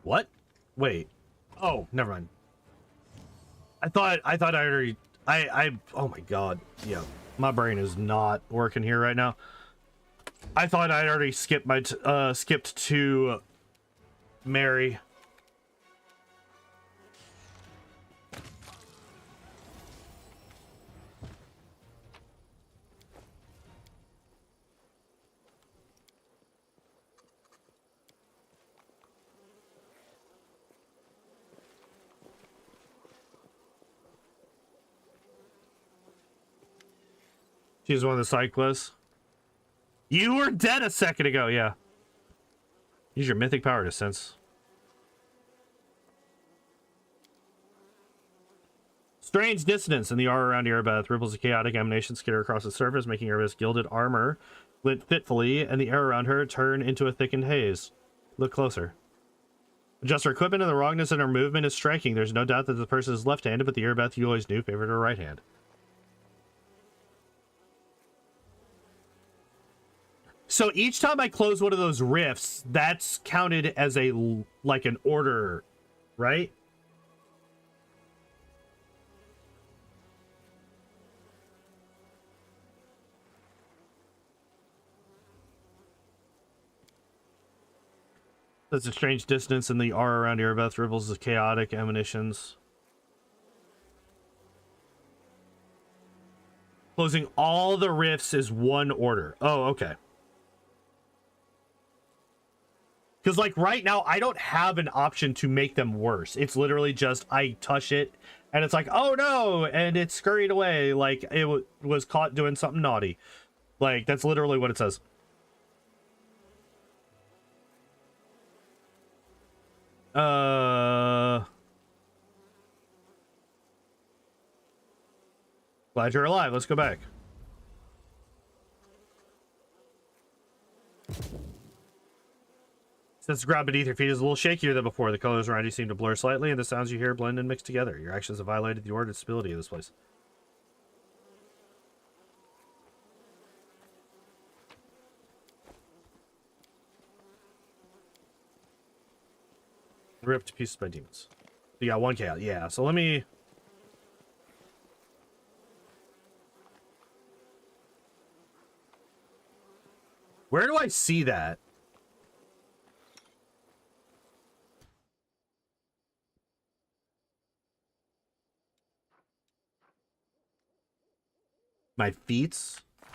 What? Wait. Oh, never mind. I thought I already oh my God. Yeah. My brain is not working here right now. I thought I'd already skipped my skipped to Mary. She's one of the cyclists. You were dead a second ago, yeah. Use your mythic power to sense. Strange dissonance in the aura around Erebeth. Ripples of chaotic emanation skitter across the surface, making Erebeth's gilded armor glint fitfully, and the air around her turn into a thickened haze. Look closer. Just her equipment and the wrongness in her movement is striking. There's no doubt that the person is left-handed, but the Erebeth you always knew favored her right hand. So each time I close one of those rifts, that's counted as a, like, an order, right? There's a strange distance in the aura around Erebeth. Ripples of chaotic emanations. Closing all the rifts is one order. Oh, okay. Because, like, right now, I don't have an option to make them worse. It's literally just, I touch it, and it's like, oh no! And it scurried away, like, it was caught doing something naughty. Like, that's literally what it says. Glad you're alive. Let's go back. Since the ground beneath your feet is a little shakier than before, the colors around you seem to blur slightly, and the sounds you hear blend and mix together. Your actions have violated the order and stability of this place. Ripped to pieces by demons. You got 1 chaos. Yeah, so let me... Where do I see that? My feats? I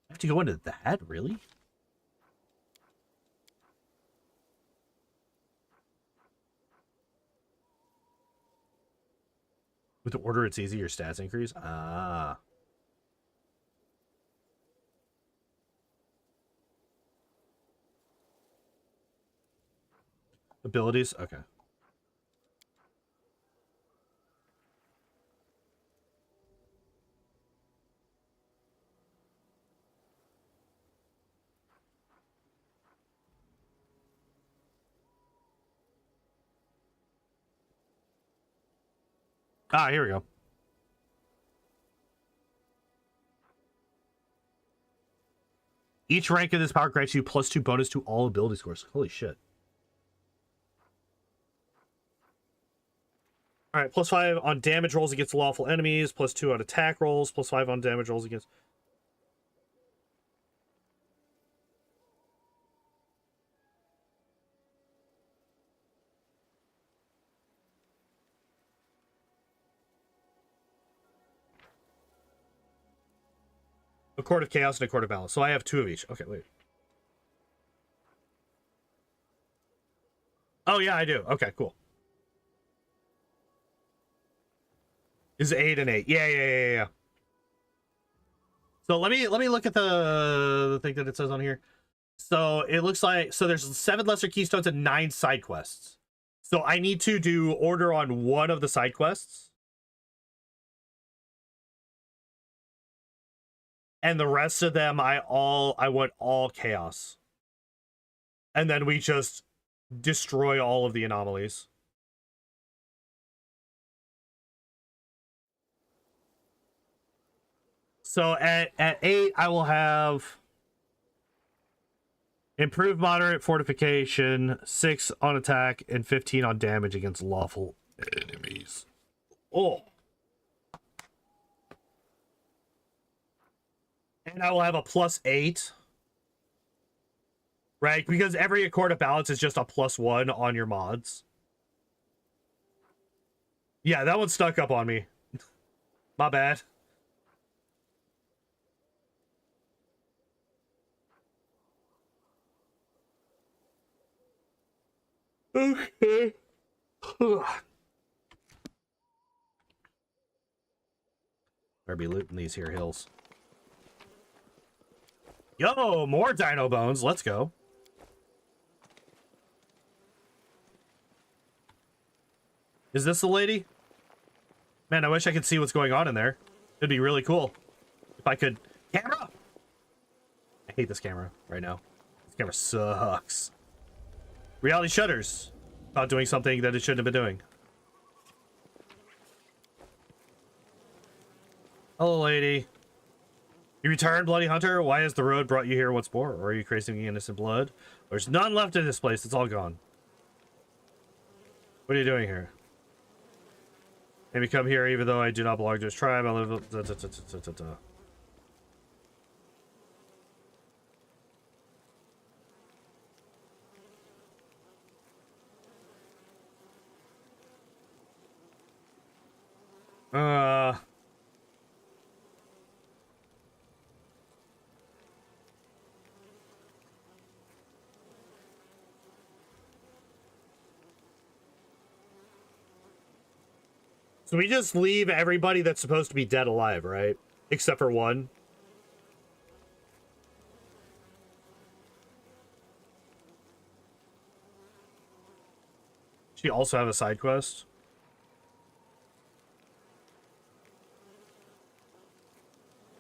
have to go into that? Really? With the order, it's easy. Your stats increase? Ah. Abilities? Okay. Ah, here we go. Each rank of this power grants you +2 bonus to all ability scores. Holy shit. Alright, +5 on damage rolls against lawful enemies, +2 on attack rolls, +5 on damage rolls against... A Court of Chaos and a Court of Balance. So I have 2 of each. Okay, wait. Oh, yeah, I do. Okay, cool. Is 8 and 8. Yeah. So let me look at the thing that it says on here. So it looks like, so there's 7 lesser keystones and 9 side quests. So I need to do order on 1 of the side quests. And the rest of them, I want all chaos. And then we just destroy all of the anomalies. So at 8, I will have improved moderate fortification, 6 on attack, and 15 on damage against lawful enemies. Oh. And I will have a +8. Right? Because every Accord of Balance is just a +1 on your mods. Yeah, that one stuck up on me. My bad. Okay. Better be looting these here hills. Yo, more dino bones. Let's go. Is this the lady? Man, I wish I could see what's going on in there. It'd be really cool if I could. Camera! I hate this camera right now. This camera sucks. Reality shutters. Not doing something that it shouldn't have been doing. Hello, lady. You returned, Bloody Hunter? Why has the road brought you here once more? Or are you craving innocent blood? There's none left in this place. It's all gone. What are you doing here? Maybe come here even though I do not belong to his tribe. I live... So we just leave everybody that's supposed to be dead alive, right? Except for one. She also have a side quest.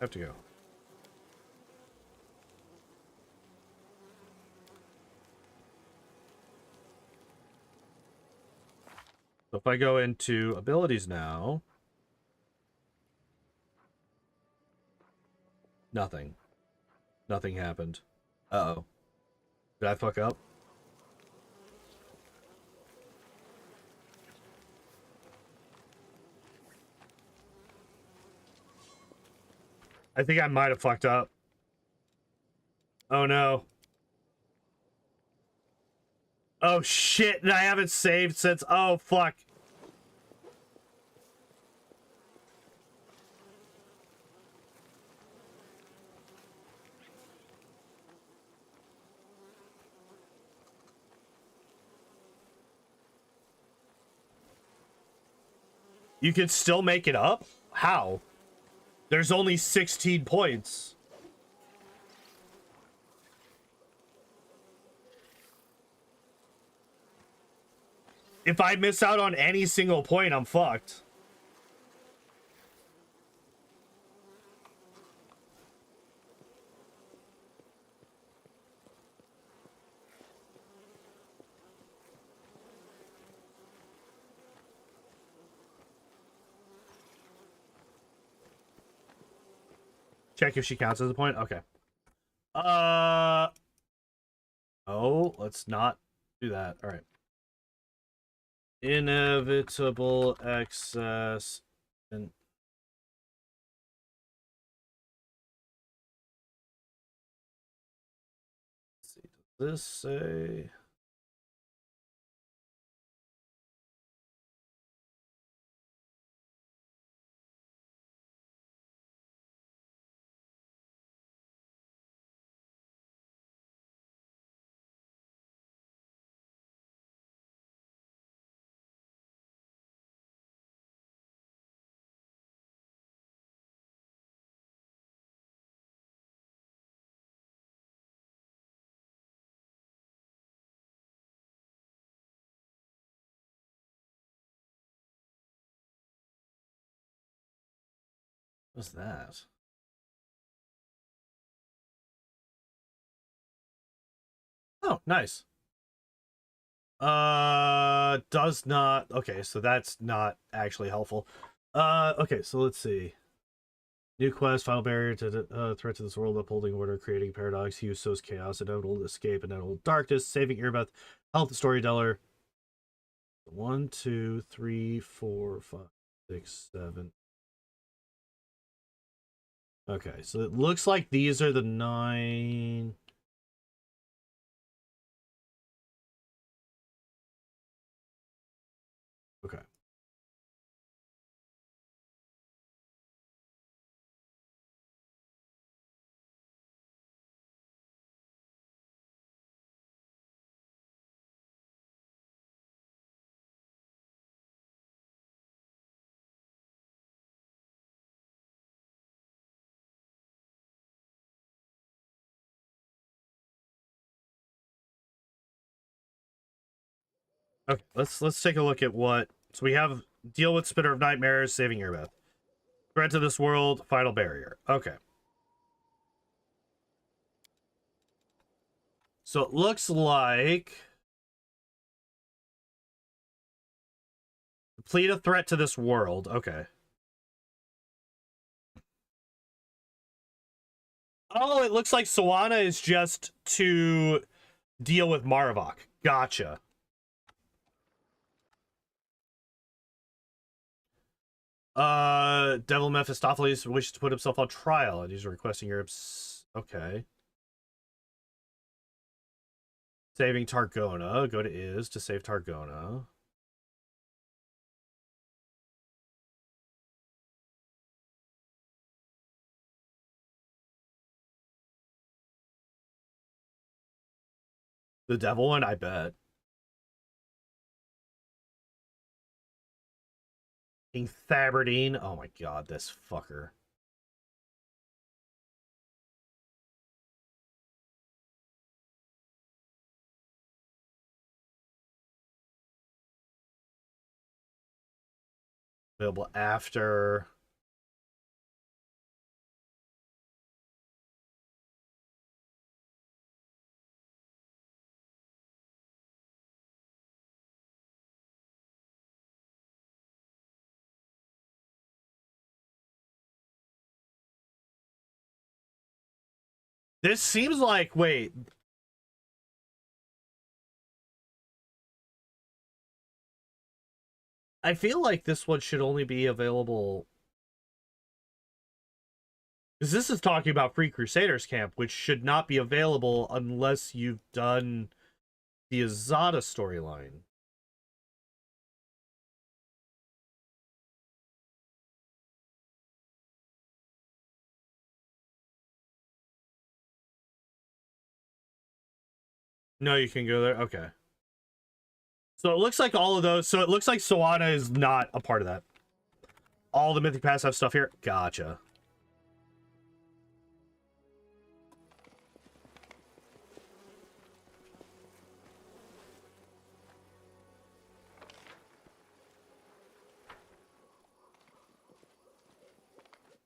I have to go. So if I go into abilities now, nothing. Nothing happened. Uh-oh. Did I fuck up? I think I might have fucked up. Oh no. Oh shit, and I haven't saved since. Oh fuck. You can still make it up? How? There's only 16 points. If I miss out on any single point, I'm fucked. Check if she counts as a point. Okay. Oh, let's not do that. All right. Inevitable excess. And let's see. Does this say? What's that? Oh, nice. Does not. Okay, so that's not actually helpful. Okay, so let's see. New quest, final barrier to threat to this world, upholding order, creating paradox, he who sows chaos, inevitable escape, inevitable darkness, saving Earbeth, health storyteller. 1, 2, 3, 4, 5, 6, 7. Okay, so it looks like these are the 9. Okay. Okay, let's take a look at what. So we have deal with Spitter of Nightmares, saving Earbeth. Threat to this world, final barrier. Okay. So it looks like complete a threat to this world. Okay. Oh, it looks like Sawana is just to deal with Marvok. Gotcha. Devil Mephistopheles wishes to put himself on trial and he's requesting your okay. Saving Targona. Go to Is to save Targona. The devil one, I bet. King Thaberdine. Oh my god, this fucker. Available after. This seems like, wait. I feel like this one should only be available. Because this is talking about Free Crusaders Camp, which should not be available unless you've done the Azada storyline. No, you can go there? Okay. So it looks like all of those. So it looks like Soana is not a part of that. All the Mythic Pass have stuff here? Gotcha.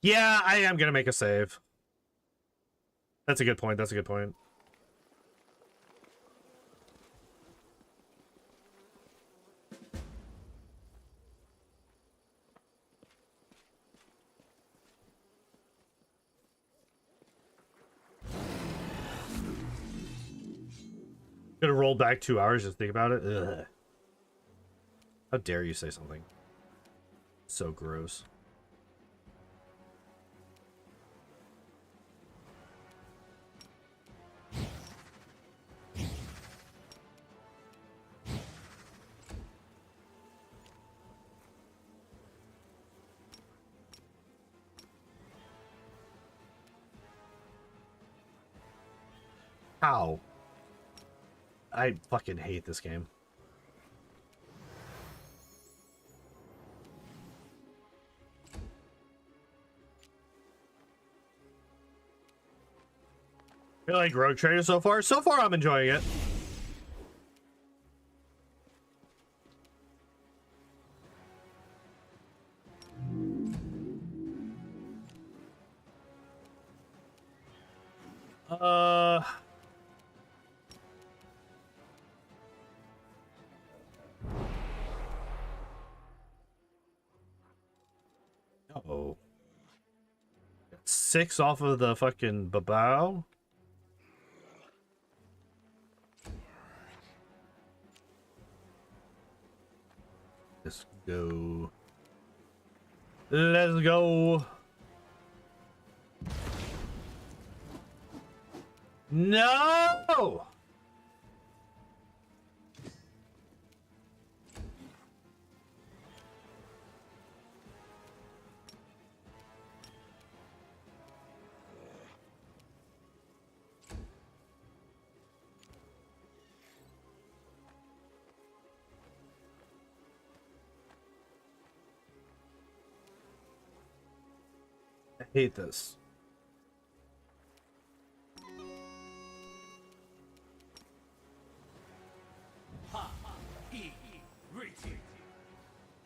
Yeah, I am going to make a save. That's a good point. That's a good point. Could have rolled back 2 hours, just think about it. Ugh. How dare you say something so gross. How? I fucking hate this game. I feel like Rogue Trader so far. So far, I'm enjoying it. Uh-oh. 6 off of the fucking babao. Let's go. Let's go. No! I hate this.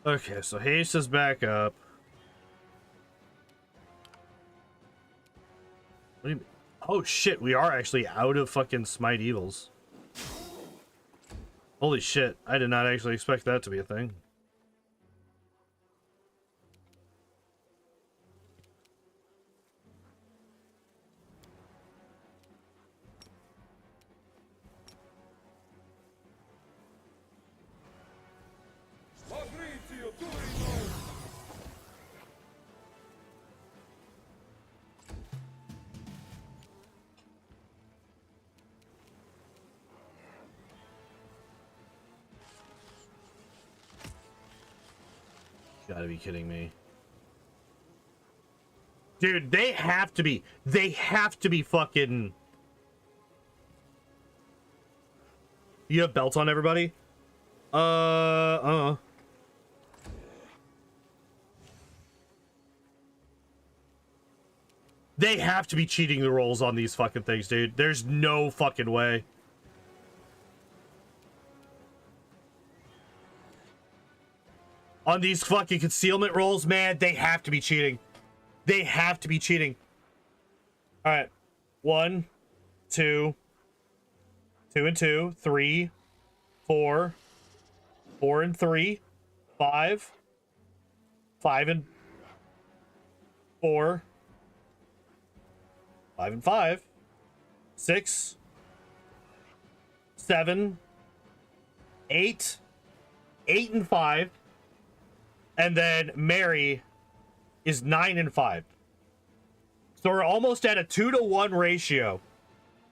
Okay, so haste is back up. What do you mean? Oh shit, we are actually out of fucking Smite Evils. Holy shit, I did not actually expect that to be a thing. Gotta be kidding me. Dude, they have to be fucking... You have belts on everybody? They have to be cheating the rolls on these fucking things, dude. There's no fucking way. On these fucking concealment rolls, man, they have to be cheating. They have to be cheating. All right. 1, 2, 2 and 2, 3, 4, 4 and 3, 5, 5 and 4, 5 and 5, 6, 7, 8, 8 and 5, and then Mary is 9 and 5. So we're almost at a 2-to-1 ratio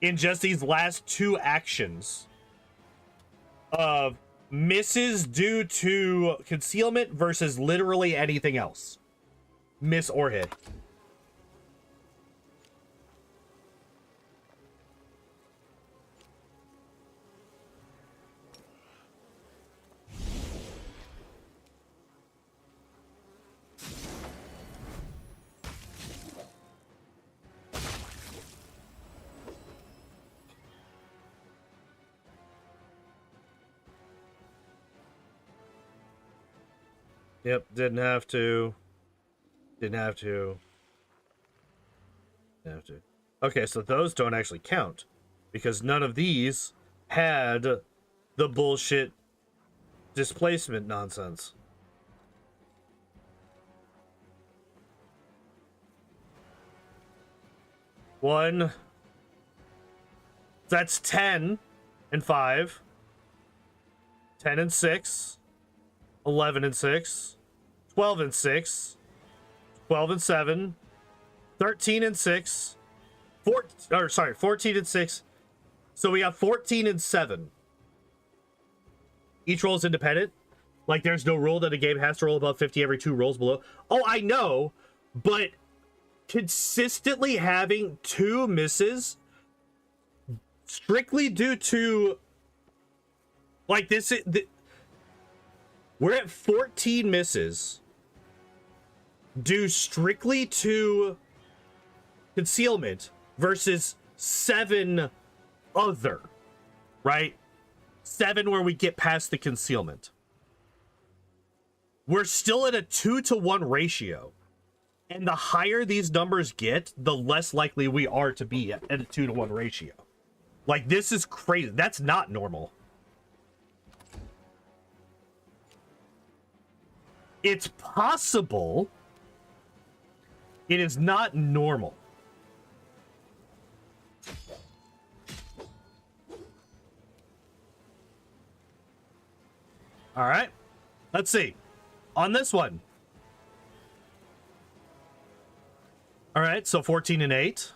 in just these last 2 actions of misses due to concealment versus literally anything else. Miss or hit. Yep, didn't have to. Didn't have to. Didn't have to. Okay, so those don't actually count because none of these had the bullshit displacement nonsense. One. That's 10 and 5. 10 and 6. 11 and 6. 12 and 6, 12 and 7, 13 and 6, 14 and 6. So we have 14 and 7. Each roll is independent. Like there's no rule that a game has to roll above 50 every 2 rolls below. Oh, I know, but consistently having 2 misses strictly due to like this we're at 14 misses due strictly to concealment versus 7 other, right? 7 where we get past the concealment. We're still at a 2-to-1 ratio. And the higher these numbers get, the less likely we are to be at a 2-to-1 ratio. Like, this is crazy. That's not normal. It's possible. It is not normal. All right. Let's see. On this one. All right, so 14 and 8.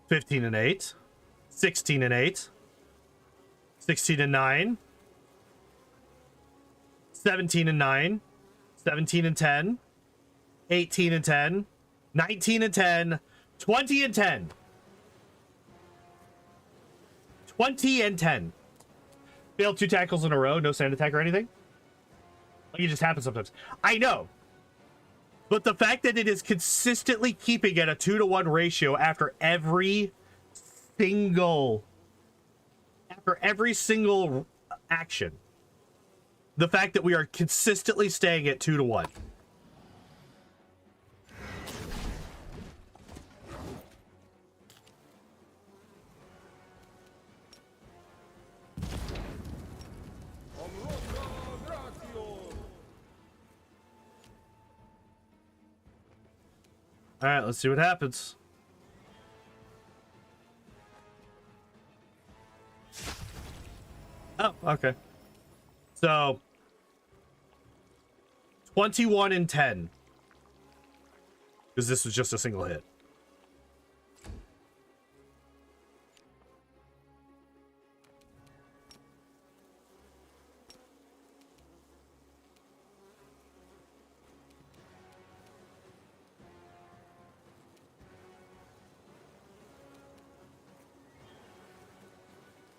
15 and 8. 16 and 8. 16 and 9. 17 and 9. 17 and 10, 18 and 10, 19 and 10, 20 and 10. 20 and 10. Failed 2 tackles in a row, no sand attack or anything. Like, it just happens sometimes. I know. But the fact that it is consistently keeping at a 2-to-1 ratio after every single action. The fact that we are consistently staying at 2-to-1. All right, let's see what happens. Oh, okay. So 21 and 10. Because this was just a single hit.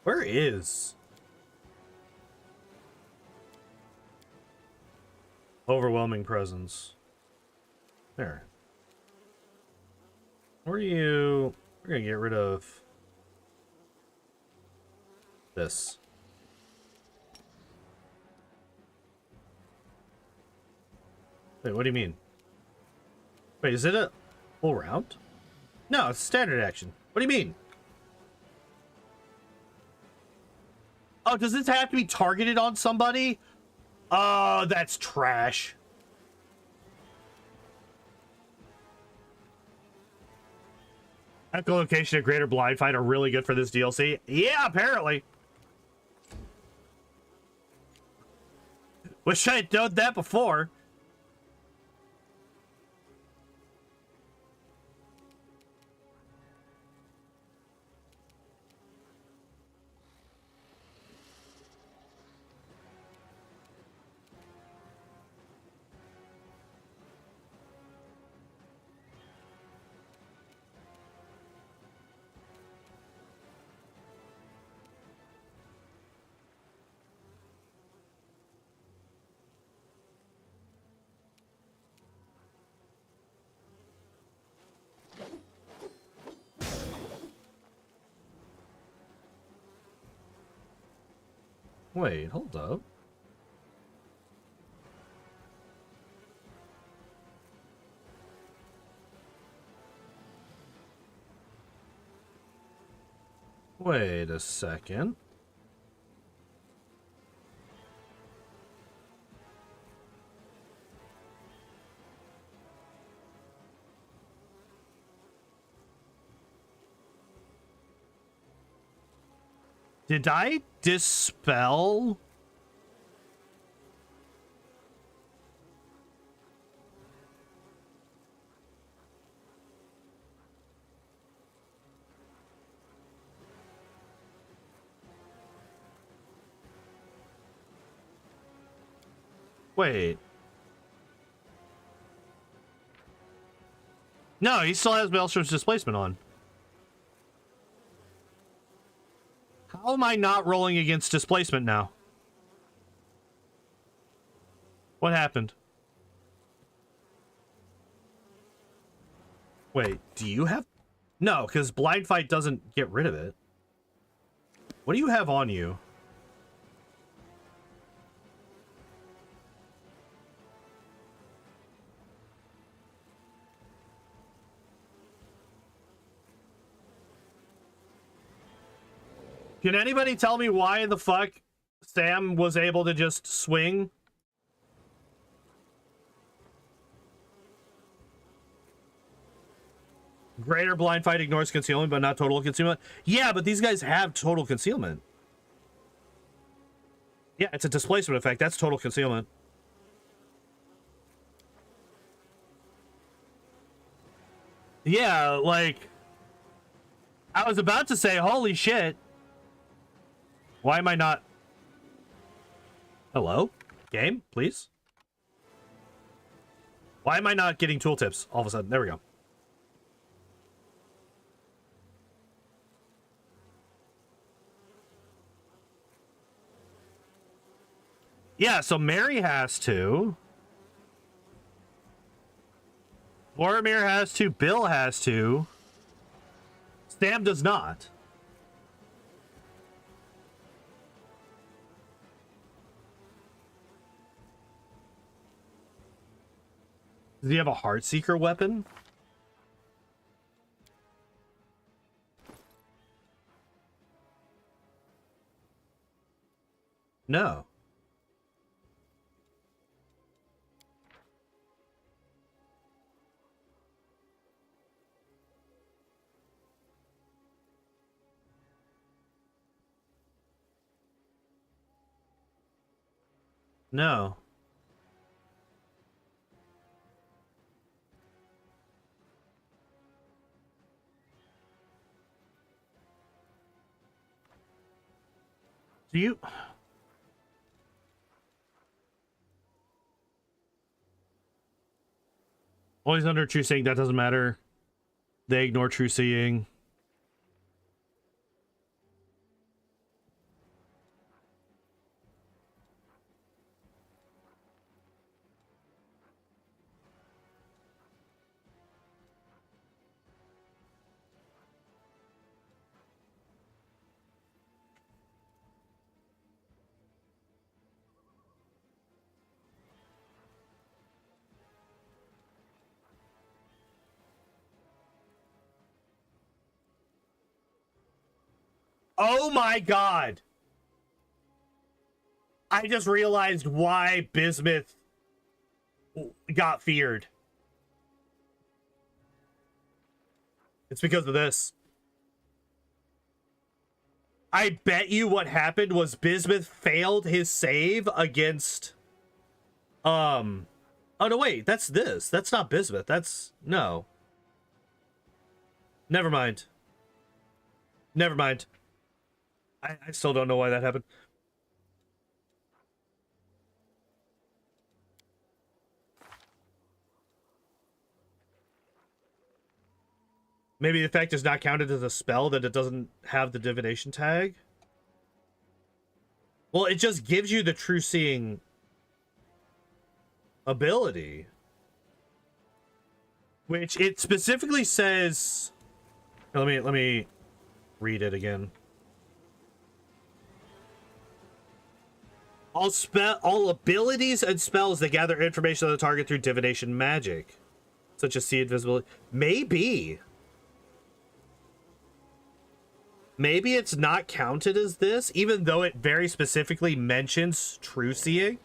Where is overwhelming presence? There. Where are you? We're gonna get rid of this. Wait, what do you mean? Wait, is it a full round? No, it's standard action. What do you mean? Oh, does this have to be targeted on somebody? Oh, that's trash. Echolocation and Greater Blind Fight are really good for this DLC. Yeah, apparently. Wish I had known that before. Wait, hold up. Wait a second. Did I dispel? Wait. No, he still has Maelstrom's displacement on. How am I not rolling against displacement now? What happened? Wait, do you have... No, because Blind Fight doesn't get rid of it. What do you have on you? Can anybody tell me why the fuck Sam was able to just swing? Greater Blind Fight ignores concealment, but not total concealment. Yeah, but these guys have total concealment. Yeah, it's a displacement effect. That's total concealment. Yeah, like... I was about to say, holy shit. Why am I not... Hello? Game, please? Why am I not getting tooltips all of a sudden? There we go. Yeah, so Mary has to. Boromir has to. Bill has to. Sam does not. Does he have a Heartseeker weapon? No. No. Do you... Always under true seeing, that doesn't matter. They ignore true seeing. Oh my god! I just realized why Bismuth got feared. It's because of this. I bet you what happened was Bismuth failed his save against... Oh, no, wait. That's this. That's not Bismuth. That's... No. Never mind. Never mind. I still don't know why that happened. Maybe the effect is not counted as a spell, that it doesn't have the divination tag? Well, it just gives you the true seeing ability. Which it specifically says... Let me read it again. All abilities and spells that gather information on the target through divination magic, such as see invisibility. Maybe it's not counted as this, even though it very specifically mentions true seeing.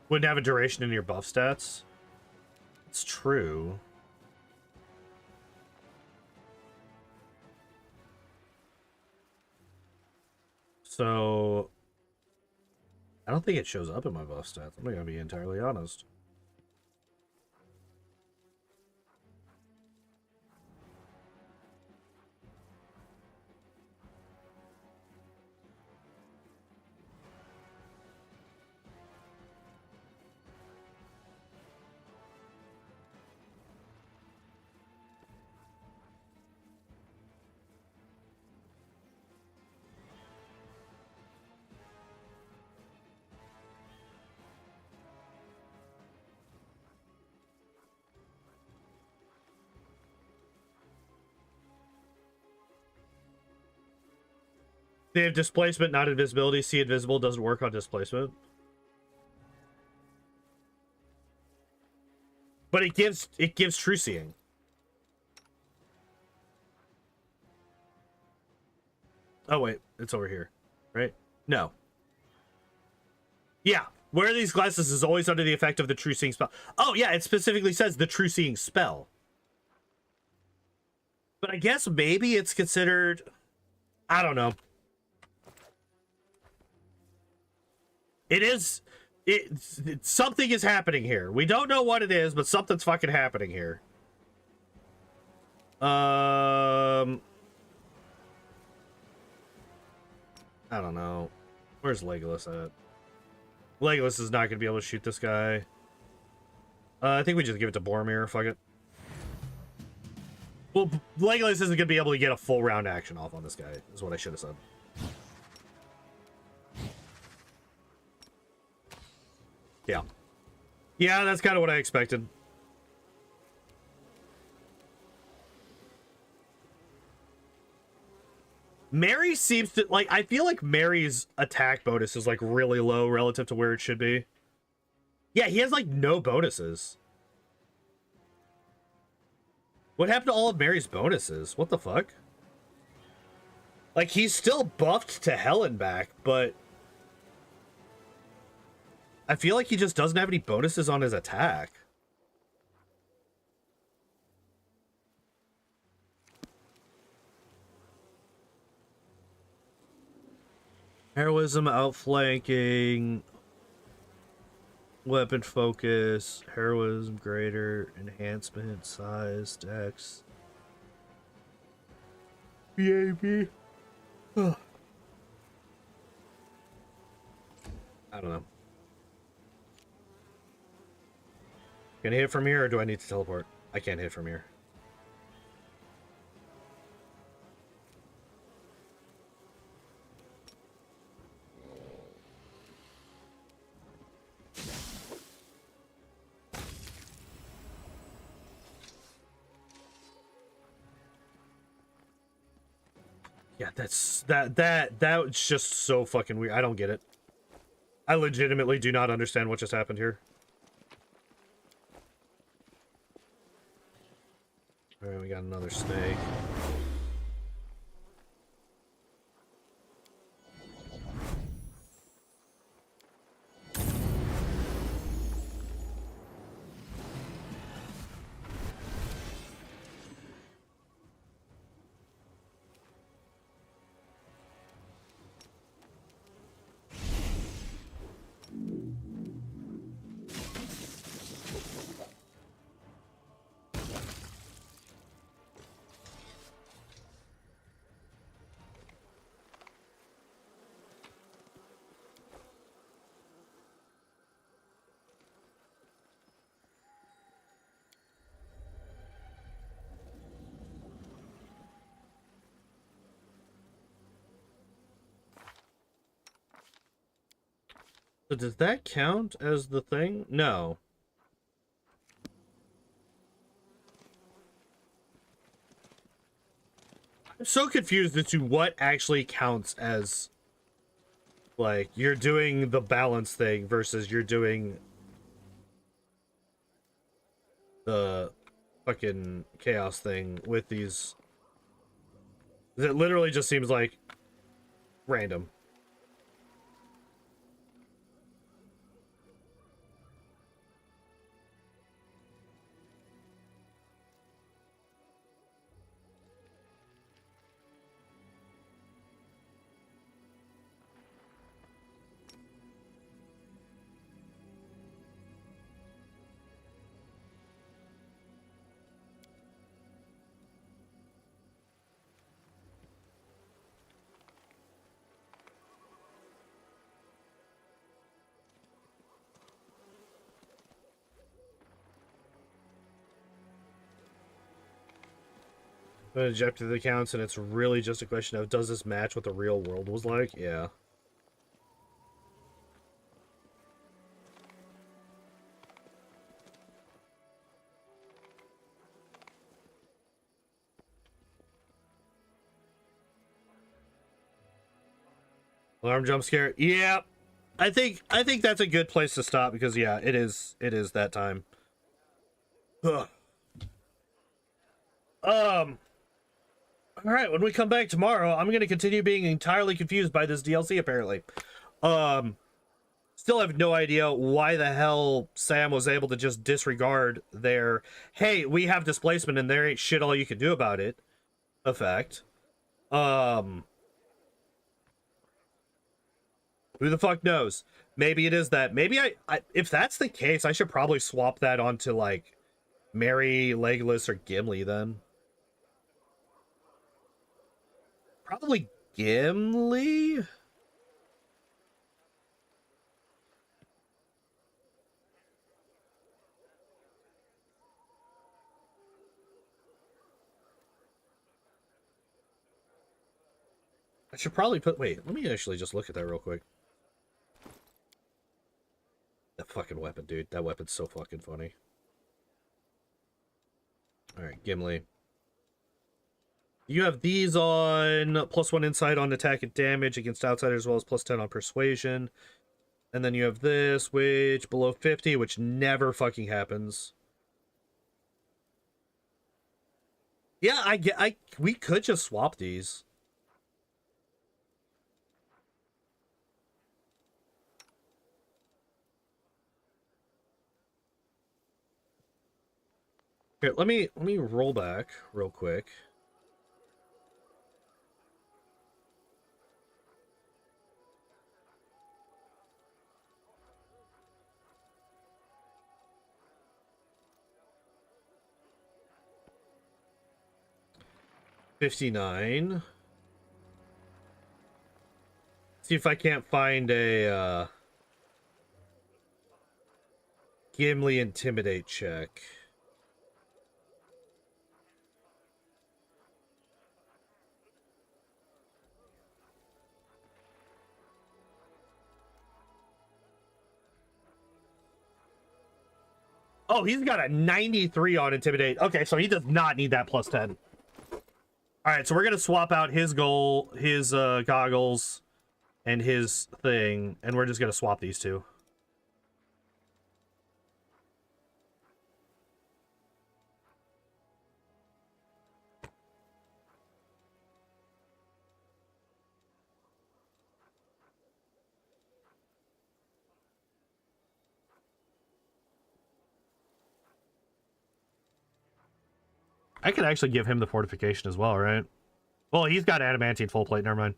Wouldn't have a duration in your buff stats. It's true. So I don't think it shows up in my buff stats. I'm gonna be entirely honest. They have displacement, not invisibility. See invisible doesn't work on displacement. But it gives true seeing. Oh wait, it's over here, right? No. Yeah, wear these glasses is always under the effect of the true seeing spell. Oh yeah, it specifically says the true seeing spell. But I guess maybe it's considered, I don't know. Something is happening here. We don't know what it is, but something's fucking happening here. I don't know. Where's Legolas at? Legolas is not going to be able to shoot this guy. I think we just give it to Boromir. Fuck it. Well, Legolas isn't going to be able to get a full round action off on this guy, is what I should have said. Yeah. Yeah, that's kind of what I expected. Mary seems to, like, I feel like Mary's attack bonus is, like, really low relative to where it should be. Yeah, he has, like, no bonuses. What happened to all of Mary's bonuses? What the fuck? Like, he's still buffed to hell and back, but I feel like he just doesn't have any bonuses on his attack. Heroism, outflanking, weapon focus, heroism greater, enhancement, size, dex. BAB. I don't know. Can I hit from here, or do I need to teleport? I can't hit from here. Yeah, that's just so fucking weird. I don't get it. I legitimately do not understand what just happened here. Alright, we got another snake. So does that count as the thing? No. I'm so confused as to what actually counts as, like, you're doing the balance thing versus you're doing the fucking chaos thing with these. It literally just seems like random. Objective accounts, and it's really just a question of, does this match what the real world was like? Yeah. Alarm jump scare. Yeah. I think that's a good place to stop because yeah, it is that time. Ugh. All right, when we come back tomorrow, I'm going to continue being entirely confused by this DLC, apparently. Still have no idea why the hell Sam was able to just disregard their, hey, we have displacement and there ain't shit all you can do about it effect. Who the fuck knows? Maybe it is that. Maybe I if that's the case, I should probably swap that onto, like, Merry, Legolas, or Gimli, then. Probably Gimli? I should probably put... Wait, let me actually just look at that real quick. That fucking weapon, dude. That weapon's so fucking funny. Alright, Gimli. You have these on +1 insight on attack and damage against outsiders, as well as +10 on persuasion. And then you have this, which below 50, which never fucking happens. Yeah, we could just swap these. Here, let me roll back real quick. $59. See if I can't find a Gimli intimidate check. Oh, he's got a 93 on intimidate. Okay, so he does not need that +10. All right, so we're gonna swap out his goggles and his thing, and we're just gonna swap these two. I could actually give him the fortification as well, right? Well, he's got adamantine full plate. Never mind.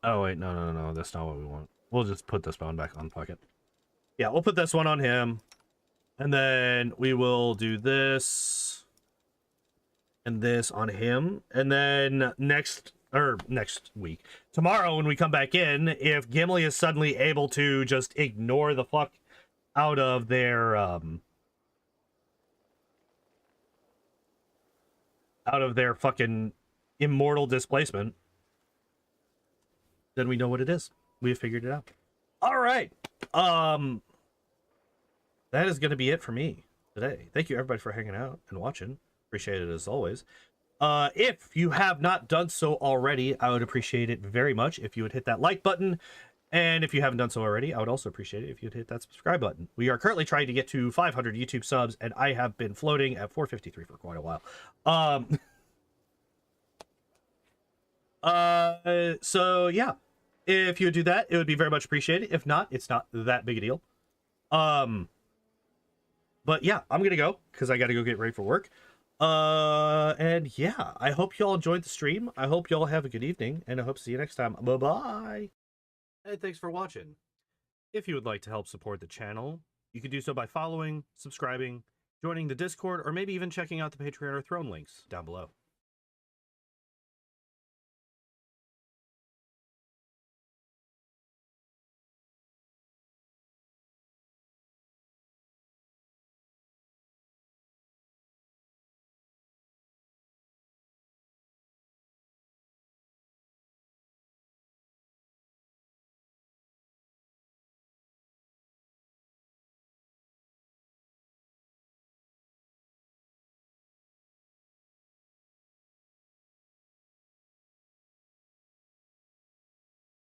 Oh, wait. No. That's not what we want. We'll just put this one back on. Fuck it. Yeah, we'll put this one on him. And then we will do this. And this on him. And then next week. Tomorrow, when we come back in, if Gimli is suddenly able to just ignore the fuck out of their, fucking immortal displacement, then we know what it is. We have figured it out. All right. That is going to be it for me today. Thank you, everybody, for hanging out and watching. Appreciate it as always. If you have not done so already, I would appreciate it very much if you would hit that like button. And if you haven't done so already, I would also appreciate it if you'd hit that subscribe button. We are currently trying to get to 500 YouTube subs, and I have been floating at 453 for quite a while. So yeah, if you would do that, it would be very much appreciated. If not, it's not that big a deal. But yeah, I'm gonna go because I gotta go get ready for work. And yeah, I hope y'all enjoyed the stream. I hope y'all have a good evening, and I hope to see you next time. Bye-bye. And thanks for watching. If you would like to help support the channel, you can do so by following, subscribing, joining the Discord, or maybe even checking out the Patreon or Throne links down below.